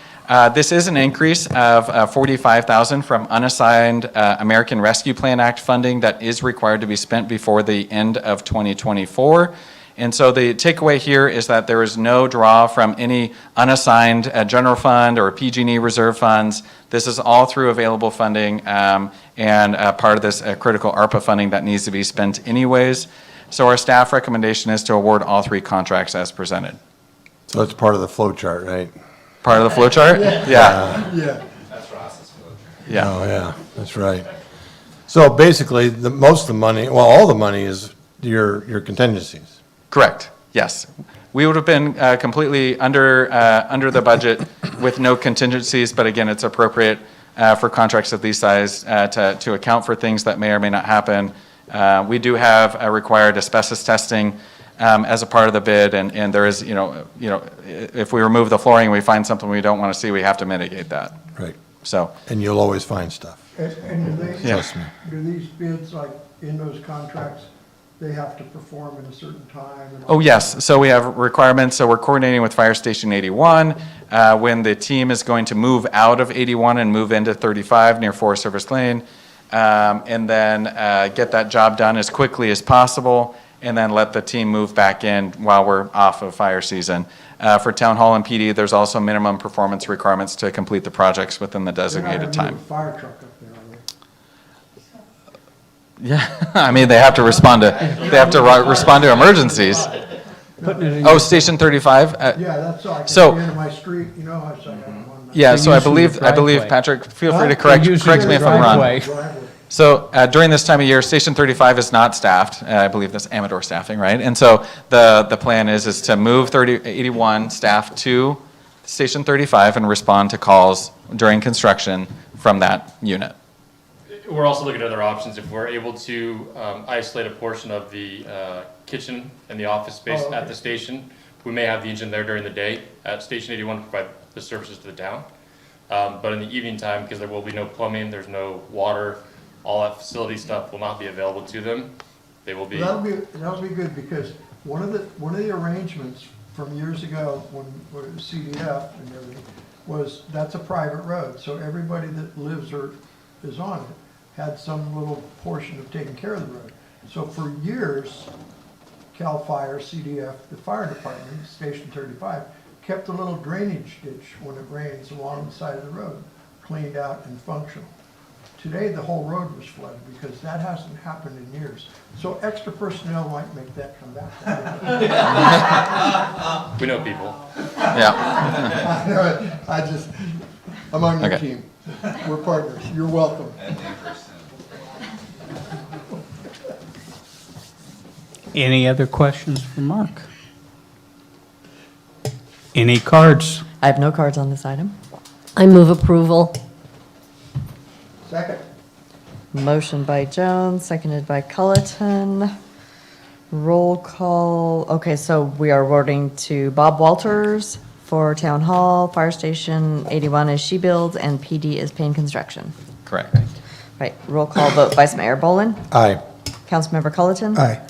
This is an increase of $45,000 from unassigned American Rescue Plan Act funding that is required to be spent before the end of 2024. And so the takeaway here is that there is no draw from any unassigned general fund or PG&E reserve funds. This is all through available funding and part of this critical ARPA funding that needs to be spent anyways. So our staff recommendation is to award all 3 contracts as presented. So it's part of the flow chart, right? Part of the flow chart? Yeah. Yeah. That's Ross's flow chart. Yeah. Oh, yeah, that's right. So basically, most of the money, well, all the money is your contingencies. Correct, yes. We would have been completely under the budget with no contingencies, but again, it's appropriate for contracts of these size to account for things that may or may not happen. We do have a required asbestos testing as a part of the bid, and there is, if we remove the flooring and we find something we don't want to see, we have to mitigate that. Right. So, And you'll always find stuff. And do they, Yeah. Trust me. do these bids, like, in those contracts, they have to perform in a certain time? and all oh, that? yes, so we have requirements, so we're coordinating with Fire Station 81, when the team is going to move out of 81 and move into 35 near Forest Service Lane, and then get that job done as quickly as possible, and then let the team move back in while we're off of fire season. For Town Hall and PD, there's also minimum performance requirements to complete the projects within the designated They're not time. gonna move a fire truck up there, are they? Yeah, I mean, they have to respond to emergencies. Oh, Station 35? Yeah, that's all. I can So- see into my street, you know, it's like, I'm on that. Yeah, so I They use believe, the driveway. Patrick, feel free Huh? to correct They use me if the I'm wrong. driveway. So during this time of year, Station 35 is not staffed. I believe that's Amador staffing, right? And so the plan is to move 81 staff to Station 35 and respond to calls during construction from that unit. We're also looking at other options. If we're able to isolate a portion of the kitchen and the office space Oh, okay. at the station, we may have the engine there during the day at Station 81 to provide the services to the town. But in the evening time, because there will be no plumbing, there's no water, all that facility stuff will not be available to them. They will be. That'll be good, because one of the arrangements from years ago, when it was CDF and everything, was that's a private road, so everybody that lives or is on it had some little portion of taking care of the road. So for years, CAL FIRE, CDF, the fire department, Station 35, kept a little drainage ditch when it rains along the side of the road, cleaned out and functional. Today, the whole road was flooded because that hasn't happened in years. So extra personnel might make that come back. We know people. Yeah. I'm on your Okay. team. We're partners. You're welcome. Any other questions for Mark? Any cards? I have no cards on this item. I move approval. Second. Motion by Jones, seconded by Culleton. Roll call. Okay, so we are awarding to Bob Walters for Town Hall, Fire Station 81 is She Builds, and PD is Payne Construction. Correct. Right, roll call vote, Vice Mayor Bolin, Aye. Councilmember Culleton. Aye.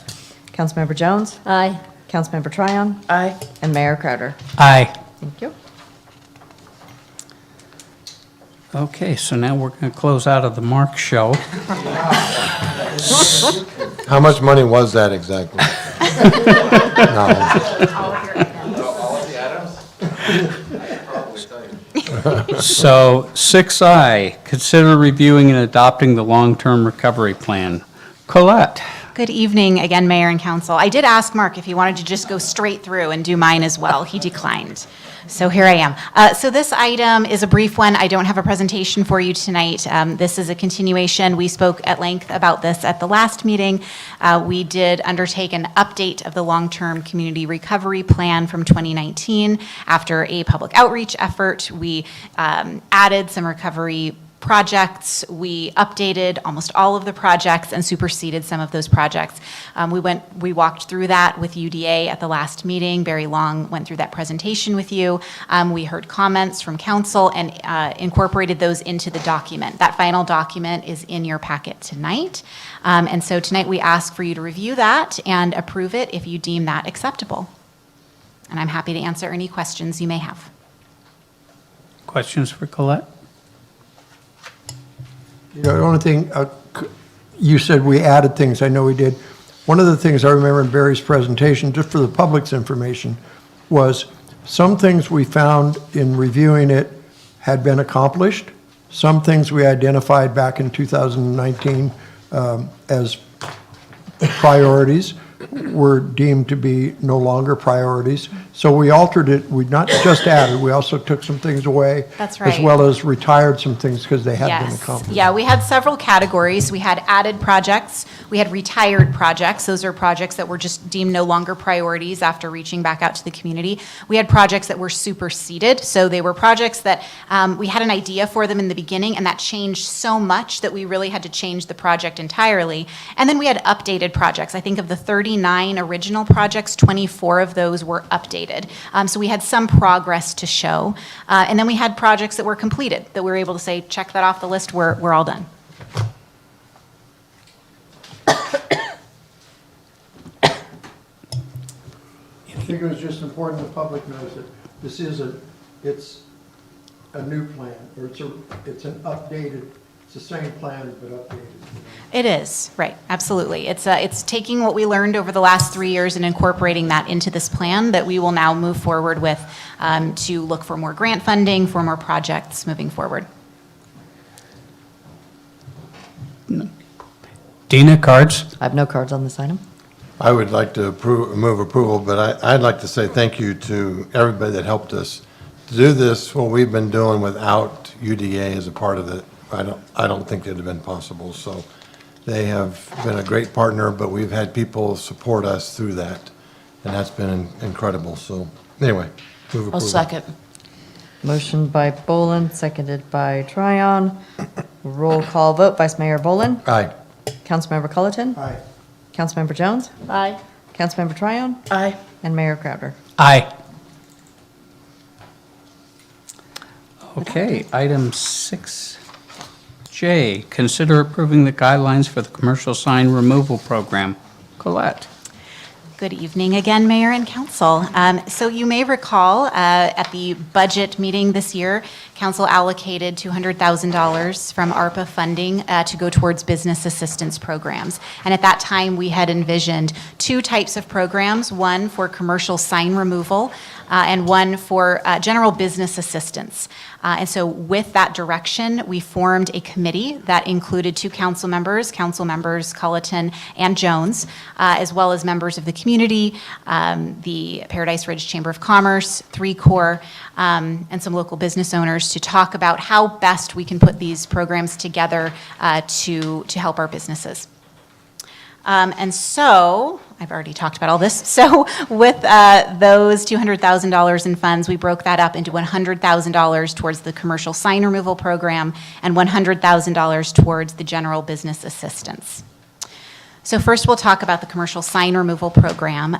Councilmember Jones, Aye. Councilmember Tryon, Aye. and Mayor Crowder. Aye. Thank you. Okay, so now we're going to close out of the Mark show. How much money was that exactly? So 6I, consider reviewing and adopting the long-term recovery plan. Colette? Good evening again, Mayor and Council. I did ask Mark if he wanted to just go straight through and do mine as well. He declined. So here I am. So this item is a brief one. I don't have a presentation for you tonight. This is a continuation. We spoke at length about this at the last meeting. We did undertake an update of the long-term community recovery plan from 2019. After a public outreach effort, we added some recovery projects. We updated almost all of the projects and superseded some of those projects. We walked through that with UDA at the last meeting. Barry Long went through that presentation with you. We heard comments from council and incorporated those into the document. That final document is in your packet tonight. And so tonight we ask for you to review that and approve it if you deem that acceptable. And I'm happy to answer any questions you may have. Questions for Colette? You know, the only thing, you said we added things, I know we did. One of the things I remember in Barry's presentation, just for the public's information, was some things we found in reviewing it had been accomplished. Some things we identified back in 2019 as priorities were deemed to be no longer priorities. So we altered it, we not just added, we also took some things away. That's As right. well as retired some things because they had been Yes. accomplished. Yeah, we had several categories. We had added projects, we had retired projects. Those are projects that were just deemed no longer priorities after reaching back out to the community. We had projects that were superseded. So they were projects that we had an idea for them in the beginning, and that changed so much that we really had to change the project entirely. And then we had updated projects. I think of the 39 original projects, 24 of those were updated. allocated. So we had some progress to show. And then we had projects that were completed, that we were able to say, check that off the list, we're all done. I think it was just important the public knows that this is it's a new plan, or it's an updated, it's the same plan, but updated. It is, right, absolutely. It's taking what we learned over the last 3 years and incorporating that into this plan that we will now move forward with to look for more grant funding, for more projects moving forward. Dina, cards? I have no cards on this item. I would like to move approval, but I'd like to say thank you to everybody that helped us to do this, what we've been doing without UDA as a part of it. I don't think it'd have been possible. So they have been a great partner, but we've had people support us through that, and that's been incredible. So anyway, move approval. I'll second. Motion by Bolin, seconded by Tryon. Roll call vote, Vice Mayor Bolin. Aye. Councilmember Culleton. Aye. Councilmember Jones. Aye. Councilmember Tryon. Aye. And Mayor Crowder. Aye. Okay, item 6J, consider approving the guidelines for the commercial sign removal program. Colette. Good evening again, Mayor and Council. So you may recall at the budget meeting this year, Council allocated $200,000 from ARPA funding to go towards business assistance programs. And at that time, we had envisioned two types of programs, one for commercial sign removal and one for general business assistance. And so with that direction, we formed a committee that included two council members Culleton and Jones, as well as members of the community, the Paradise Ridge Chamber of Commerce, 3Corps, and some local business owners to talk about how best we can put these programs together to help our businesses. And so, I've already talked about all this. So with those $200,000 in funds, we broke that up into $100,000 towards the commercial sign removal program and $100,000 towards the general business assistance. So first, we'll talk about the commercial sign removal program.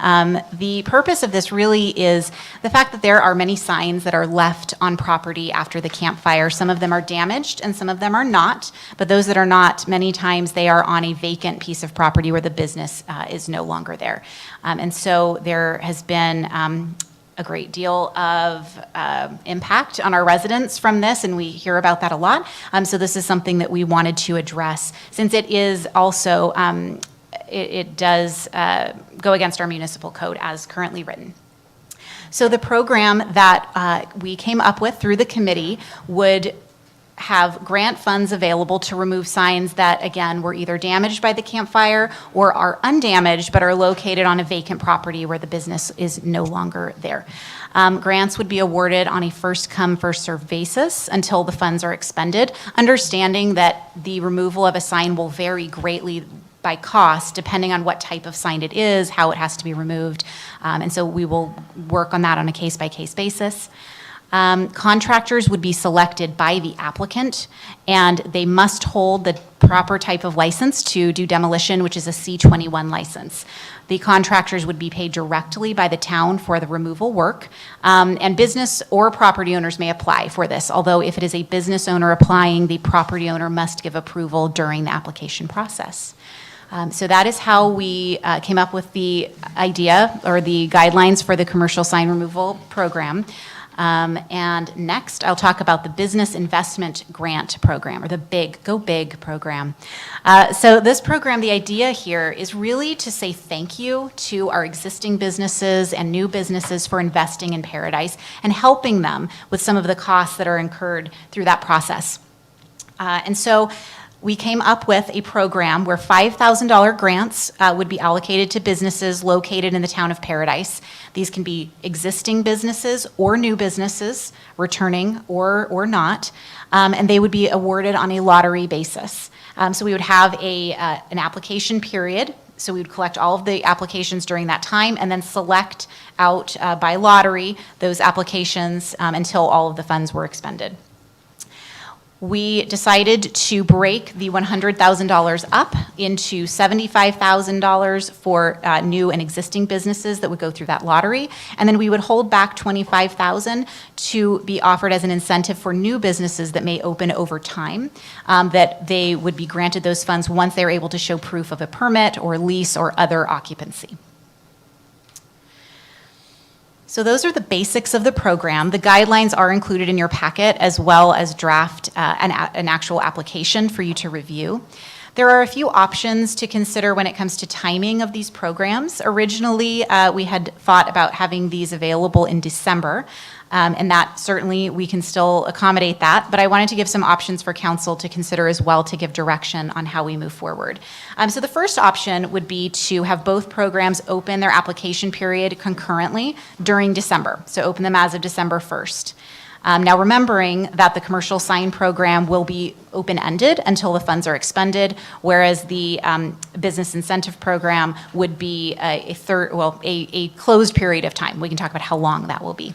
The purpose of this really is the fact that there are many signs that are left on property after the campfire. Some of them are damaged and some of them are not, but those that are not, many times they are on a vacant piece of property where the business is no longer there. And so there has been a great deal of impact on our residents from this, and we hear about that a lot. So this is something that we wanted to address, since it is also it does go against our municipal code as currently written. So the program that we came up with through the committee would have grant funds available to remove signs that, again, were either damaged by the campfire or are undamaged but are located on a vacant property where the business is no longer there. Grants would be awarded on a first-come, first-served basis until the funds are expended, understanding that the removal of a sign will vary greatly by cost, depending on what type of sign it is, how it has to be removed. And so we will work on that on a case-by-case basis. Contractors would be selected by the applicant, and they must hold the proper type of license to do demolition, which is a C21 license. The contractors would be paid directly by the town for the removal work, and business or property owners may apply for this, although if it is a business owner applying, the property owner must give approval during the application process. So that is how we came up with the idea or the guidelines for the commercial sign removal program. And next, I'll talk about the Business Investment Grant Program, or the BIG, Go Big program. So this program, the idea here is really to say thank you to our existing businesses and new businesses for investing in Paradise and helping them with some of the costs that are incurred through that process. And so we came up with a program where $5,000 grants would be allocated to businesses located in the town of Paradise. These can be existing businesses or new businesses, returning or not, and they would be awarded on a lottery basis. So we would have an application period. So we would collect all of the applications during that time and then select out by lottery those applications until all of the funds were expended. We decided to break the $100,000 up into $75,000 for new and existing businesses that would go through that lottery, and then we would hold back $25,000 to be offered as an incentive for new businesses that may open over time, that they would be granted those funds once they're able to show proof of a permit or lease or other occupancy. So those are the basics of the program. The guidelines are included in your packet, as well as draft an actual application for you to review. There are a few options to consider when it comes to timing of these programs. Originally, we had thought about having these available in December, and that certainly we can still accommodate that, but I wanted to give some options for council to consider as well to give direction on how we move forward. So the first option would be to have both programs open their application period concurrently during December, so open them as of December 1st. Now, remembering that the commercial sign program will be open-ended until the funds are expended, whereas the business incentive program would be a closed period of time. We can talk about how long that will be.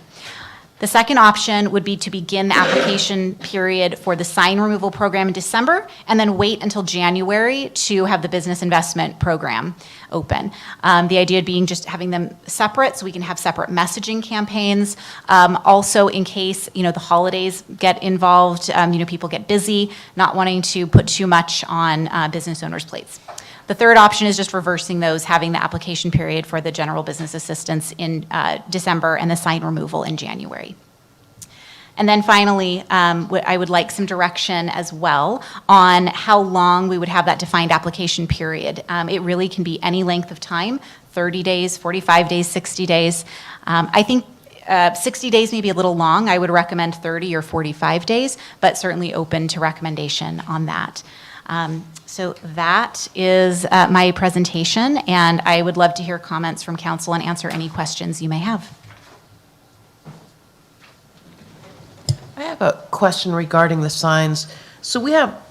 The second option would be to begin the application period for the sign removal program in December, and then wait until January to have the business investment program open. The idea being just having them separate, so we can have separate messaging campaigns. Also, in case the holidays get involved, people get busy, not wanting to put too much on business owners' plates. The third option is just reversing those, having the application period for the general business assistance in December and the sign removal in January. And then finally, I would like some direction as well on how long we would have that defined application period. It really can be any length of time, 30 days, 45 days, 60 days. I think 60 days may be a little long. I would recommend 30 or 45 days, but certainly open to recommendation on that. So that is my presentation, and I would love to hear comments from council and answer any questions you may have. I have a question regarding the signs. So we have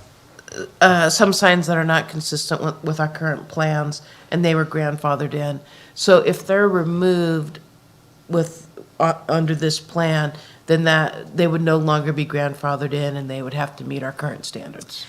some signs that are not consistent with our current plans, and they were grandfathered in. So if they're removed under this plan, then that they would no longer be grandfathered in, and they would have to meet our current standards.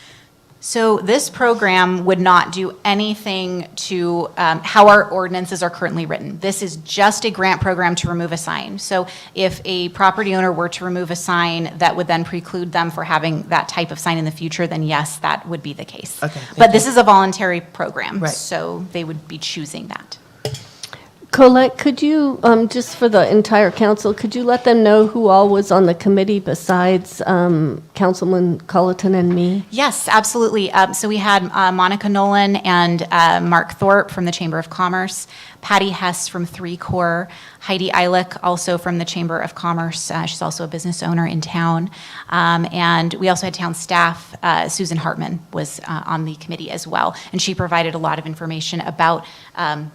So this program would not do anything to how our ordinances are currently written. This is just a grant program to remove a sign. So if a property owner were to remove a sign that would then preclude them for having that type of sign in the future, then yes, that would be the case. Okay, but this is a voluntary program, Right. so they would be choosing that. Colette, could you, just for the entire council, could you let them know who all was on the committee besides Councilman Colleton and me? Yes, absolutely. So we had Monica Nolan and Mark Thorpe from the Chamber of Commerce, Patty Hess from 3 Core, Heidi Eilick also from the Chamber of Commerce. She's also a business owner in town. And we also had town staff. Susan Hartman was on the committee as well. And she provided a lot of information about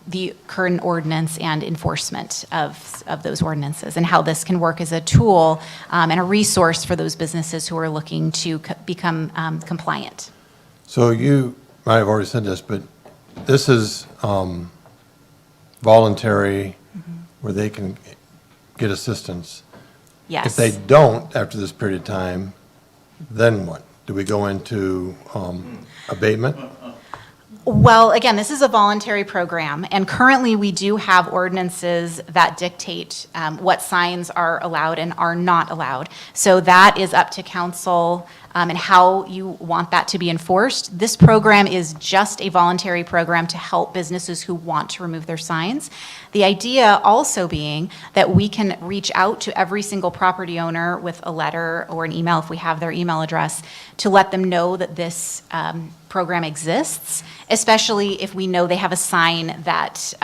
the current ordinance and enforcement of those ordinances and how this can work as a tool and a resource for those businesses who are looking to become compliant. So you might have already said this, but this is voluntary, where they can get assistance. Yes. If they don't, after this period of time, then what? Do we go into abatement? Well, again, this is a voluntary program, and currently we do have ordinances that dictate what signs are allowed and are not allowed. So that is up to council and how you want that to be enforced. This program is just a voluntary program to help businesses who want to remove their signs. The idea also being that we can reach out to every single property owner with a letter or an email, if we have their email address, to let them know that this program exists, especially if we know they have a sign that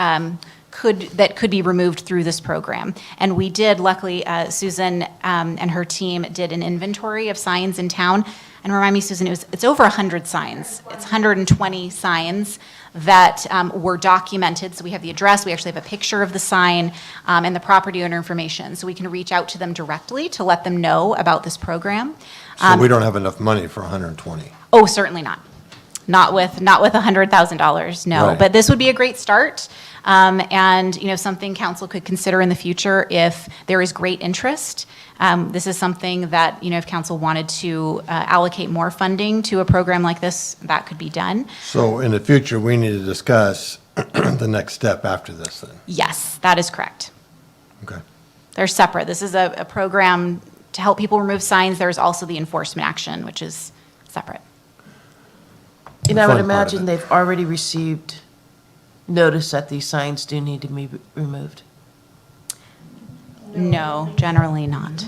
could be removed through this program. And we did, luckily, Susan and her team did an inventory of signs in town. And remind me, Susan, it's over 100 signs. It's 120 signs that were documented. So we have the address, we actually have a picture of the sign and the property owner information. So we can reach out to them directly to let them know about this program. So we don't have enough money for 120? Oh, certainly not. Not with $100,000, no. Right. But this would be a great start, and, something council could consider in the future if there is great interest. This is something that, if council wanted to allocate more funding to a program like this, that could be done. So in the future, we need to discuss the next step after this then? Yes, that is correct. Okay. They're separate. This is a program to help people remove signs. There's also the enforcement action, which is separate. And I would fun part of imagine they've already received notice that these signs do need to be removed. No, generally not.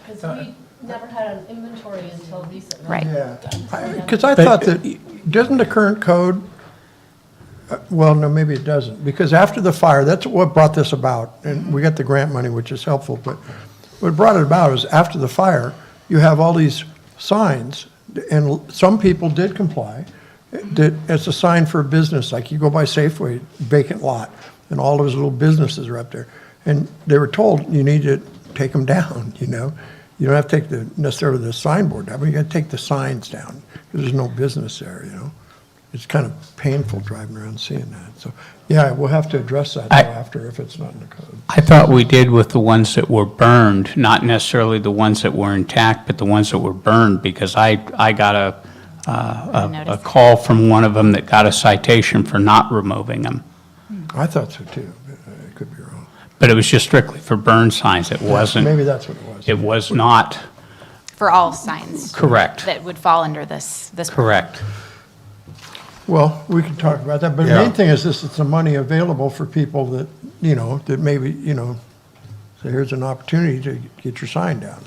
Because we never had an inventory until recently. Right. Because I thought that, doesn't the current code, well, no, maybe it doesn't, because after the fire, that's what brought this about, and we got the grant money, which is helpful, but what brought it about is after the fire, you have all these signs, and some people did comply, that it's a sign for a business, like you go by Safeway, vacant lot, and all those little businesses are up there, and they were told, you need to take them down, You don't have to take necessarily the signboard down, but you gotta take the signs down, because there's no business there, It's kind of painful driving around seeing that. So, yeah, we'll have to address that though after if it's not in the code. I thought we did with the ones that were burned, not necessarily the ones that were intact, but the ones that were burned, because I got a call from one of them that got a citation for not removing them. I thought so too, but I could be wrong. But it was just strictly for burn signs. It wasn't. Maybe that's what it was. It was not. For all signs. Correct. That would fall under this. Correct. Well, we can talk about that, but the Yeah. main thing is this, it's the money available for people that, that maybe, so here's an opportunity to get your sign down,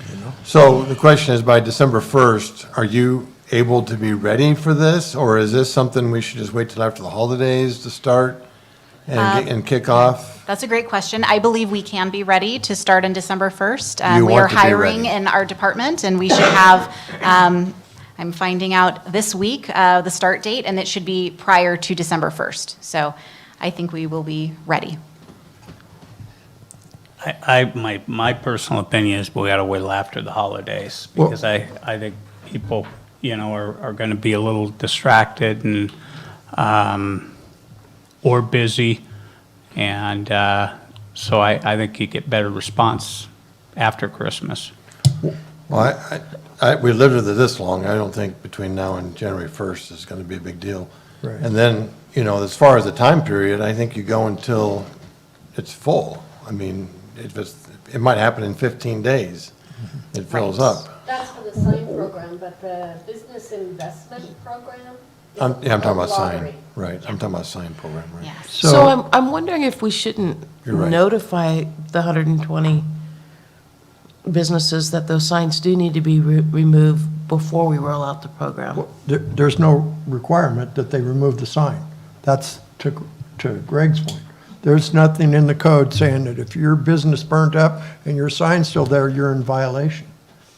So the question is, by December 1st, are you able to be ready for this? Or is this something we should just wait till after the holidays to start and kick off? That's a great question. I believe we can be ready to start on December 1st. You We want are to be hiring ready. in our department, and we should have, I'm finding out this week, the start date, and it should be prior to December 1st. So I think we will be ready. My personal opinion is we ought to wait till after the holidays, Well- because I think people, are going to be a little distracted and, or busy. And so I think you get better response after Christmas. Well, we lived with it this long. I don't think between now and January 1st is going to be a big deal. Right. And then, as far as the time period, I think you go until it's full. I mean, it might happen in 15 days. It fills up. That's for the sign program, but the business investment program is I'm talking a about sign, lottery. right. I'm talking about sign program, right. Yes. So I'm wondering if we shouldn't You're right. notify the 120 businesses that those signs do need to be removed before we roll out the program. Well, there's no requirement that they remove the sign. That's to Greg's point. There's nothing in the code saying that if your business burnt up and your sign's still there, you're in violation.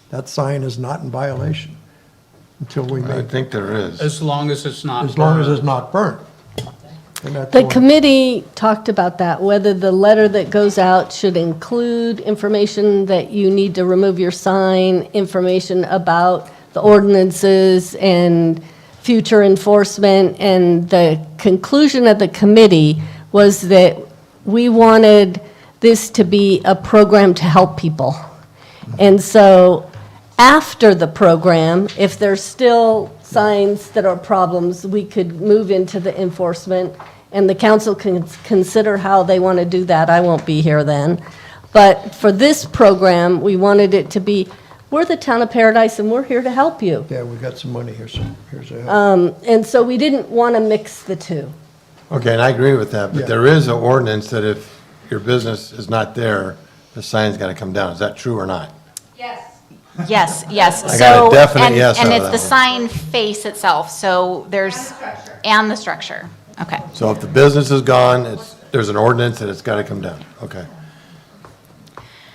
That sign is not in violation until we I make, think there is. As long as it's not. as long as burned. it's not burnt. And that's The what- committee talked about that, whether the letter that goes out should include information that you need to remove your sign, information about the ordinances and future enforcement. And the conclusion of the committee was that we wanted this to be a program to help people. And so after the program, if there's still signs that are problems, we could move into the enforcement, and the council can consider how they want to do that. I won't be here then. But for this program, we wanted it to be, we're the town of Paradise, and we're here to help you. Yeah, we got some money here, so here's a help. And so we didn't want to mix the two. Okay, and I agree with that, Yeah. but there is an ordinance that if your business is not there, the sign's got to come down. Is that true or not? Yes, yes. I got a So, definite and- yes And out of it's the that sign face itself, so there's. And the structure. Okay. So if the business is gone, there's an ordinance that it's got to come down. Okay.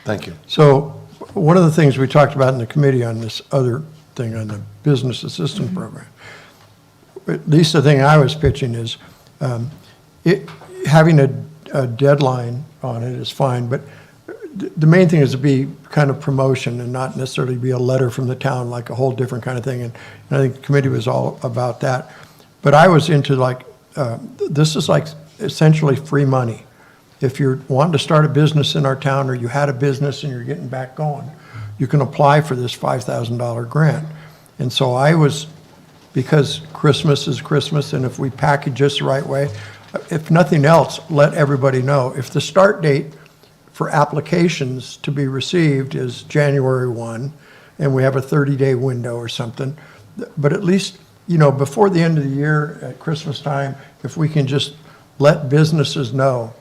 Thank you. So one of the things we talked about in the committee on this other thing, on the business assistance program, at least the thing I was pitching is, having a deadline on it is fine, but the main thing is to be kind of promotion and not necessarily be a letter from the town, like a whole different kind of thing. And I think the committee was all about that. But I was into like, this is like essentially free money. If you're wanting to start a business in our town, or you had a business and you're getting back going, you can apply for this $5,000 grant. And so I was, because Christmas is Christmas, and if we package this the right way, if nothing else, let everybody know. If the start date for applications to be received is January 1, and we have a 30-day window or something, but at least, before the end of the year, at Christmas time, if we can just let businesses know,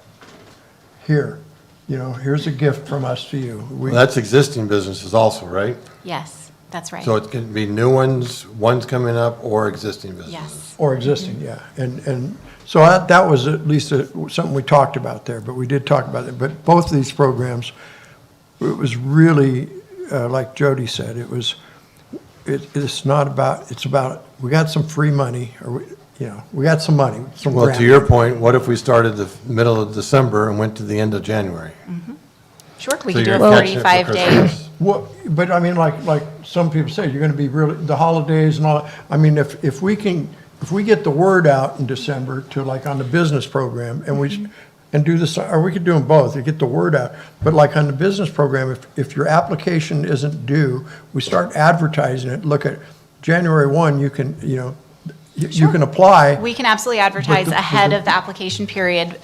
here's a gift from us to you. Well, that's existing businesses also, right? Yes, that's right. So it can be new ones coming up, or existing businesses? Yes. Or existing, yeah. And so that was at least something we talked about there, but we did talk about it. But both of these programs, it was really, like Jody said, it's about, we got some free money, or we got some money, some Well, grant. to your point, what if we started the middle of December and went to the end of January? Sure, we So could do a you're catching it for 45-day. Christmas. Well, but I mean, like some people say, you're gonna be really, the holidays and all, I mean, if we get the word out in December to like on the business program, and do this, or we could do them both, you get the word out, but like on the business program, if your application isn't due, we start advertising it, look at January 1, you can, you can apply. We can absolutely advertise But the- ahead of the application period,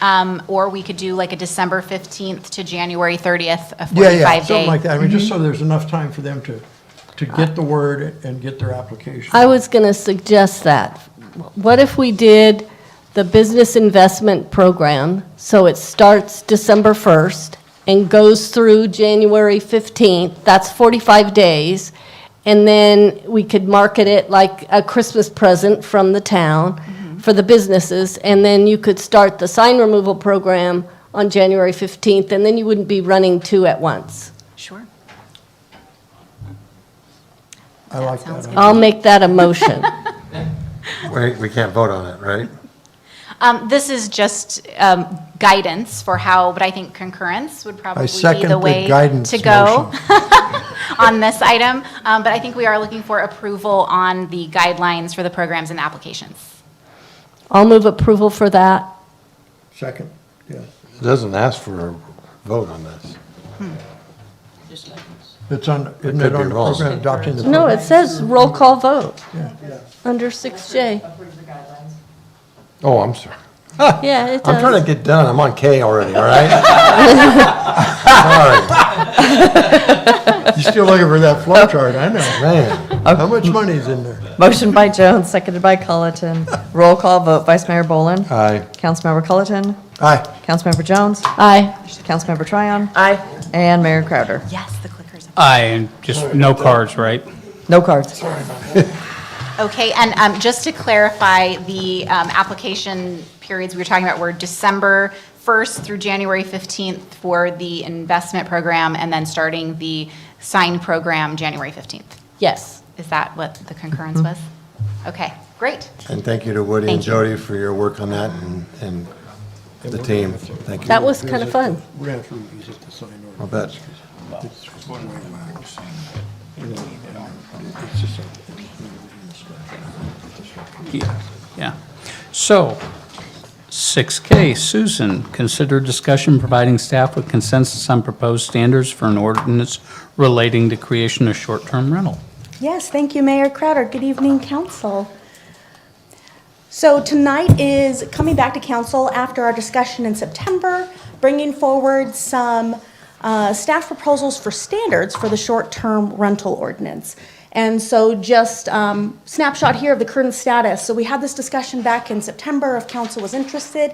or we could do like a December 15th to January 30th, a 45-day. Yeah, something like that, I mean, just so there's enough time for them to get the word and get their application. I was going to suggest that. What if we did the business investment program, so it starts December 1st and goes through January 15th, that's 45 days, and then we could market it like a Christmas present from the town for the businesses, and then you could start the sign removal program on January 15th, and then you wouldn't be running two at once. Sure. I like that. I'll make that a motion. We can't vote on it, right? This is just guidance for how, but I think concurrence would probably be second the the way guidance to go motion. on this item. But I think we are looking for approval on the guidelines for the programs and applications. I'll move approval for that. Second, yes. It doesn't ask for a vote on this. It's on, isn't could it be on the wrong. program, adopting the No, program? it says roll call vote under 6J. Oh, I'm sorry. Yeah, it I'm trying does. to get done. I'm on K already, all right? Sorry. You're still looking for that flow chart, I know. Man. How much money is in there? Motion by Jones, seconded by Culleton. Roll call vote, Vice Mayor Boland. Aye. Councilmember Culleton. Aye. Councilmember Jones. Aye. Councilmember Tryon. Aye. And Mayor Crowder. Yes, the clickers. Aye, and just no cards, right? No cards. Okay, and just to clarify, the application periods we were talking about were December 1st through January 15th for the investment program, and then starting the sign program January 15th. Yes. Is that what the concurrence was? Okay, great. And thank you to Woody and Thank you. Jody for your work on that, and the team. Thank you. That was kind of fun. We're gonna have to revisit the sign I'll ordinance. bet. It's one way back. It's just a- Yeah. So, 6K, Susan, consider discussion providing staff with consensus on proposed standards for an ordinance relating to creation of short-term rental. Yes, thank you, Mayor Crowder. Good evening, council. So tonight is coming back to council after our discussion in September, bringing forward some staff proposals for standards for the short-term rental ordinance. And so just snapshot here of the current status. So we had this discussion back in September if council was interested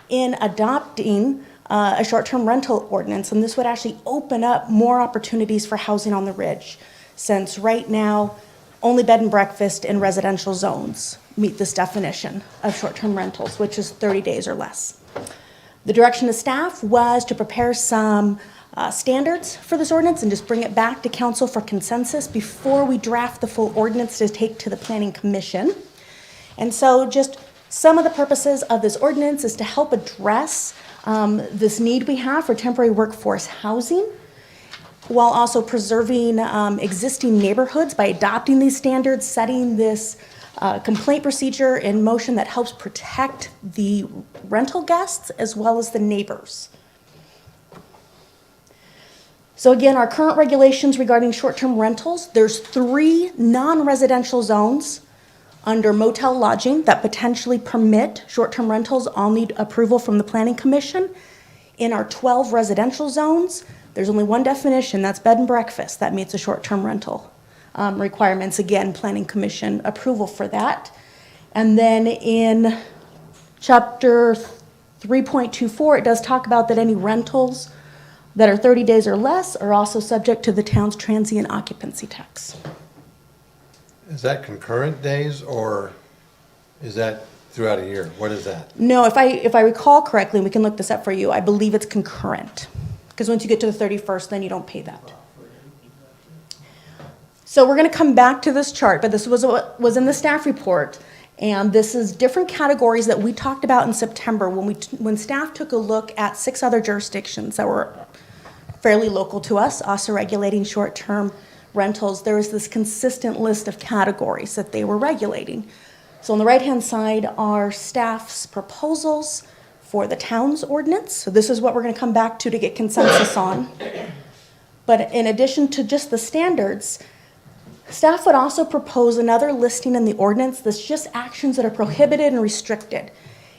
in adopting a short-term rental ordinance, and this would actually open up more opportunities for housing on the ridge, since right now, only bed and breakfast in residential zones meet this definition of short-term rentals, which is 30 days or less. The direction of staff was to prepare some standards for this ordinance and just bring it back to council for consensus before we draft the full ordinance to take to the Planning Commission. And so just some of the purposes of this ordinance is to help address this need we have for temporary workforce housing, while also preserving existing neighborhoods by adopting these standards, setting this complaint procedure in motion that helps protect the rental guests as well as the neighbors. So again, our current regulations regarding short-term rentals, there's 3 non-residential zones under motel lodging that potentially permit short-term rentals. All need approval from the Planning Commission. In our 12 residential zones, there's only one definition, that's bed and breakfast, that meets the short-term rental requirements. Again, Planning Commission approval for that. And then in chapter 3.24, it does talk about that any rentals that are 30 days or less are also subject to the town's transient occupancy tax. Is that concurrent days or is that throughout a year? What is that? No, if I recall correctly, and we can look this up for you, I believe it's concurrent. Because once you get to the 31st, then you don't pay that. So we're going to come back to this chart, but this was what was in the staff report. And this is different categories that we talked about in September when staff took a look at 6 other jurisdictions that were fairly local to us, also regulating short-term rentals. There was this consistent list of categories that they were regulating. So on the right-hand side are staff's proposals for the town's ordinance. So this is what we're going to come back to get consensus on. But in addition to just the standards, staff would also propose another listing in the ordinance that's just actions that are prohibited and restricted.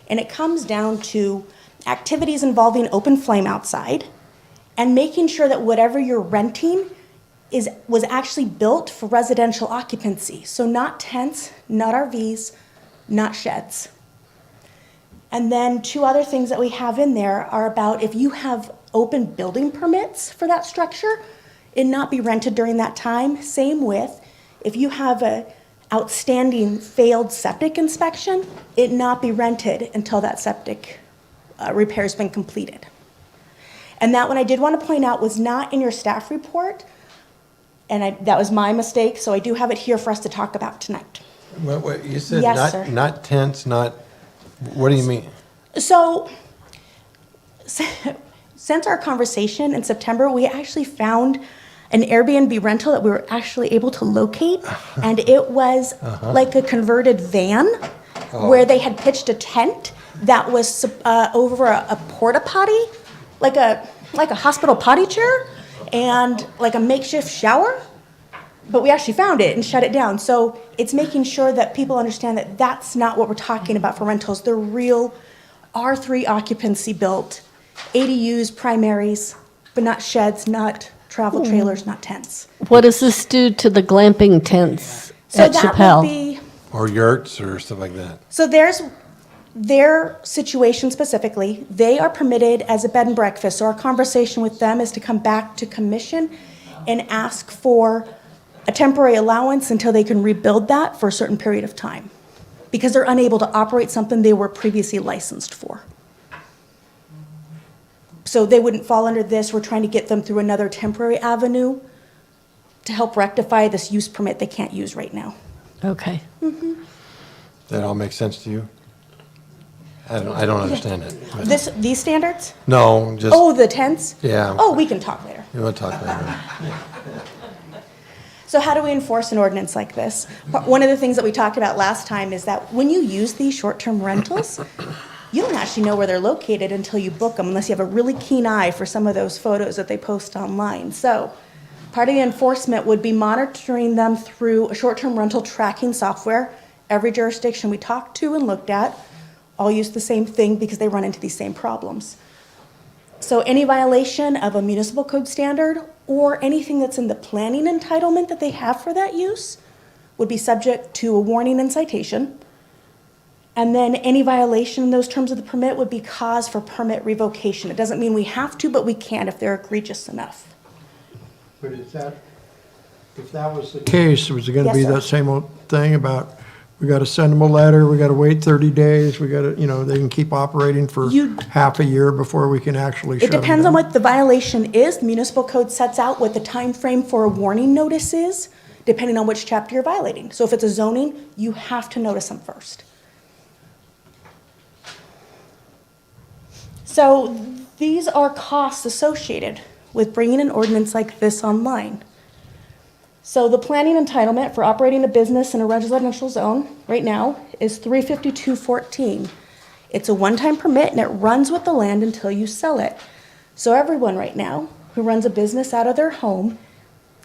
And it comes down to activities involving open flame outside and making sure that whatever you're renting was actually built for residential occupancy. So not tents, not RVs, not sheds. And then 2 other things that we have in there are about if you have open building permits for that structure, it not be rented during that time. Same with if you have a outstanding failed septic inspection, it not be rented until that septic repair's been completed. And that one I did want to point out was not in your staff report, and that was my mistake, so I do have it here for us to talk about tonight. What, you said Yes, sir. not tents, not, what do you mean? So, since our conversation in September, we actually found an Airbnb rental that we were actually able to locate, and it was like a converted van where they had pitched a tent that was over a porta potty, like a hospital potty chair, and like a makeshift shower. But we actually found it and shut it down. So it's making sure that people understand that that's not what we're talking about for rentals. They're real R3 occupancy built, ADUs, primaries, but not sheds, not travel trailers, not tents. What does this do to the glamping tents So at that Chappelle? would be, Or yurts or stuff like that? so there's their situation specifically. They are permitted as a bed and breakfast. So our conversation with them is to come back to commission and ask for a temporary allowance until they can rebuild that for a certain period of time, because they're unable to operate something they were previously licensed for. So they wouldn't fall under this. We're trying to get them through another temporary avenue to help rectify this use permit they can't use right now. Okay. That all makes sense to you? I don't understand it. but- These standards? No, just, Oh, the tents? yeah. Oh, we can talk later. You want to talk later? So how do we enforce an ordinance like this? One of the things that we talked about last time is that when you use these short-term rentals, you don't actually know where they're located until you book them, unless you have a really keen eye for some of those photos that they post online. So part of the enforcement would be monitoring them through a short-term rental tracking software. Every jurisdiction we talked to and looked at all use the same thing because they run into these same problems. So any violation of a municipal code standard or anything that's in the planning entitlement that they have for that use would be subject to a warning and citation. And then any violation in those terms of the permit would be cause for permit revocation. It doesn't mean we have to, but we can if they're egregious enough. But if that was the case, was it going to Yes, be sir. that same old thing about, we got to send them a letter, we got to wait 30 days, we got to, they can keep operating for half a year before we can actually shut It them depends on down? what the violation is. The municipal code sets out what the time frame for a warning notice is, depending on which chapter you're violating. So if it's a zoning, you have to notice them first. So these are costs associated with bringing an ordinance like this online. So the planning entitlement for operating a business in a residential zone right now is $352.14. It's a one-time permit and it runs with the land until you sell it. So everyone right now who runs a business out of their home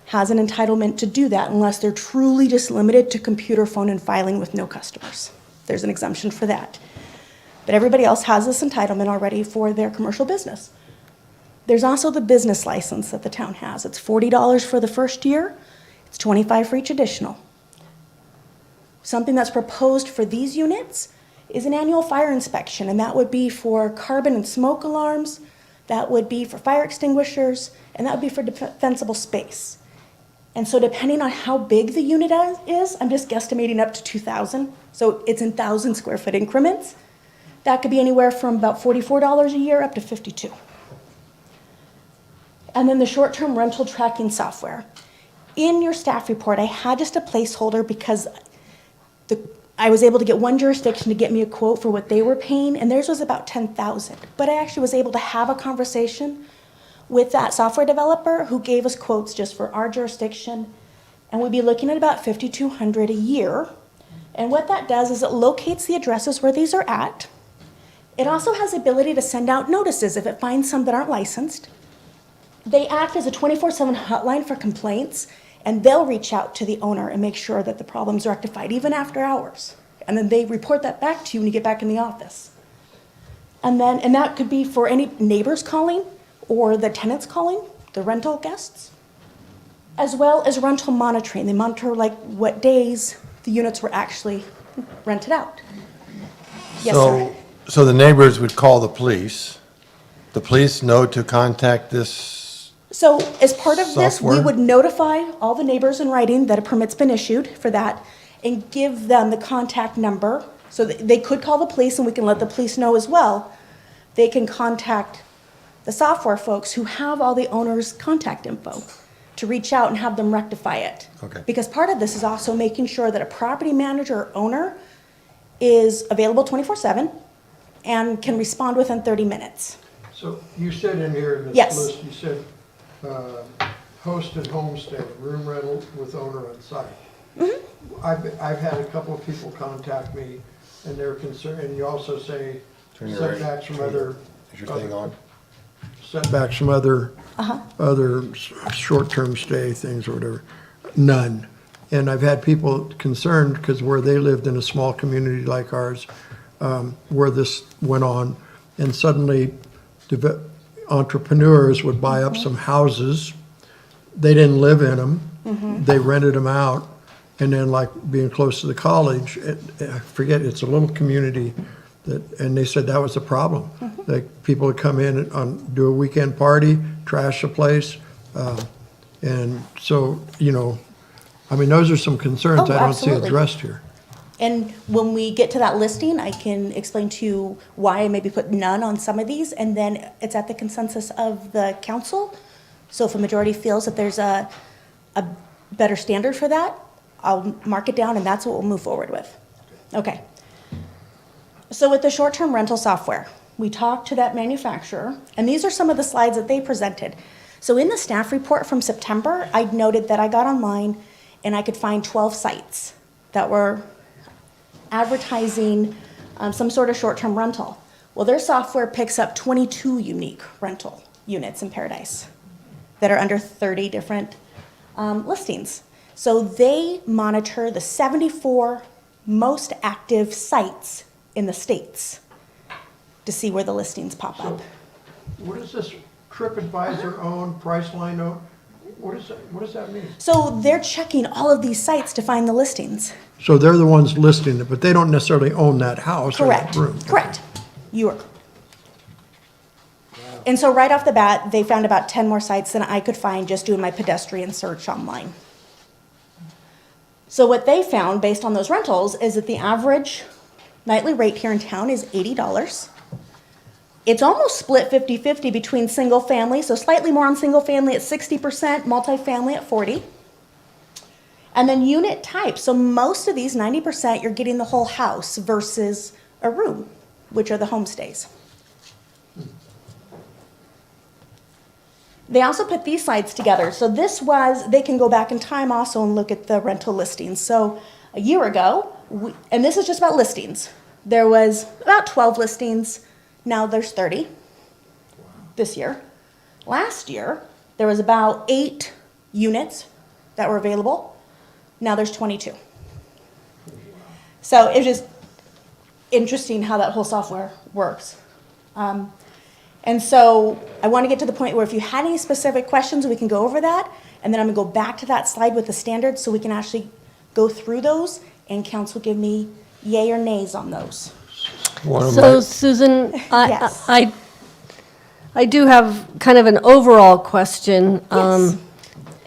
has an entitlement to do that unless they're truly just limited to computer, phone, and filing with no customers. There's an exemption for that. But everybody else has this entitlement already for their commercial business. There's also the business license that the town has. It's $40 for the first year. It's $25 for each additional. Something that's proposed for these units is an annual fire inspection, and that would be for carbon and smoke alarms, that would be for fire extinguishers, and that would be for defensible space. And so depending on how big the unit is, I'm just guesstimating up to 2,000. So it's in 1,000 square foot increments. That could be anywhere from about $44 a year up to $52. And then the short-term rental tracking software. In your staff report, I had just a placeholder because I was able to get one jurisdiction to get me a quote for what they were paying, and theirs was about $10,000. But I actually was able to have a conversation with that software developer who gave us quotes just for our jurisdiction, and we'd be looking at about $5,200 a year. And what that does is it locates the addresses where these are at. It also has the ability to send out notices if it finds some that aren't licensed. They act as a 24/7 hotline for complaints, and they'll reach out to the owner and make sure that the problem's rectified, even after hours. And then they report that back to you when you get back in the office. And that could be for any neighbors calling or the tenants calling, the rental guests, as well as rental monitoring. They monitor like what days the units were actually rented out. Yes, sir. So the neighbors would call the police. The police know to contact this. So as part of this, we Software? would notify all the neighbors in writing that a permit's been issued for that and give them the contact number. So they could call the police, and we can let the police know as well. They can contact the software folks who have all the owner's contact info to reach out and have them rectify it. Okay. Because part of this is also making sure that a property manager or owner is available 24/7 and can respond within 30 minutes. So you said in here in this Yes. list, you said hosted homestay, room rental with owner on site. I've had a couple of people contact me and they're concerned, and you also say setbacks from other. Is your thing on? Setbacks from other short-term stay things or whatever. None. And I've had people concerned because where they lived in a small community like ours, where this went on, and suddenly entrepreneurs would buy up some houses. They didn't live in them. They rented them out. And then like being close to the college, I forget, it's a little community and they said that was a problem. Like people would come in and do a weekend party, trash the place. And so, I mean, those are some concerns Oh, I don't see absolutely. addressed here. And when we get to that listing, I can explain to you why I maybe put none on some of these, and then it's at the consensus of the council. So if a majority feels that there's a better standard for that, I'll mark it down, and that's what we'll move forward with. Okay. So with the short-term rental software, we talked to that manufacturer, and these are some of the slides that they presented. So in the staff report from September, I noted that I got online and I could find 12 sites that were advertising some sort of short-term rental. Well, their software picks up 22 unique rental units in Paradise that are under 30 different listings. So they monitor the 74 most active sites in the states to see where the listings pop up. What is this TripAdvisor owned, Priceline owned? What does that mean? So they're checking all of these sites to find the listings. So they're the ones listing it, but they don't necessarily own that house or that Correct, room. correct. You are. And so right off the bat, they found about 10 more sites than I could find just doing my pedestrian search online. So what they found, based on those rentals, is that the average nightly rate here in town is $80. It's almost split 50-50 between single family, so slightly more on single family at 60%, multifamily at 40%. And then unit type, so most of these, 90%, you're getting the whole house versus a room, which are the homestays. They also put these slides together. So this was, they can go back in time also and look at the rental listings. So a year ago, and this is just about listings, there was about 12 listings. Now there's 30 this year. Last year, there was about 8 units that were available. Now there's 22. So it's just interesting how that whole software works. And so I want to get to the point where if you had any specific questions, we can go over that. And then I'm going to go back to that slide with the standards so we can actually go through those and council give me yay or nays on those. So Susan, Yes. I do have kind of an overall question. Yes.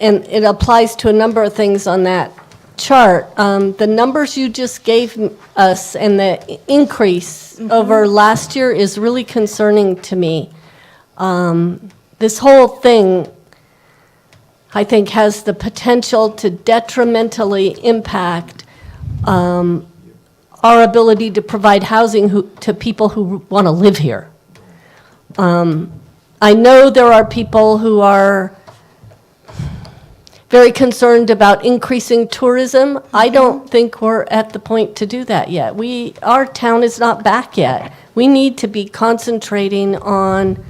And it applies to a number of things on that chart. The numbers you just gave us and the increase over last year is really concerning to me. This whole thing, I think, has the potential to detrimentally impact our ability to provide housing to people who want to live here. I know there are people who are very concerned about increasing tourism. I don't think we're at the point to do that yet. Our town is not back yet. We need to be concentrating on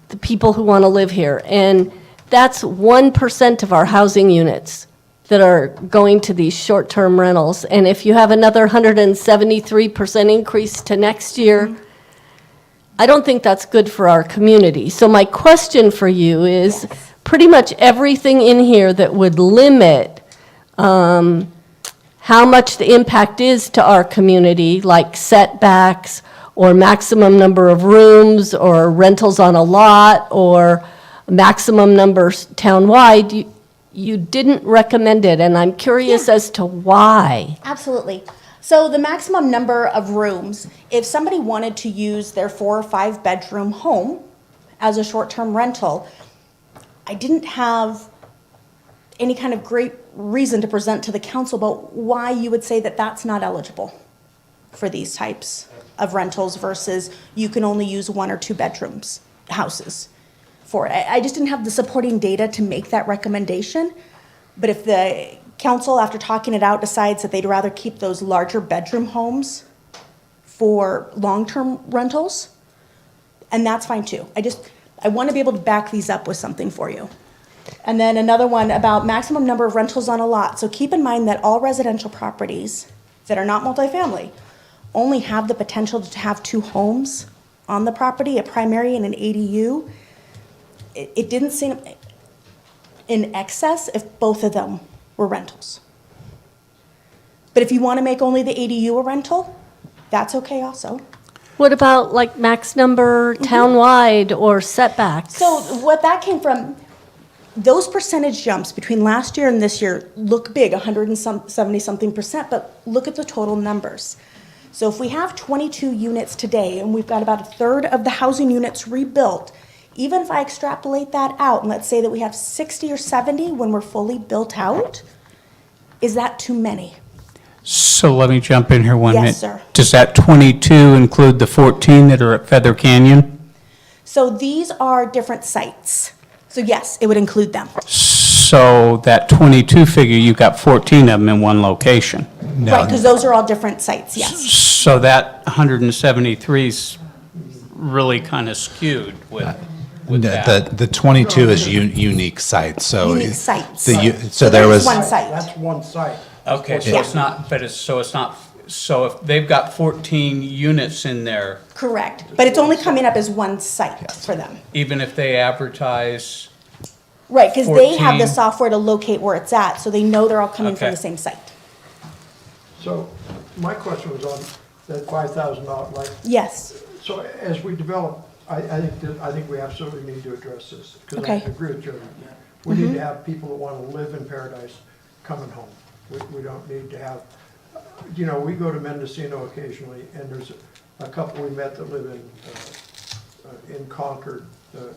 the people who want to live here. And that's 1% of our housing units that are going to these short-term rentals. And if you have another 173% increase to next year, I don't think that's good for our community. So my question for you is, pretty much everything in here that would limit how much the impact is to our community, like setbacks, or maximum number of rooms, or rentals on a lot, or maximum numbers townwide, you didn't recommend it, and I'm curious as to why. Absolutely. So the maximum number of rooms, if somebody wanted to use their 4 or 5 bedroom home as a short-term rental, I didn't have any kind of great reason to present to the council about why you would say that that's not eligible for these types of rentals versus you can only use 1 or 2 bedrooms houses for it. I just didn't have the supporting data to make that recommendation. But if the council, after talking it out, decides that they'd rather keep those larger bedroom homes for long-term rentals, and that's fine too. I want to be able to back these up with something for you. And then another one about maximum number of rentals on a lot. So keep in mind that all residential properties that are not multifamily only have the potential to have 2 homes on the property, a primary and an ADU. It didn't seem in excess if both of them were rentals. But if you want to make only the ADU a rental, that's okay also. What about like max number townwide or setbacks? So what that came from, those percentage jumps between last year and this year look big, 170-something%, but look at the total numbers. So if we have 22 units today and we've got about 1/3 of the housing units rebuilt, even if I extrapolate that out and let's say that we have 60 or 70 when we're fully built out, is that too many? So let me jump in here one minute. Yes, sir. Does that 22 include the 14 that are at Feather Canyon? So these are different sites. So yes, it would include them. So that 22 figure, you got 14 of them in one location. Right, because those are all different sites, yes. So that 173 is really kind of skewed with that. The 22 is unique sites, so. Unique sites. So there was. One site. That's one site. Okay, so it's not, so if they've got 14 units in there, Correct, but it's only coming up as one site for them. even if they advertise, Right, because they have the 14. software to locate where it's at, so they know they're all coming from Okay. the same site. So my question was on that $5,000, like, Yes, so as we develop, I think we absolutely need to address this. Because I Okay. agree with Jody. We need to have people that want to live in Paradise coming home. We don't need to have, we go to Mendocino occasionally, and there's a couple we met that live in Concord,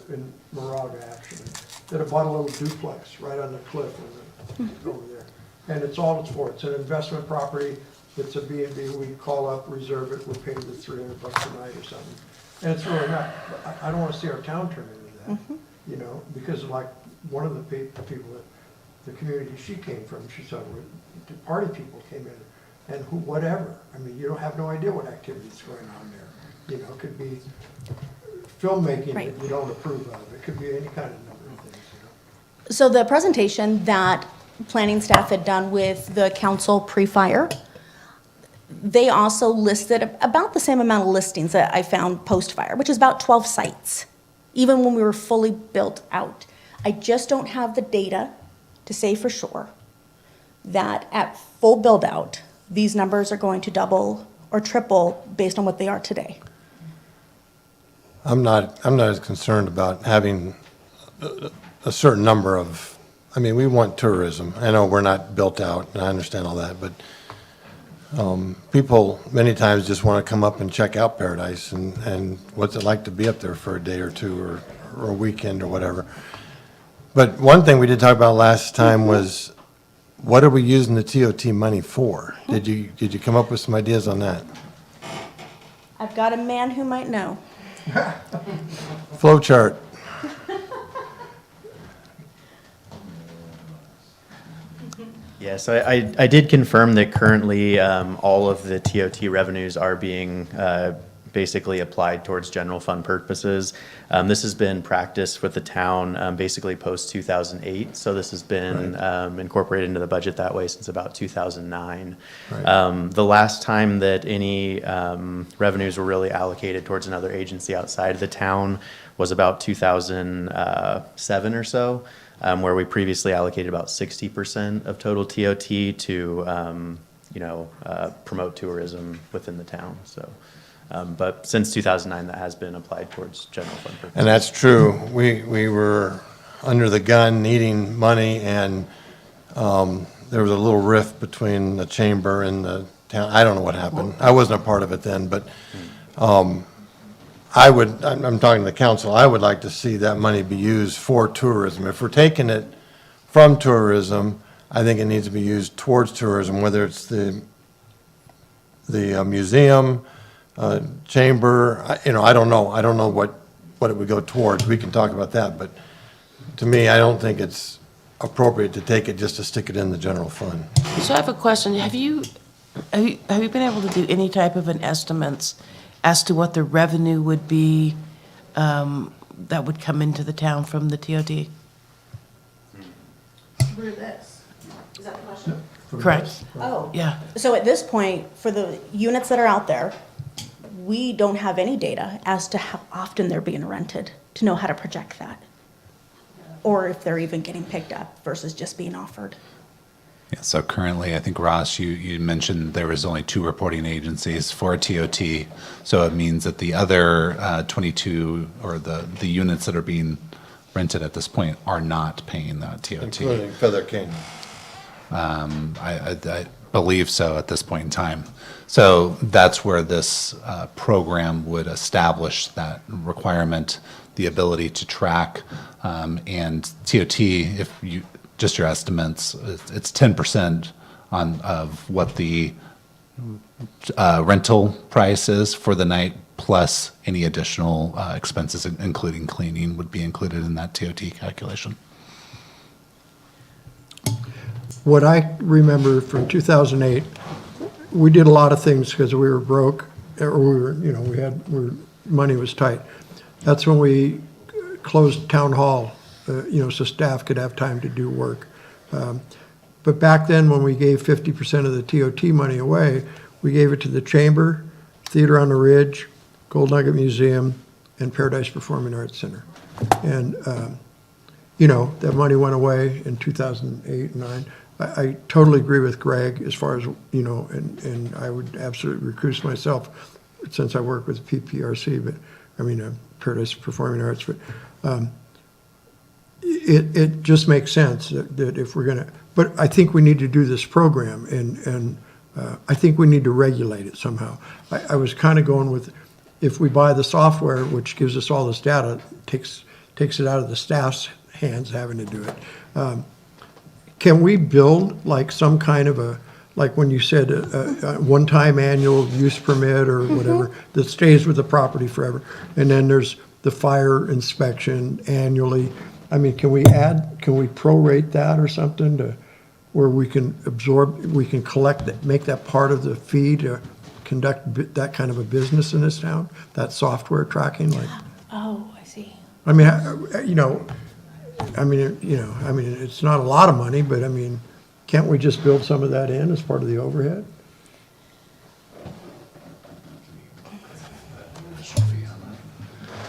in Moraga actually, that have bought a little duplex right on the cliff over there. And it's all it's for. It's an investment property. It's a B&B. We call up, reserve it. We're paid the $300 a night or something. And it's really not. I don't want to see our town turn into that. you know, because like one of the people that, the community she came from, she said, the party people came in and who, whatever. I mean, you don't have no idea what activity's going on there. You know, it could be filmmaking Right. that you don't approve of. It could be any kind of number of things, you know. So the presentation that planning staff had done with the council pre-fire, they also listed about the same amount of listings that I found post-fire, which is about 12 sites, even when we were fully built out. I just don't have the data to say for sure that at full build-out, these numbers are going to double or triple based on what they are today. I'm not as concerned about having a certain number of, I mean, we want tourism. I know we're not built out, and I understand all that, but people many times just want to come up and check out Paradise and what's it like to be up there for a day or two or a weekend or whatever. But one thing we did talk about last time was, what are we using the TOT money for? Did you come up with some ideas on that? I've got a man who might know. Flow chart. Yeah, so I did confirm that currently all of the TOT revenues are being basically applied towards general fund purposes. This has been practiced with the town basically post-2008, so this has been incorporated into the budget that way since about 2009. Right. The last time that any revenues were really allocated towards another agency outside of the town was about 2007 or so, where we previously allocated about 60% of total TOT to promote tourism within the town. So. But since 2009, that has been applied towards general fund purposes. And that's true. We were under the gun needing money, and there was a little rift between the chamber and the town. I don't know what happened. I wasn't a part of it then, but I'm talking to the council, I would like to see that money be used for tourism. If we're taking it from tourism, I think it needs to be used towards tourism, whether it's the museum, chamber, I don't know. I don't know what it would go towards. We can talk about that, but to me, I don't think it's appropriate to take it just to stick it in the general fund. So I have a question. Have you been able to do any type of an estimates as to what the revenue would be that would come into the town from the TOT? Through this. Is that the question? Correct. Oh. Yeah. So at this point, for the units that are out there, we don't have any data as to how often they're being rented to know how to project that. Or if they're even getting picked up versus just being offered. Yeah, so currently, I think, Ross, you mentioned there was only 2 reporting agencies for TOT. So it means that the other 22, or the units that are being rented at this point, are not paying that TOT. Including Feather King. I believe so at this point in time. So that's where this program would establish that requirement, the ability to track, and TOT, if you, just your estimates, it's 10% of what the rental price is for the night, plus any additional expenses, including cleaning, would be included in that TOT calculation. What I remember from 2008, we did a lot of things because we were broke, or we were, money was tight. That's when we closed town hall, so staff could have time to do work. But back then, when we gave 50% of the TOT money away, we gave it to the Chamber, Theater on the Ridge, Gold Nugget Museum, and Paradise Performing Arts Center. And, that money went away in 2008 and 9. I totally agree with Greg as far as, and I would absolutely recuse myself since I work with PPRC, but, Paradise Performing Arts, but it just makes sense that if we're gonna, but I think we need to do this program, and I think we need to regulate it somehow. I was kind of going with, if we buy the software, which gives us all this data, takes it out of the staff's hands having to do it. Can we build like some kind of like when you said a one-time annual use permit or whatever that stays with the property forever? And then there's the fire inspection annually. I mean, can we prorate that or something to where we can collect that, make that part of the fee to conduct that kind of a business in this town? That software tracking, like, Oh, I see. I mean, it's not a lot of money, but I mean, can't we just build some of that in as part of the overhead?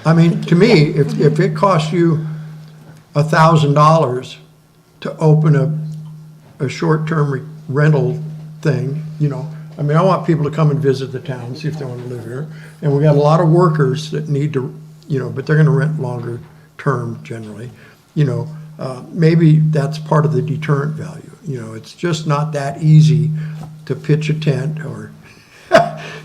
I mean, to me, if it costs you $1,000 to open a short-term rental thing, I mean, I want people to come and visit the town, see if they want to live here. And we got a lot of workers that need to, but they're going to rent longer term generally. Maybe that's part of the deterrent value. It's just not that easy to pitch a tent or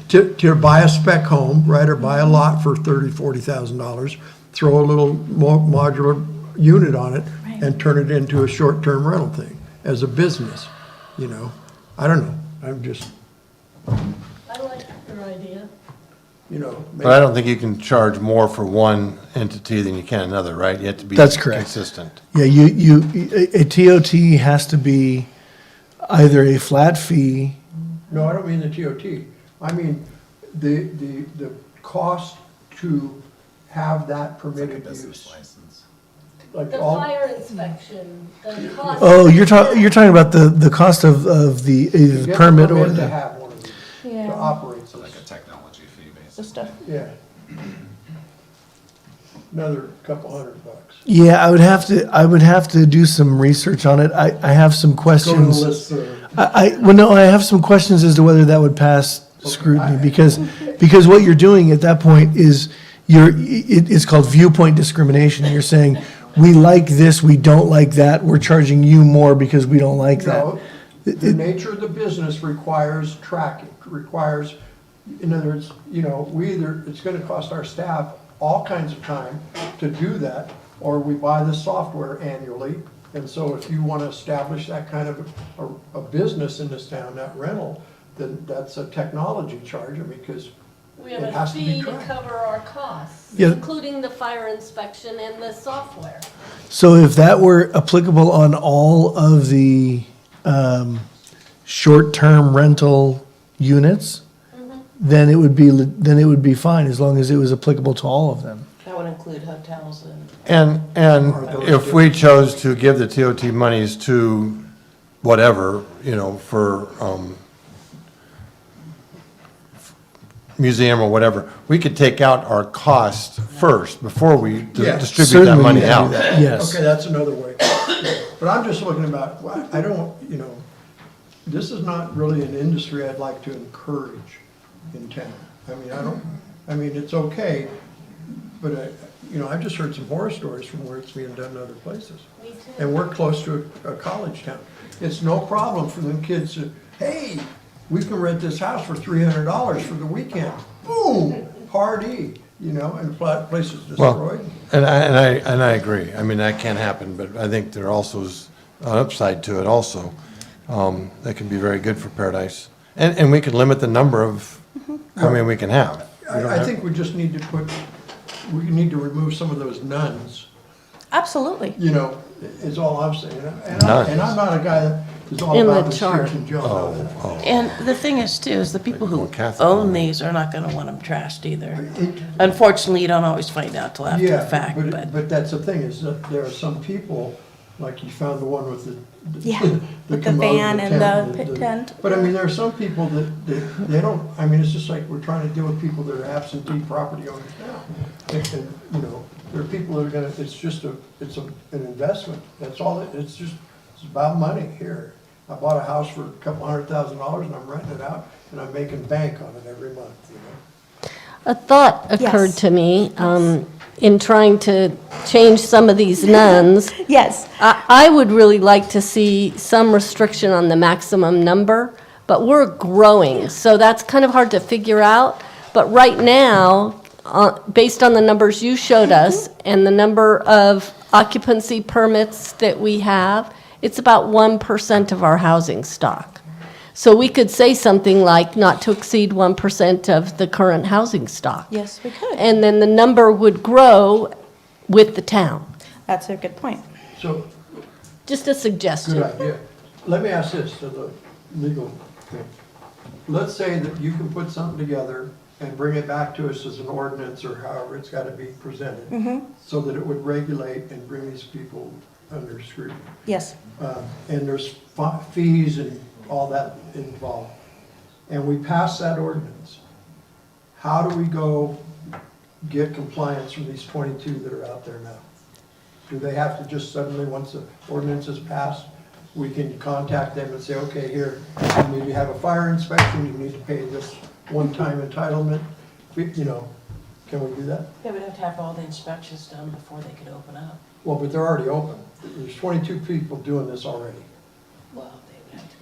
to buy a spec home, right, or buy a lot for $30,000, $40,000, throw a little modular unit on it and turn it into a short-term rental thing as a business, I don't know, I'm just, I like your idea. But I don't think you can charge more for one entity than you can another, right? You have to be That's correct. consistent. Yeah, a TOT has to be either a flat fee. no, I don't mean the TOT. I mean, the cost to have that permitted use. Like The all, fire inspection, the cost. Oh, you're talking about the cost of the either you the get permit a or permit to the. have one of these, to Yeah. operate this. technology fee, basically. The stuff. Yeah. Another couple $100. Yeah, I would have to do some research on it. I have some Go to the questions. list, I have some questions as to whether that would pass scrutiny, because what you're doing at that point is it's called viewpoint discrimination. You're saying, we like this, we don't like that, we're charging you more because we don't like that. No, the nature of the business requires tracking, in other words, it's gonna cost our staff all kinds of time to do that, or we buy the software annually. And so if you wanna establish that kind of a business in this town, that rental, then that's a technology charge, because We have it a has to be fee to tracked. cover our costs, Yeah. including the fire inspection and the software. So if that were applicable on all of the short-term rental units, then it would be fine, as long as it was applicable to all of them. That would include hotels and. And if we chose to give the TOT monies to whatever, for museum or whatever, we could take out our cost first before we Yeah, distribute that certainly money you can out. do that, yes. Okay, that's another way. But I'm just looking about, I don't, this is not really an industry I'd like to encourage in town. I mean, it's okay, but I've just heard some horror stories from where it's being done in other places. Me too. And we're close to a college town. It's no problem for them kids to, hey, we can rent this house for $300 for the weekend. Boom, party, and place is Well, destroyed. and I agree. I mean, that can happen, but I think there also is an upside to it also. That can be very good for Paradise. And we can limit the number of, how many we can have. I think we just need to we need to remove some of those nuns, Absolutely. is all I'm saying. And Nuns. I'm not a guy that is all In the about the chart. skips and jump. And the thing is too, is the people who Well, Catholic own on these are not gonna want them trashed either. Unfortunately, you don't always find out till after the Yeah, fact, but. but that's the thing, is that there are some people, like you found the one with the. Yeah, with the commode, van and tent, the pit tent. But I mean, there are some people that they don't, it's just like we're trying to deal with people that are absentee property owners now. And, there are people that are gonna, it's an investment, that's all, it's about money here. I bought a house for a couple $100,000 and I'm renting it out and I'm making bank on it every month, A thought occurred Yes. to me in trying to change some of these nuns. Yes. I would really like to see some restriction on the maximum number, but we're growing, so that's kind of hard to figure out. But right now, based on the numbers you showed us and the number of occupancy permits that we have, it's about 1% of our housing stock. So we could say something like not to exceed 1% of the current housing stock. Yes, we could. And then the number would grow with the town. That's a good point. So, Just a suggestion. good idea. Let me ask this to the legal thing. Let's say that you can put something together and bring it back to us as an ordinance or however it's got to be presented, so that it would regulate and bring these people under scrutiny. Yes. And there's fees and all that involved. And we pass that ordinance. How do we go get compliance from these 22 that are out there now? Do they have to just suddenly, once the ordinance is passed, we can contact them and say, okay, here, you need to have a fire inspection, you need to pay this one-time entitlement, you know, can we do that? They would have to have all the inspections done before they could open up. Well, but they're already open. There's 22 people doing this already. Well, they would have to.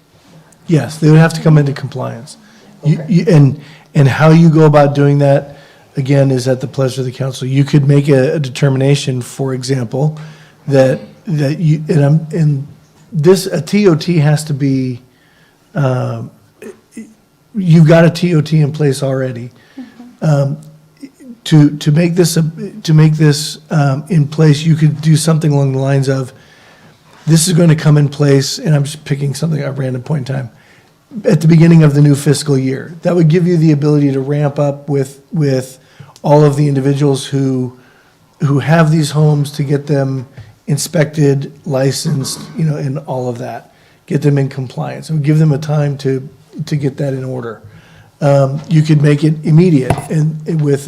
Yes, they would have to come into compliance. Okay. And how you go about doing that, again, is at the pleasure of the council. You could make a determination, for example, that you, and this, a TOT has to be, you've got a TOT in place already. To make this, in place, you could do something along the lines of, this is going to come in place, and I'm just picking something at a random point in time, at the beginning of the new fiscal year. That would give you the ability to ramp up with all of the individuals who have these homes, to get them inspected, licensed, you know, and all of that. Get them in compliance, and give them a time to get that in order. You could make it immediate, and with,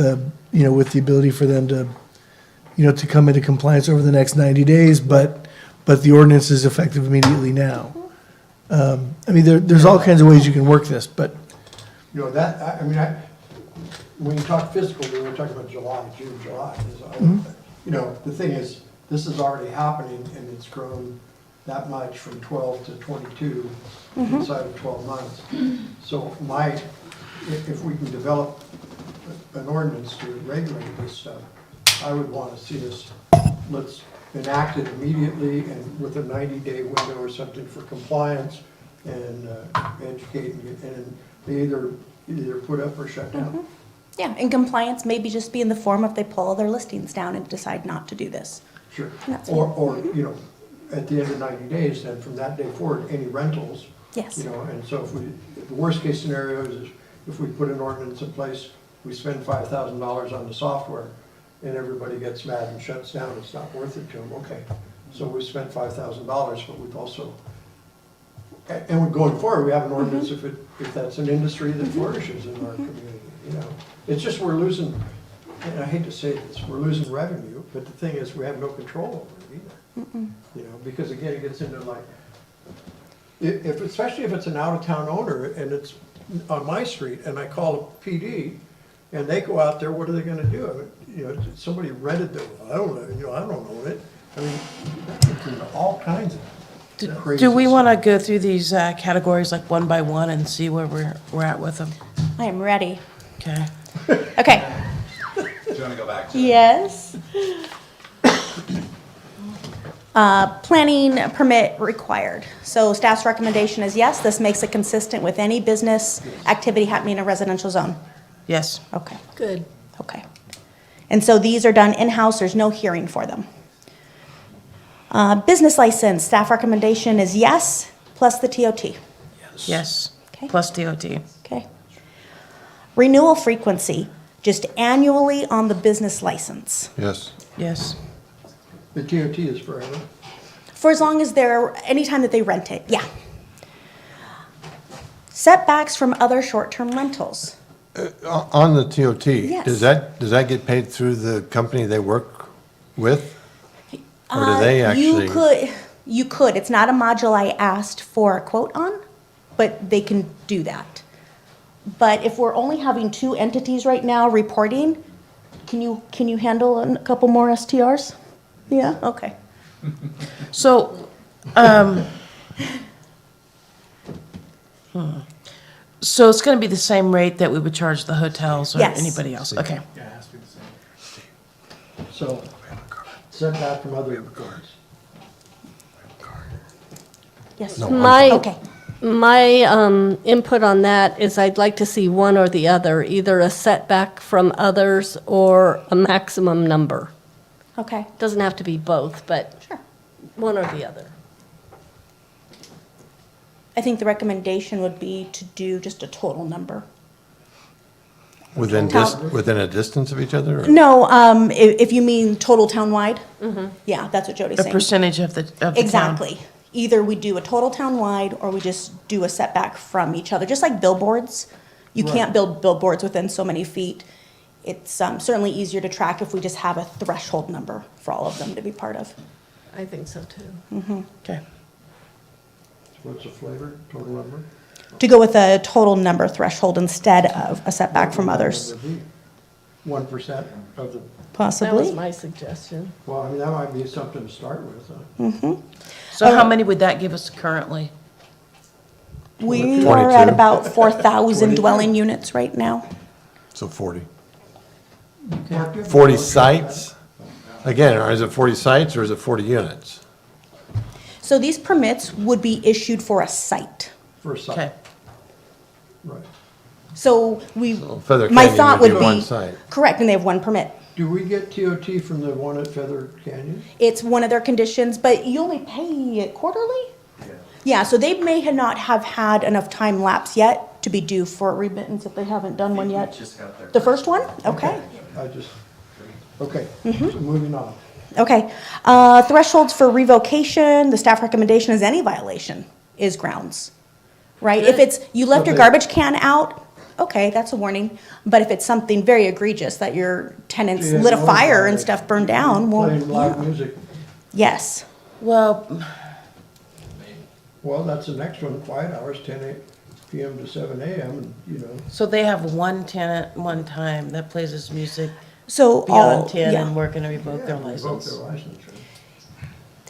you know, with the ability for them to, you know, to come into compliance over the next 90 days, but the ordinance is effective immediately now. I mean, there's all kinds of ways you can work this, but. You know, that, I mean, when you talk fiscal, we're talking about July, June, July. You know, the thing is, this is already happening, and it's grown that much from 12 to 22 inside of 12 months. So if we can develop an ordinance to regulate this stuff, I would want to see this, let's enact it immediately and with a 90-day window or something for compliance, and educate, and they either put up or shut down. Yeah, and compliance maybe just be in the form of they pull all their listings down and decide not to do this. Sure. That's Or, you know, at the end of 90 days, then from that day forward, any rentals. Yes. You know, and so the worst case scenario is if we put an ordinance in place, we spend $5,000 on the software, and everybody gets mad and shuts down, it's not worth it to them, okay. So we spent $5,000, but we've also, and going forward, we have an ordinance if that's an industry that flourishes in our community, you know. It's just we're losing, and I hate to say this, we're losing revenue, but the thing is, we have no control over it either. You know, because again, it gets into like, especially if it's an out-of-town owner and it's on my street, and I call a PD, and they go out there, what are they gonna do? I mean, you know, somebody rented the, I don't know, you know, I don't own it. I mean, it's into all kinds of crazy Do we stuff. want to go through these categories like one by one and see where we're at with them? I am ready. Okay. Okay. Do you want to go back to? Yes. Planning permit required. So staff's recommendation is yes, this makes it consistent with any business activity happening in a residential zone. Yes. Okay, Good. okay. And so these are done in-house, there's no hearing for them. Business license, staff recommendation is yes, plus the TOT. Yes. Okay. Plus DOT. Okay. Renewal frequency, just annually on the business license. Yes. Yes. The TOT is forever. For as long as they're, anytime that they rent it, yeah. Setbacks from other short-term rentals. On the TOT, Yes. does that get paid through the company they work with? Or do they actually? You could, it's not a module I asked for a quote on, but they can do that. But if we're only having 2 entities right now reporting, can you handle a couple more STRs? Yeah, okay. So, so it's going to be the same rate that we would charge the hotels or Yes. anybody else? Okay. Yeah, it has to be the same. So, setback from other regards. Yes. No, My, Okay. My input on that is I'd like to see one or the other, either a setback from others or a maximum number. Okay. Doesn't have to be both, but one or the other. I think the recommendation would be to do just a total number. Within a distance of each other? or- No, if you mean total townwide? Yeah, that's what Jody's A saying. percentage of the town. Exactly. Either we do a total townwide or we just do a setback from each other, just like billboards. You can't build billboards within so many feet. It's certainly easier to track if we just have a threshold number for all of them to be part of. I think so too. Okay. What's the flavor, total number? To go with a total number threshold instead of a setback from others. 1% of the, That was Possibly. my suggestion. well, I mean, that might be something to start with. So how many would that give us currently? We are at 22. about 4,000 dwelling units right now. So 40. Mark, do you have 40 a- sites? Again, is it 40 sites or is it 40 units? So these permits would be issued for a site. For a site. Okay. Right. So Feather my Canyon thought would would be one be, site. correct, and they have one permit. Do we get TOT from the one at Feather Canyon? It's one of their conditions, but you only pay it quarterly? Yeah, so they may not have had enough time lapse yet to be due for a remittance if they haven't done one yet. The first one? Okay. Okay, so moving on. Okay. Thresholds for revocation, the staff recommendation is any violation is grounds, right? If it's, you left your garbage can out, okay, that's a warning. But if it's something very egregious, that your tenants Yeah, lit a no fire and violation. stuff burned down, well, Playing loud yeah. music. Yes. Well, Well, that's the next one, quiet hours, 10 PM to 7 AM, and, you know. so they have one tenant, one time, that plays his music So beyond 10 yeah. and we're gonna revoke their Revoke license. their license, right?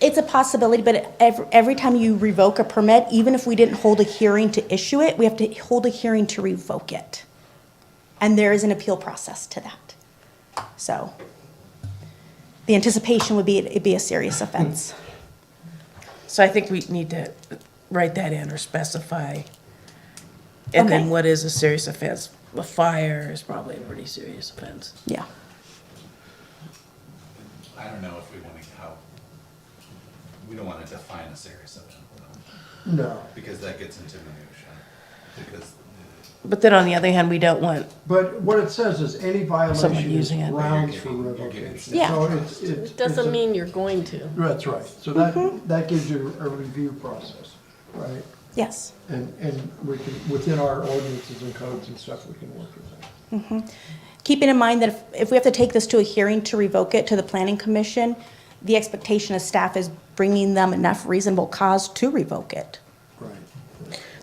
It's a possibility, but every time you revoke a permit, even if we didn't hold a hearing to issue it, we have to hold a hearing to revoke it. And there is an appeal process to that. So the anticipation would be it'd be a serious offense. So I think we need to write that in or specify. And then Okay. what is a serious offense? A fire is probably a pretty serious offense. Yeah. I don't know if we want to, we don't want to define a serious event. No. Because that gets into minutia. Because But then on the other hand, we don't want, But what it says is any violation is using it. grounds for revocation. Yeah. So it's It doesn't mean you're going to. That's right. So that gives you a review process, right? Yes. And we can, within our ordinances and codes and stuff, we can work with that. Keeping in mind that if we have to take this to a hearing to revoke it to the planning commission, the expectation of staff is bringing them enough reasonable cause to revoke it. Right.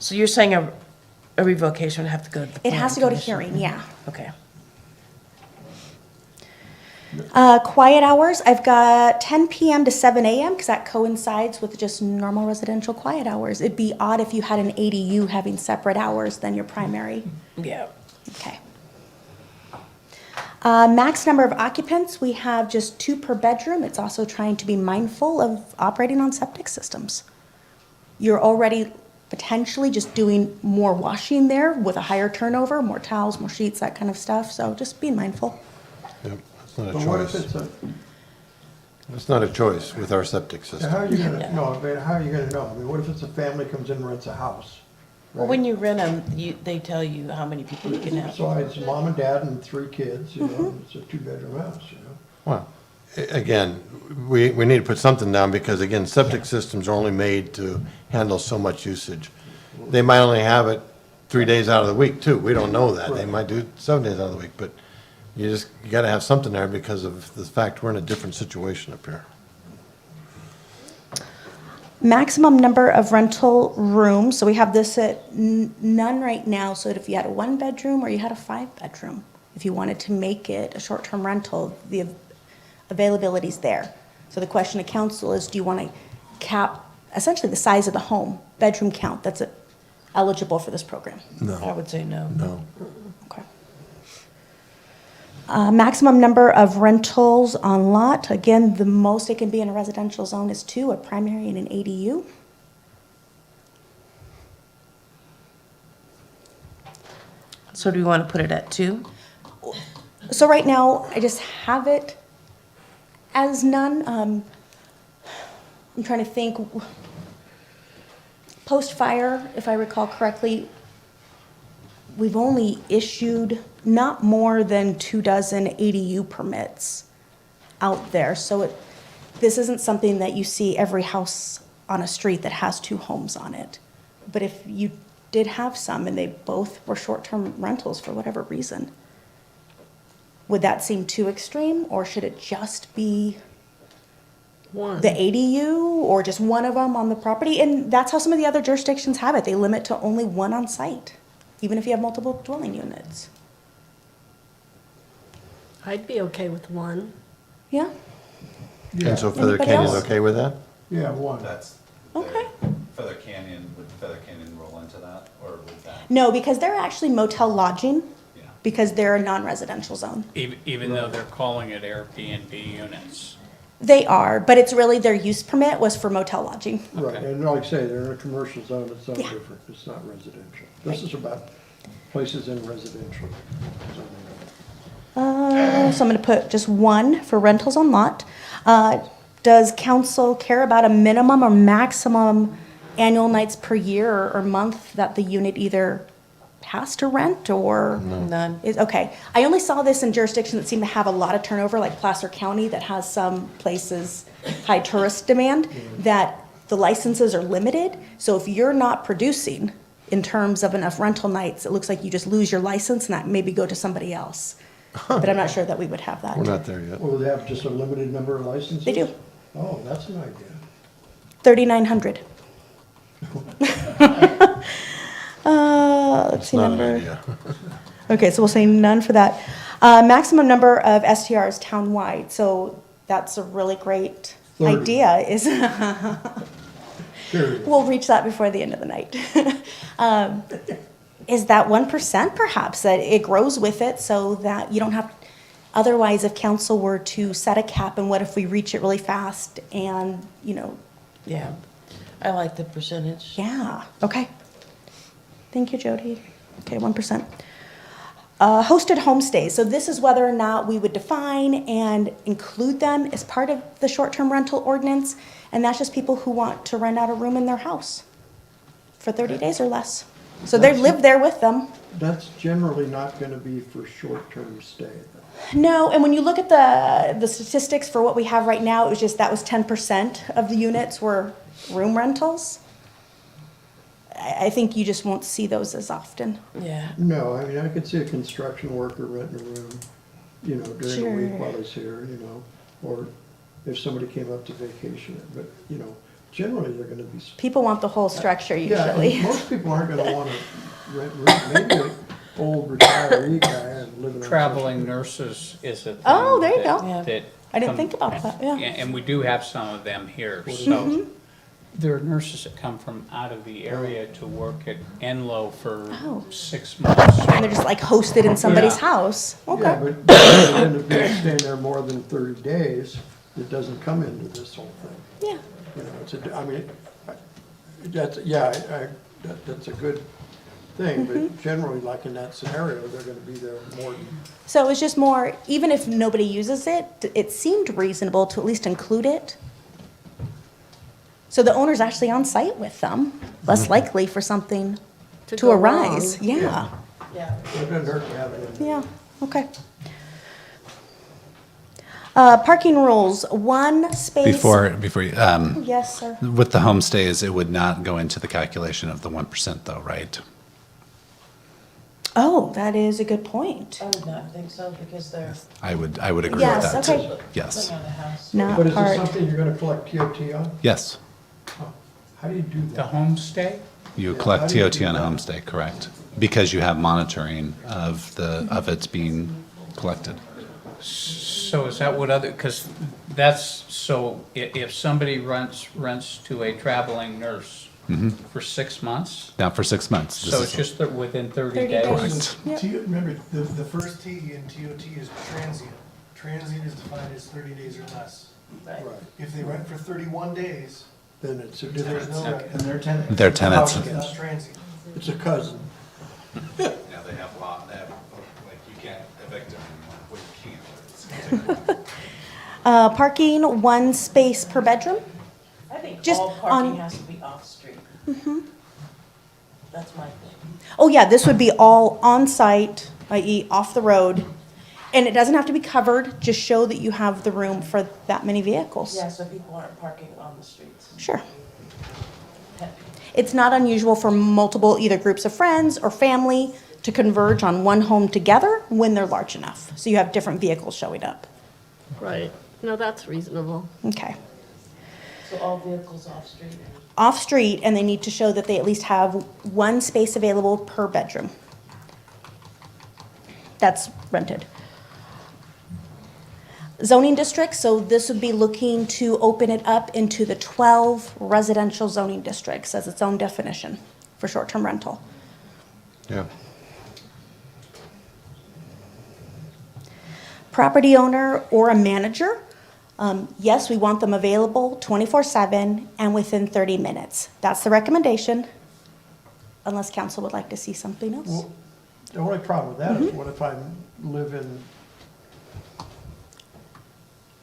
so you're saying a revocation would have to go to the It has to go to planning hearing, yeah. commission? Okay. Quiet hours, I've got 10 PM to 7 AM, because that coincides with just normal residential quiet hours. It'd be odd if you had an ADU having separate hours than your primary. Yeah. Okay. Max number of occupants, we have just 2 per bedroom. It's also trying to be mindful of operating on septic systems. You're already potentially just doing more washing there with a higher turnover, more towels, more sheets, that kind of stuff, so just being mindful. Yep, it's not a But what if choice. it's a, It's not a choice with our septic system. how are you gonna, no, but how are you gonna know? I mean, what if it's a family comes in and rents a house? Well, when you rent them, they tell you how many people you can have. So it's mom and dad and 3 kids, you know, it's a 2-bedroom house, you know? Well, again, we need to put something down because again, septic systems are only made to handle so much usage. They might only have it 3 days out of the week too. We don't know that. They might do it 7 days out of the week, but you gotta have something there because of the fact we're in a different situation up here. Maximum number of rental rooms, so we have this at none right now, so that if you had a 1-bedroom or you had a 5-bedroom, if you wanted to make it a short-term rental, the availability's there. So the question to council is, do you want to cap essentially the size of the home, bedroom count that's eligible for this program? No. I would say no. No. Okay. Maximum number of rentals on lot, again, the most it can be in a residential zone is 2, a primary and an ADU. So do we want to put it at 2? So right now, I just have it as none. I'm trying to think. Post-fire, if I recall correctly, we've only issued not more than 24 ADU permits out there. So this isn't something that you see every house on a street that has 2 homes on it. But if you did have some and they both were short-term rentals for whatever reason, would that seem too extreme, or should it just be the ADU or just one of them on the property? And that's how some of the other jurisdictions have it. They limit to only one on site, even if you have multiple dwelling units. I'd be okay with 1. Yeah? And so Feather Anybody Canyon's else? okay with that? Yeah, 1. That's, Okay. Feather Canyon, would Feather Canyon roll into that, or would that? No, because they're actually motel lodging, Yeah. because they're a non-residential zone. Even though they're calling it Airbnb units. They are, but it's really their use permit was for motel lodging. Right, and like I say, they're in a commercial zone, it's something Yeah. different, it's not residential. This is about places in residential zoning. So I'm going to put just 1 for rentals on lot. Does council care about a minimum or maximum annual nights per year or month that the unit either has to rent or? None. Okay. I only saw this in jurisdictions that seem to have a lot of turnover, like Placer County, that has some places, high tourist demand, that the licenses are limited. So if you're not producing in terms of enough rental nights, it looks like you just lose your license and that maybe go to somebody else. But I'm not sure that we would have that. We're not there yet. Will they have just a limited number of licenses? They do. Oh, that's an idea. 3,900. Let's see, Not an number. idea. Okay, so we'll say none for that. Maximum number of STRs townwide, so that's a really great 30. idea, is, Period. we'll reach that before the end of the night. Is that 1% perhaps, that it grows with it so that you don't have, otherwise if council were to set a cap, and what if we reach it really fast and, Yeah. I like the percentage. yeah, okay. Thank you, Jody. Okay, 1%. Hosted homestays, so this is whether or not we would define and include them as part of the short-term rental ordinance, and that's just people who want to rent out a room in their house for 30 days or less. So they live there with them. That's generally not gonna be for short-term stay, though. No, and when you look at the statistics for what we have right now, it was just, that was 10% of the units were room rentals. I think you just won't see those as often. Yeah. No, I mean, I could see a construction worker renting a room, during the Sure. week while he's here, or if somebody came up to vacation, but, generally they're gonna be. People want the whole structure Yeah, and usually. most people aren't gonna wanna rent rooms, maybe an old retiree guy and living on. Traveling nurses is a thing. Oh, there you that- go. that I didn't come- think about that, yeah. And we do have some of them here, Mhm. so. There are nurses that come from out of the area to work at Enloe for Oh. 6 months. And they're just like hosted in somebody's Yeah. house. Yeah, Okay. but then if they're staying there more than 30 days, it doesn't come into this whole thing. Yeah. That's a good thing, but generally, like in that scenario, they're gonna be there more than. So it was just more, even if nobody uses it, it seemed reasonable to at least include it. So the owner's actually on site with them, less likely for something to go arise. wrong. Yeah, Yeah. It doesn't hurt to have it in. yeah, okay. Parking rules, one space. Before you, Yes, sir. with the homestays, it would not go into the calculation of the 1% though, right? Oh, that is a good point. Oh. I would not think so because they're I would agree with Yes, that. okay. Yes, living on the house. Not But is part. this something you're gonna collect TOT on? yes. How do you do The that? homestay? You Yeah, collect how do you TOT do on a that? homestay, correct? Because you have monitoring of it's being collected. So is that what other, because that's, so if somebody rents to a traveling nurse for 6 months? Now for 6 months. This So is- it's just that within 30 30 days? Correct. Yep. Remember, the first T in TOT is transient. Transient is defined as 30 days or less. Right, If they rent for 31 days, then it's a there's different, no, and they're tenants. They're tenants. It's not transient. it's a cousin. Yeah, they have Parking, 1 space per bedroom. I think Just all parking on- has to be off-street. That's my thing. Oh, yeah, this would be all on-site, i.e. off the road. And it doesn't have to be covered, just show that you have the room for that many vehicles. Yeah, so people aren't parking on the streets. Sure. It's not unusual for multiple, either groups of friends or family, to converge on one home together when they're large enough. So you have different vehicles showing up. Right. No, that's reasonable. Okay. So all vehicles off-street. Off-street, and they need to show that they at least have 1 space available per bedroom. That's rented. Zoning districts, so this would be looking to open it up into the 12 residential zoning districts as its own definition for short-term rental. Yeah. Property owner or a manager, yes, we want them available 24/7 and within 30 minutes. That's the recommendation, unless council would like to see something else. Well, the only problem with that is what if I live in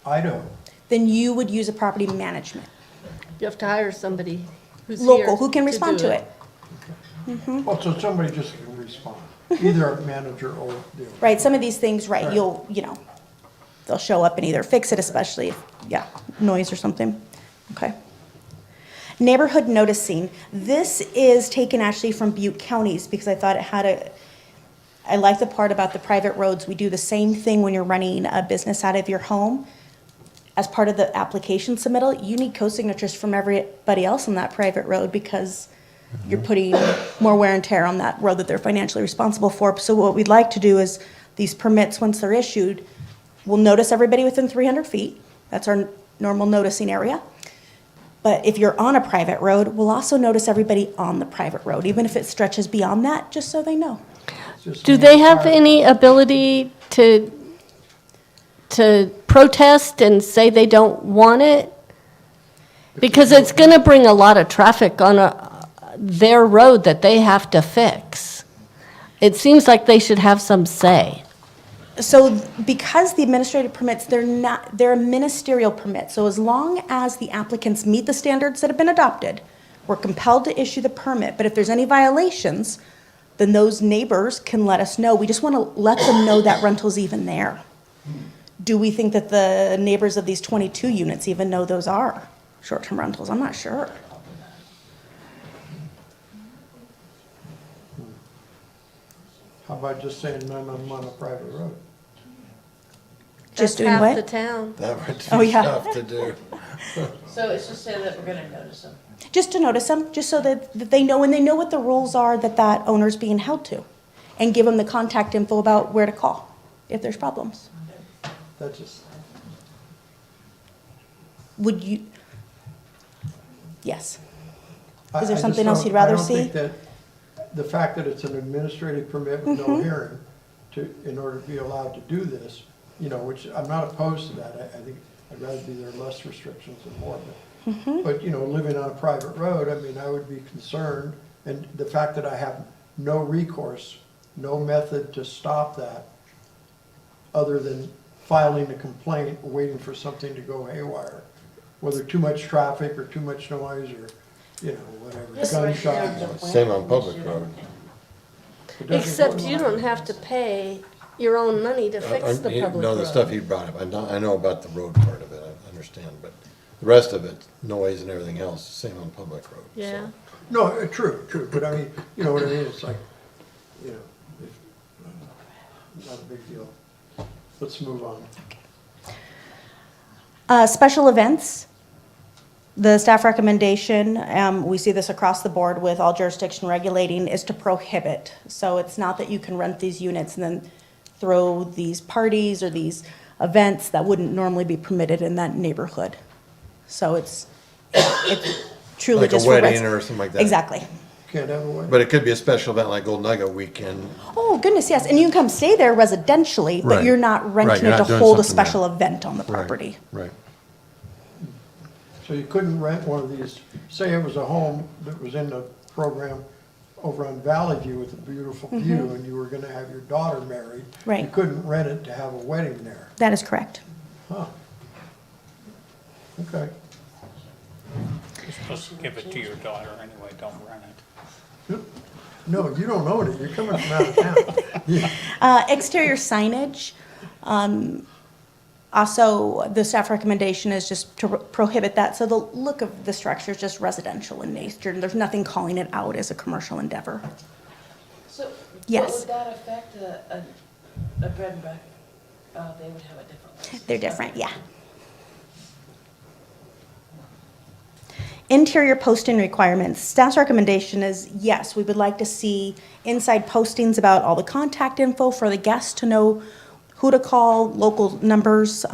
Idaho? Then you would use a property management, You have to hire somebody who's here. local, who can respond do to it. Oh, so somebody just can respond, either a manager or the owner. Right, some of these things, right, Right. you'll, they'll show up and either fix it, especially if, noise or something. Okay. Neighborhood noticing. This is taken actually from Butte counties because I thought it had I like the part about the private roads. We do the same thing when you're running a business out of your home. As part of the application submittal, you need co-signatures from everybody else on that private road because you're putting more wear and tear on that road that they're financially responsible for. So what we'd like to do is these permits, once they're issued, we'll notice everybody within 300 feet. That's our normal noticing area. But if you're on a private road, we'll also notice everybody on the private road, even if it stretches beyond that, just so they know. Do they have any ability to protest and say they don't want it? Because it's going to bring a lot of traffic on their road that they have to fix. It seems like they should have some say. So because the administrative permits, they're a ministerial permit. So as long as the applicants meet the standards that have been adopted, we're compelled to issue the permit. But if there's any violations, then those neighbors can let us know. We just want to let them know that rental's even there. Do we think that the neighbors of these 22 units even know those are short-term rentals? I'm not sure. How about just saying none of them on a private road? Just doing half what? the town. That would Oh, be yeah. tough to do. So it's just saying that we're gonna notice them. Just to notice them, just so that they know, and they know what the rules are that owner's being held to. And give them the contact info about where to call if there's problems. That's just, Would you? Yes. I Is there just something else don't- you'd rather I don't see? think that the fact that it's an administrative permit with no Mhm. hearing in order to be allowed to do this, which I'm not opposed to that. I think I'd rather be there less restrictions than more. Mhm. But, living on a private road, I would be concerned. And the fact that I have no recourse, no method to stop that other than filing a complaint or waiting for something to go haywire. Whether too much traffic or too much noise or, whatever, gunshots. Same on public road. It doesn't Except go you on. don't have to pay your own money to fix the public No, the stuff road. he brought up, I know about the road part of it, I understand, but the rest of it, noise and everything else, same on public road. so. Yeah. No, true, but you know what I mean, it's like, not a big deal. Let's move on. Special events. The staff recommendation, we see this across the board with all jurisdiction regulating, is to prohibit. So it's not that you can rent these units and then throw these parties or these events that wouldn't normally be permitted in that neighborhood. So it's truly Like a just for wedding or something like that. Exactly. Can't have a wedding? But it could be a special event like Gold Nugget Weekend. Oh, goodness, yes. And you can come stay there residentially, but Right. you're not Right, renting you're it not to doing hold a something there. special event on the Right, property. Right. So you couldn't rent one of these, say it was a home that was in the program, over on Valley View with a beautiful view, and you were gonna have your daughter married. Right. You couldn't rent it to have a wedding there. That is correct. Huh. Okay. You're supposed to give it to your daughter anyway, don't rent it. No, you don't own it. You're coming from out of town. Yeah. Exterior signage, also, the staff recommendation is just to prohibit that, so the look of the structure is just residential in nature, and there's nothing calling it out as a commercial endeavor. So, Yes. would that affect a bread and breakfast? They would have a different license. They're different, yeah. Interior posting requirements. Staff's recommendation is, yes, we would like to see inside postings about all the contact info for the guests to know who to call, local numbers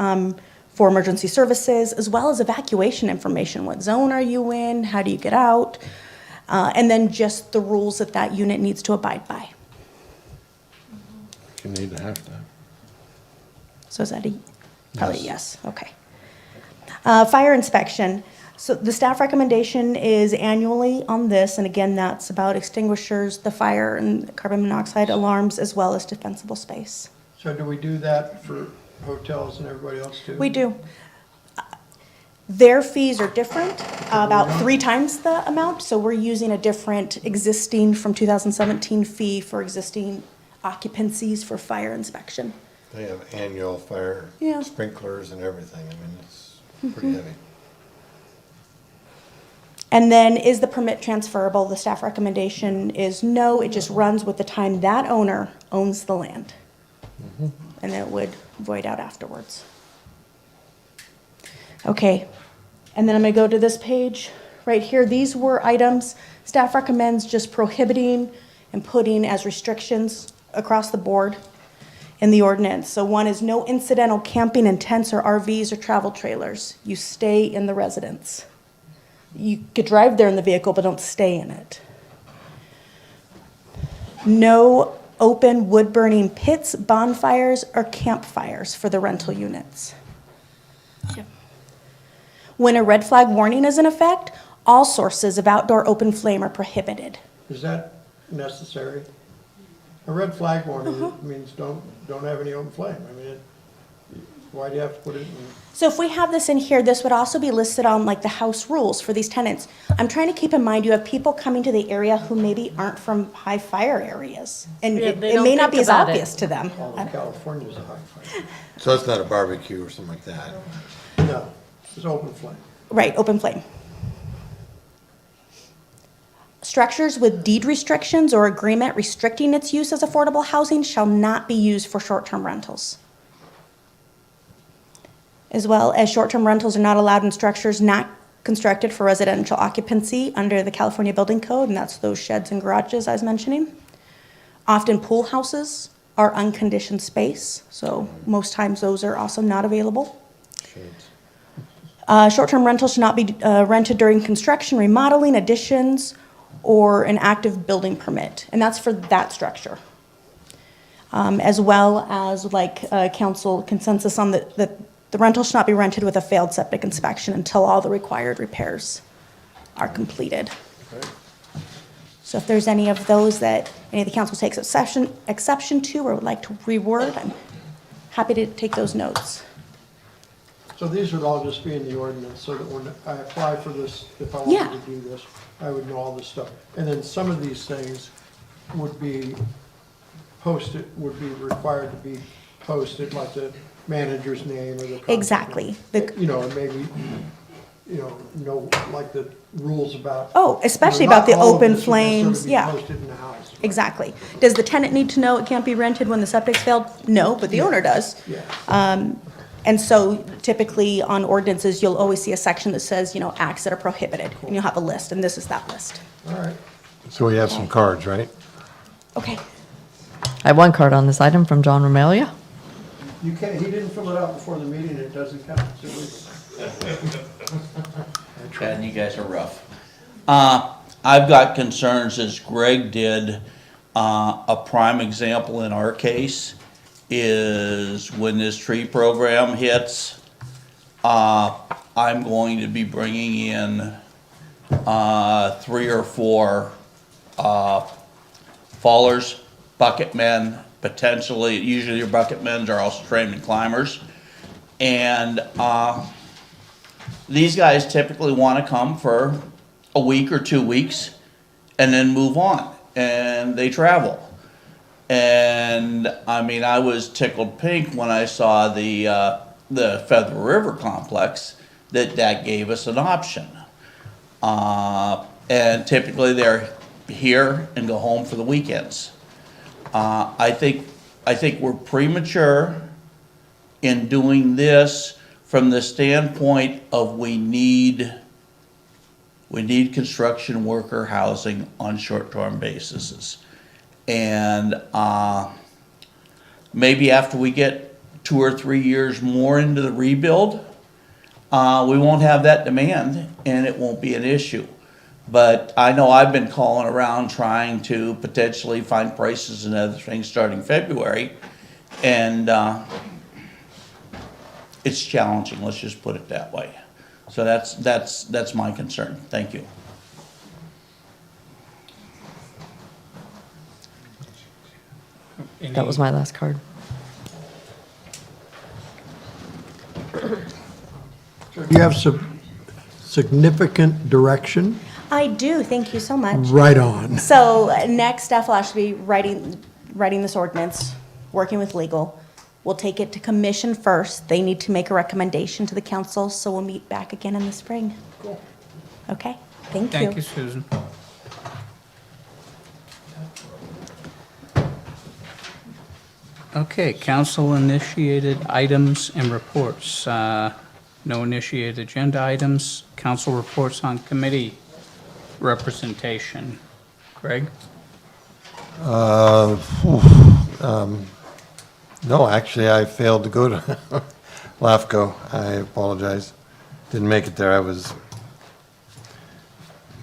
for emergency services, as well as evacuation information. What zone are you in? How do you get out? And then just the rules that that unit needs to abide by. You need to have that. So is that a, probably a yes, okay. Fire inspection. So the staff recommendation is annually on this, and again, that's about extinguishers, the fire and carbon monoxide alarms, as well as defensible space. So do we do that for hotels and everybody else too? We do. Their fees are different, about 3 times the amount, so we're using a different existing from 2017 fee for existing occupancies for fire inspection. They have annual fire Yeah. sprinklers and everything. I mean, it's pretty heavy. And then, is the permit transferable? The staff recommendation is no, it just runs with the time that owner owns the land. And then it would void out afterwards. Okay, and then I'm gonna go to this page right here. These were items staff recommends just prohibiting and putting as restrictions across the board in the ordinance. So one is no incidental camping in tents or RVs or travel trailers. You stay in the residence. You could drive there in the vehicle, but don't stay in it. No open wood-burning pits, bonfires, or campfires for the rental units. When a red flag warning is in effect, all sources of outdoor open flame are prohibited. Is that necessary? A red flag warning means don't have any open flame. I mean, why do you have to put it in? So if we have this in here, this would also be listed on like the house rules for these tenants. I'm trying to keep in mind, you have people coming to the area who maybe aren't from high fire areas. And Yeah, it they it may don't not be think as about it. obvious to them. All of California's a high fire. So it's not a barbecue or something like that. No, it's open flame. Right, open flame. Structures with deed restrictions or agreement restricting its use as affordable housing shall not be used for short-term rentals. As well as short-term rentals are not allowed in structures not constructed for residential occupancy under the California Building Code, and that's those sheds and garages I was mentioning. Often pool houses are unconditioned space, so most times those are also not available. Short-term rentals should not be rented during construction, remodeling, additions, or an active building permit, and that's for that structure. As well as like council consensus on the rental should not be rented with a failed septic inspection until all the required repairs are completed. So if there's any of those that any of the council takes exception to or would like to reword, I'm happy to take those notes. So these would all just be in the ordinance, so that when I apply for this, if I Yeah. wanted to do this, I would know all this stuff. And then some of these things would be posted, would be required to be posted, like the manager's name or the. contact Exactly. number. You know, and maybe, know, like the rules about. Oh, especially you know, about the not all of open this would necessarily flames, be yeah. Posted in the house. Exactly. Does the tenant need to know it can't be rented when the septic's failed? No, but the owner does. Yeah. And so typically on ordinances, you'll always see a section that says, acts that are prohibited, and you'll have a list, and this is that list. All right. So we have some cards, right? Okay. I have one card on this item from John Romelia. You can't, he didn't fill it out before the meeting, it doesn't count. It's illegal. And you guys are rough. I've got concerns, as Greg did. A prime example in our case is when this tree program hits, I'm going to be bringing in 3 or 4 fallers, bucket men, potentially, usually your bucket men are also trained in climbers. And these guys typically want to come for a week or 2 weeks and then move on, and they travel. And I mean, I was tickled pink when I saw the Feather River complex that gave us an option. And typically they're here and go home for the weekends. I think we're premature in doing this from the standpoint of we need construction worker housing on short-term basis. And maybe after we get 2 or 3 years more into the rebuild, we won't have that demand and it won't be an issue. But I know I've been calling around trying to potentially find prices and other things starting February. And it's challenging, let's just put it that way. So that's my concern. Thank you. That was my last card. So do you have some significant direction? I do, thank you so much. Right on. So next step will actually be writing this ordinance, working with legal. We'll take it to commission first. They need to make a recommendation to the council, so we'll meet back again in the spring. Cool. Okay, thank you. Thank you, Susan. Okay, council-initiated items and reports. No initiated agenda items. Council reports on committee representation. Greg? No, actually, I failed to go to LAFCO. I apologize. Didn't make it there.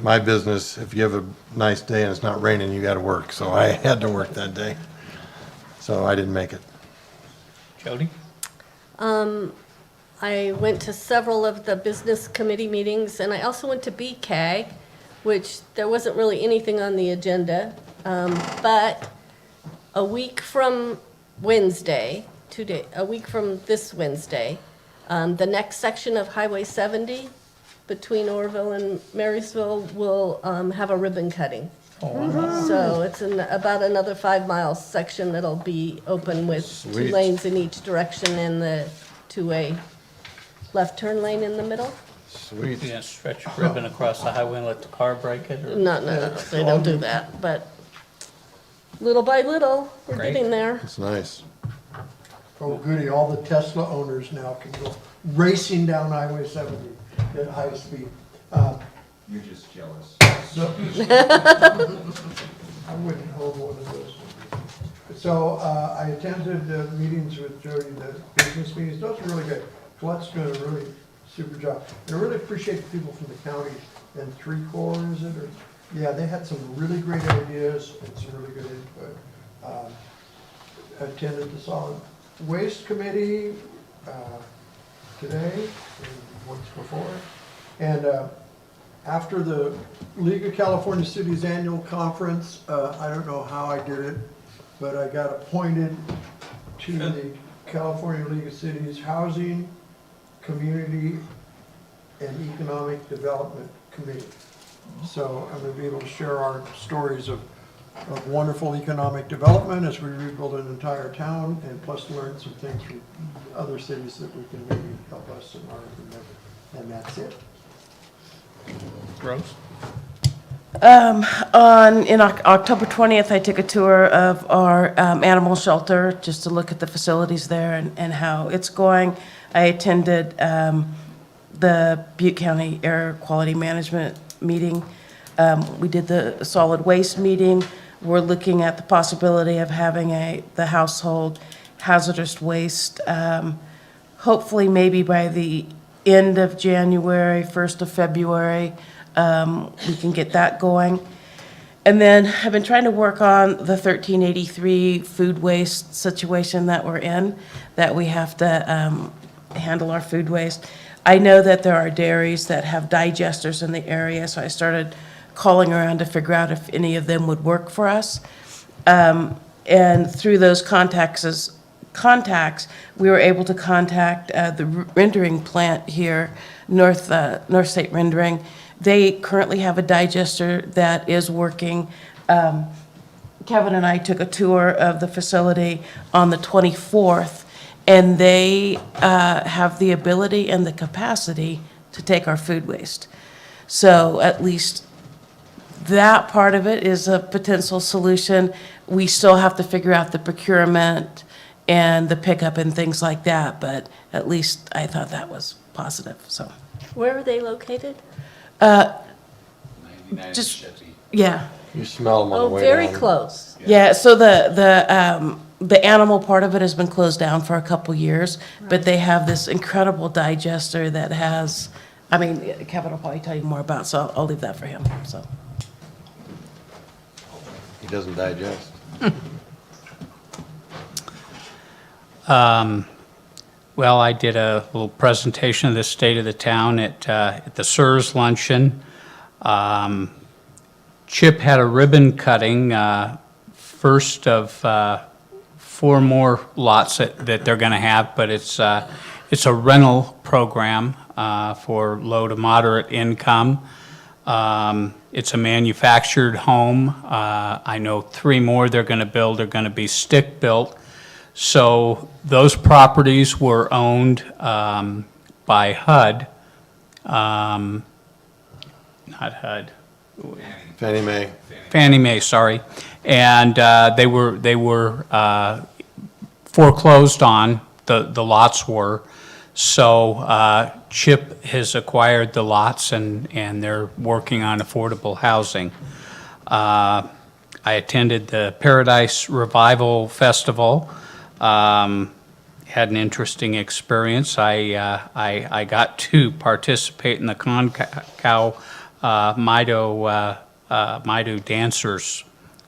My business, if you have a nice day and it's not raining, you gotta work. So I had to work that day. So I didn't make it. Jody? I went to several of the business committee meetings, and I also went to BCAG, which there wasn't really anything on the agenda. But a week from Wednesday, a week from this Wednesday, the next section of Highway 70 between Orville and Marysville will have a ribbon cutting. So it's about another 5-mile section that'll be open with 2 Sweet. lanes in each direction and the 2-way left turn lane in the middle. Sweet. You gonna stretch a ribbon across the highway and let the car break it? Or? No, they don't do that, but little by little, we're Great. getting there. It's nice. Oh, goody, all the Tesla owners now can go racing down Highway 70 at high speed. You're just jealous. So- I wouldn't hold one of those. So I attended the meetings with Jody, the business meetings. Those are really good. Colette's doing a really super job. And I really appreciate the people from the county and 3 Corps, is it? Or, yeah, they had some really great ideas and some really good input. Attended the solid waste committee today and once before. And after the League of California Cities annual conference, I don't know how I did it, but I got appointed to the California League of Cities Housing, Community, and Economic Development Committee. So I'm going to be able to share our stories of wonderful economic development as we rebuild an entire town, and plus learn some things from other cities that we can maybe help us in our endeavor. And that's it. Rose? In October 20th, I took a tour of our animal shelter just to look at the facilities there and how it's going. I attended the Butte County Air Quality Management meeting. We did the solid waste meeting. We're looking at the possibility of having the household hazardous waste, hopefully maybe by the end of January, 1st of February, we can get that going. And then I've been trying to work on the 1383 food waste situation that we're in, that we have to handle our food waste. I know that there are dairies that have digesters in the area, so I started calling around to figure out if any of them would work for us. And through those contacts, we were able to contact the rendering plant here, North State Rendering. They currently have a digester that is working. Kevin and I took a tour of the facility on the 24th, and they have the ability and the capacity to take our food waste. So at least that part of it is a potential solution. We still have to figure out the procurement and the pickup and things like that, but at least I thought that was positive, so. Where are they located? Just, yeah. You smell them on the Oh, way very down. close. Yeah, so the animal part of it has been closed down for a couple years, but they have this incredible digester that has, I mean, Kevin will probably tell you more about, so I'll leave that for him, so. He doesn't digest. Well, I did a little presentation of the state of the town at the CSRS luncheon. Chip had a ribbon cutting, first of 4 more lots that they're going to have, but it's a rental program for low to moderate income. It's a manufactured home. I know 3 more they're going to build are going to be stick-built. So those properties were owned by HUD, not HUD. Fannie Mae. Fannie Mae, sorry. And they were foreclosed on, the lots were. So Chip has acquired the lots and they're working on affordable housing. I attended the Paradise Revival Festival. Had an interesting experience. I got to participate in the Concow Maido dancers,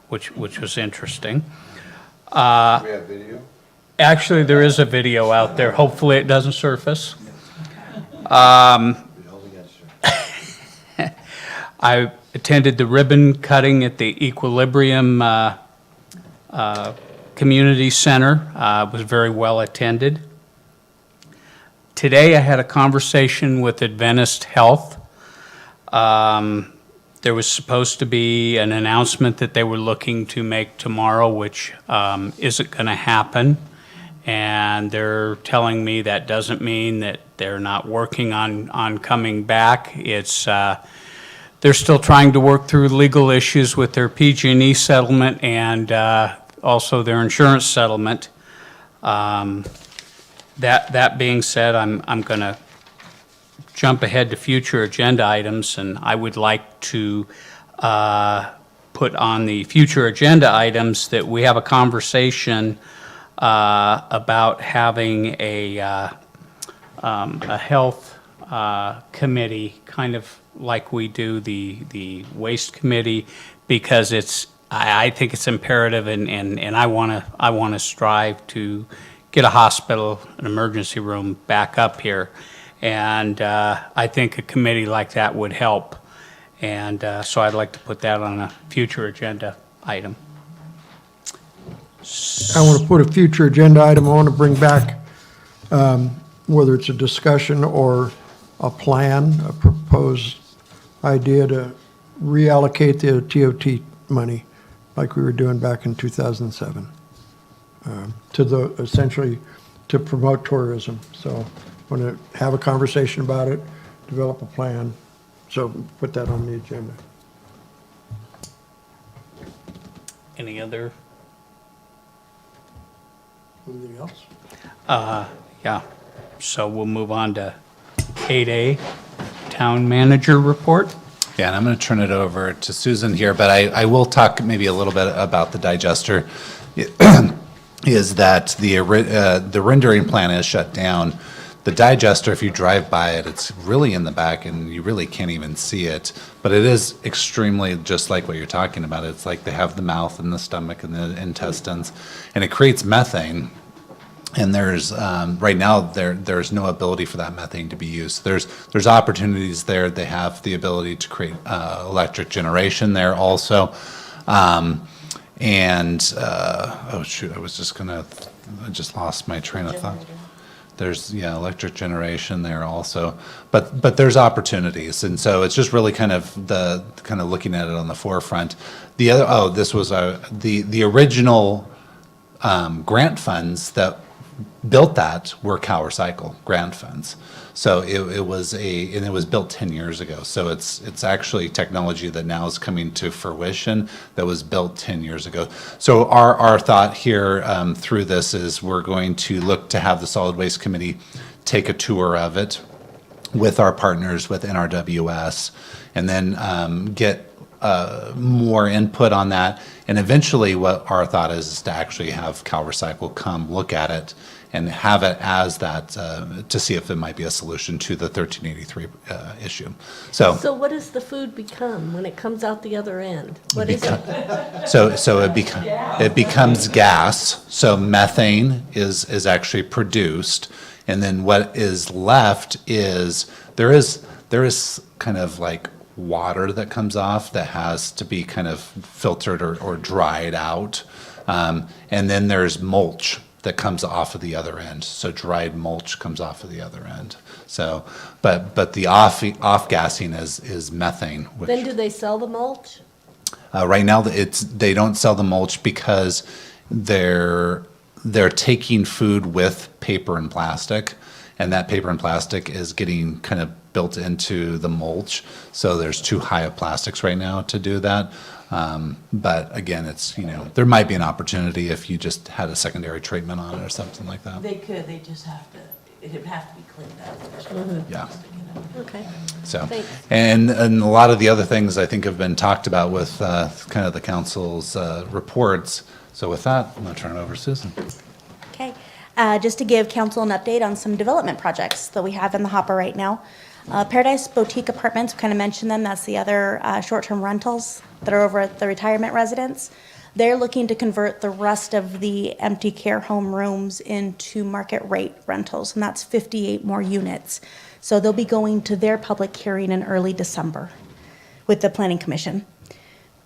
which was interesting. We have video? Actually, there is a video out there. Hopefully it doesn't surface. I attended the ribbon cutting at the Equilibrium Community Center. Was very well attended. Today I had a conversation with Adventist Health. There was supposed to be an announcement that they were looking to make tomorrow, which isn't going to happen. And they're telling me that doesn't mean that they're not working on coming back. It's they're still trying to work through legal issues with their PG&E settlement and also their insurance settlement. That being said, I'm going to jump ahead to future agenda items, and I would like to put on the future agenda items that we have a conversation about having a health committee, kind of like we do the waste committee, because I think it's imperative, and I want to strive to get a hospital, an emergency room back up here. And I think a committee like that would help. And so I'd like to put that on a future agenda item. I want to put a future agenda item, I want to bring back, whether it's a discussion or a plan, a proposed idea to reallocate the TOT money like we were doing back in 2007, essentially to promote tourism. So I want to have a conversation about it, develop a plan, so put that on the agenda. Any other? Anything else? Yeah, so we'll move on to 8A, Town Manager Report. Yeah, and I'm going to turn it over to Susan here, but I will talk maybe a little bit about the digester. Is that the rendering plant is shut down. The digester, if you drive by it, it's really in the back and you really can't even see it. But it is extremely just like what you're talking about. It's like they have the mouth and the stomach and the intestines, and it creates methane. And there's, right now, there's no ability for that methane to be used. There's opportunities there. They have the ability to create electric generation there also. Oh shoot, I just lost my train of thought. There's, electric generation there also, but there's opportunities, and so it's just really kind of looking at it on the forefront. The other, this was the original grant funds that built that were CalRecycle grant funds. So it was built 10 years ago. So it's actually technology that now is coming to fruition that was built 10 years ago. So our thought here through this is we're going to look to have the Solid Waste Committee take a tour of it with our partners with NRWS, and then get more input on that. And eventually what our thought is to actually have CalRecycle come look at it and have it as that, to see if it might be a solution to the 1383 issue. So what does the food become when it comes out the other end? What is it? So it becomes gas. So methane is actually produced, and then what is left is there is kind of like water that comes off that has to be kind of filtered or dried out, and then there's mulch that comes off of the other end. So dried mulch comes off of the other end. So, but the off gassing is methane. Which, Then do they sell the mulch? right now, they don't sell the mulch because they're taking food with paper and plastic, and that paper and plastic is getting kind of built into the mulch. So there's too high of plastics right now to do that. But again, it's, there might be an opportunity if you just had a secondary treatment on it or something like that. They could, they just have to, it'd have to be cleaned up. Yeah. Okay. So, Thanks. and a lot of the other things I think have been talked about with kind of the council's reports. So with that, I'm going to turn it over to Susan. Okay, just to give council an update on some development projects that we have in the hopper right now. Paradise Boutique Apartments, we kind of mentioned them, that's the other short-term rentals that are over at the retirement residence. They're looking to convert the rest of the empty care home rooms into market rate rentals, and that's 58 more units. So they'll be going to their public hearing in early December with the Planning Commission.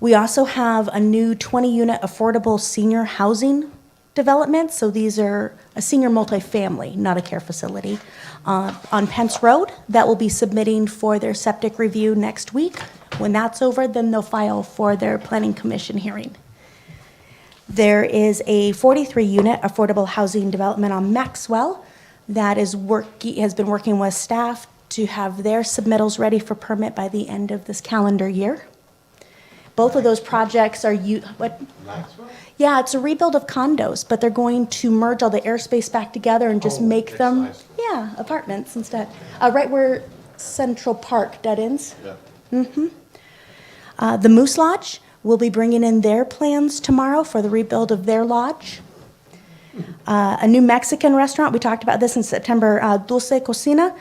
We also have a new 20-unit affordable senior housing development. So these are a senior multifamily, not a care facility, on Pence Road that will be submitting for their septic review next week. When that's over, then they'll file for their Planning Commission hearing. There is a 43-unit affordable housing development on Maxwell that has been working with staff to have their submittals ready for permit by the end of this calendar year. Both of those projects are Yeah, it's a rebuild of condos, but they're going to merge all the airspace back together and just make them, apartments instead. Right where Central Park dead ends. Yeah. The Moose Lodge will be bringing in their plans tomorrow for the rebuild of their lodge. A new Mexican restaurant, we talked about this in September, Dulce Cocina,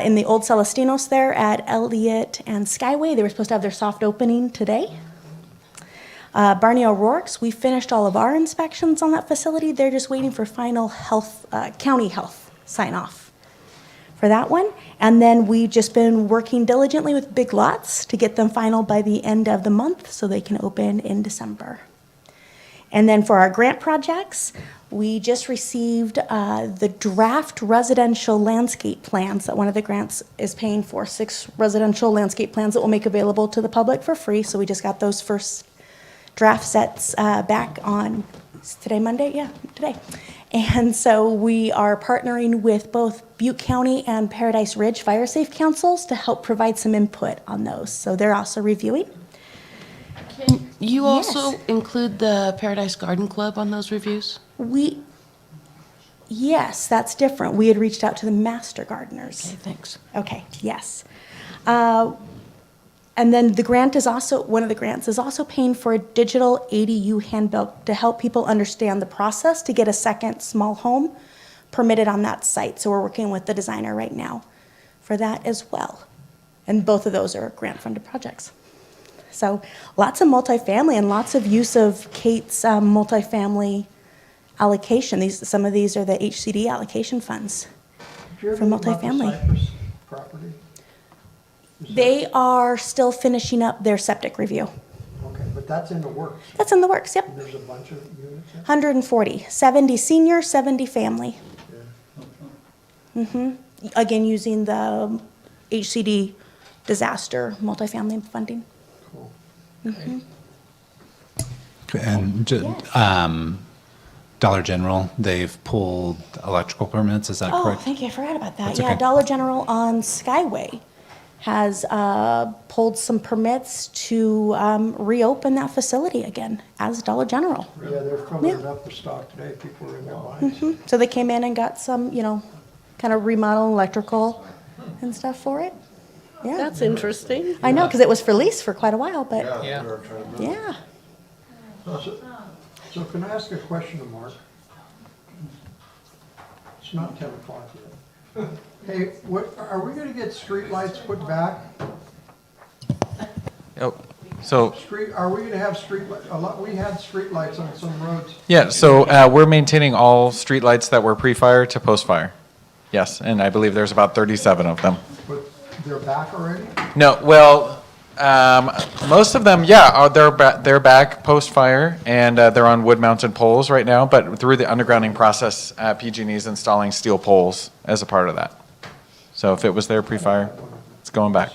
in the old Celestinos there at Elliott and Skyway. They were supposed to have their soft opening today. Barney O'Rourke's, we finished all of our inspections on that facility. They're just waiting for final county health sign-off for that one. And then we've just been working diligently with Big Lots to get them final by the end of the month so they can open in December. And then for our grant projects, we just received the draft residential landscape plans that one of the grants is paying for, 6 residential landscape plans that we'll make available to the public for free. So we just got those first draft sets back on, is today Monday? Yeah, today. And so we are partnering with both Butte County and Paradise Ridge Fire Safe Councils to help provide some input on those. So they're also reviewing. Can you also include the Paradise Garden Club on those reviews? Yes, that's different. We had reached out to the master gardeners. Okay, thanks. Okay, yes. And then the grant is also, one of the grants is also paying for a digital ADU handbook to help people understand the process to get a second small home permitted on that site. So we're working with the designer right now for that as well. And both of those are grant-funded projects. So lots of multifamily and lots of use of Kate's multifamily allocation. Some of these are the HCD allocation funds. Did you ever For look about the multifamily. Cypress property? They are still finishing up their septic review. Okay, but that's in the works. That's in the works, yep. There's a bunch of units there? 140, 70 senior, 70 family. Again, using the HCD disaster multifamily funding. Mhm. And Dollar General, they've pulled electrical permits, is that Oh, correct? thank you, I forgot about that. That's Yeah, okay. Dollar General on Skyway has pulled some permits to reopen that facility again as Dollar General. Yeah, they're filling up the stock today. People are in there buying. So they came in and got some, kind of remodel electrical and stuff for it. Yeah. That's interesting. I know, because it was for lease for quite a while, but, Yeah. yeah. So can I ask a question of Mark? It's not 10 o'clock yet. Hey, are we gonna get streetlights put back? So, Are we gonna have we had streetlights on some roads. yeah, so we're maintaining all streetlights that were pre-fire to post-fire. Yes, and I believe there's about 37 of them. But they're back already? No, well, most of them, yeah, they're back post-fire, and they're on wood-mounted poles right now, but through the undergrounding process, PG&E is installing steel poles as a part of that. So if it was there pre-fire, it's going back.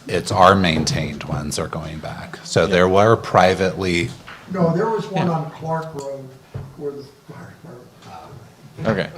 It's our maintained ones are going back. So there were privately, No, there was one on Clark Road where the fire. Okay.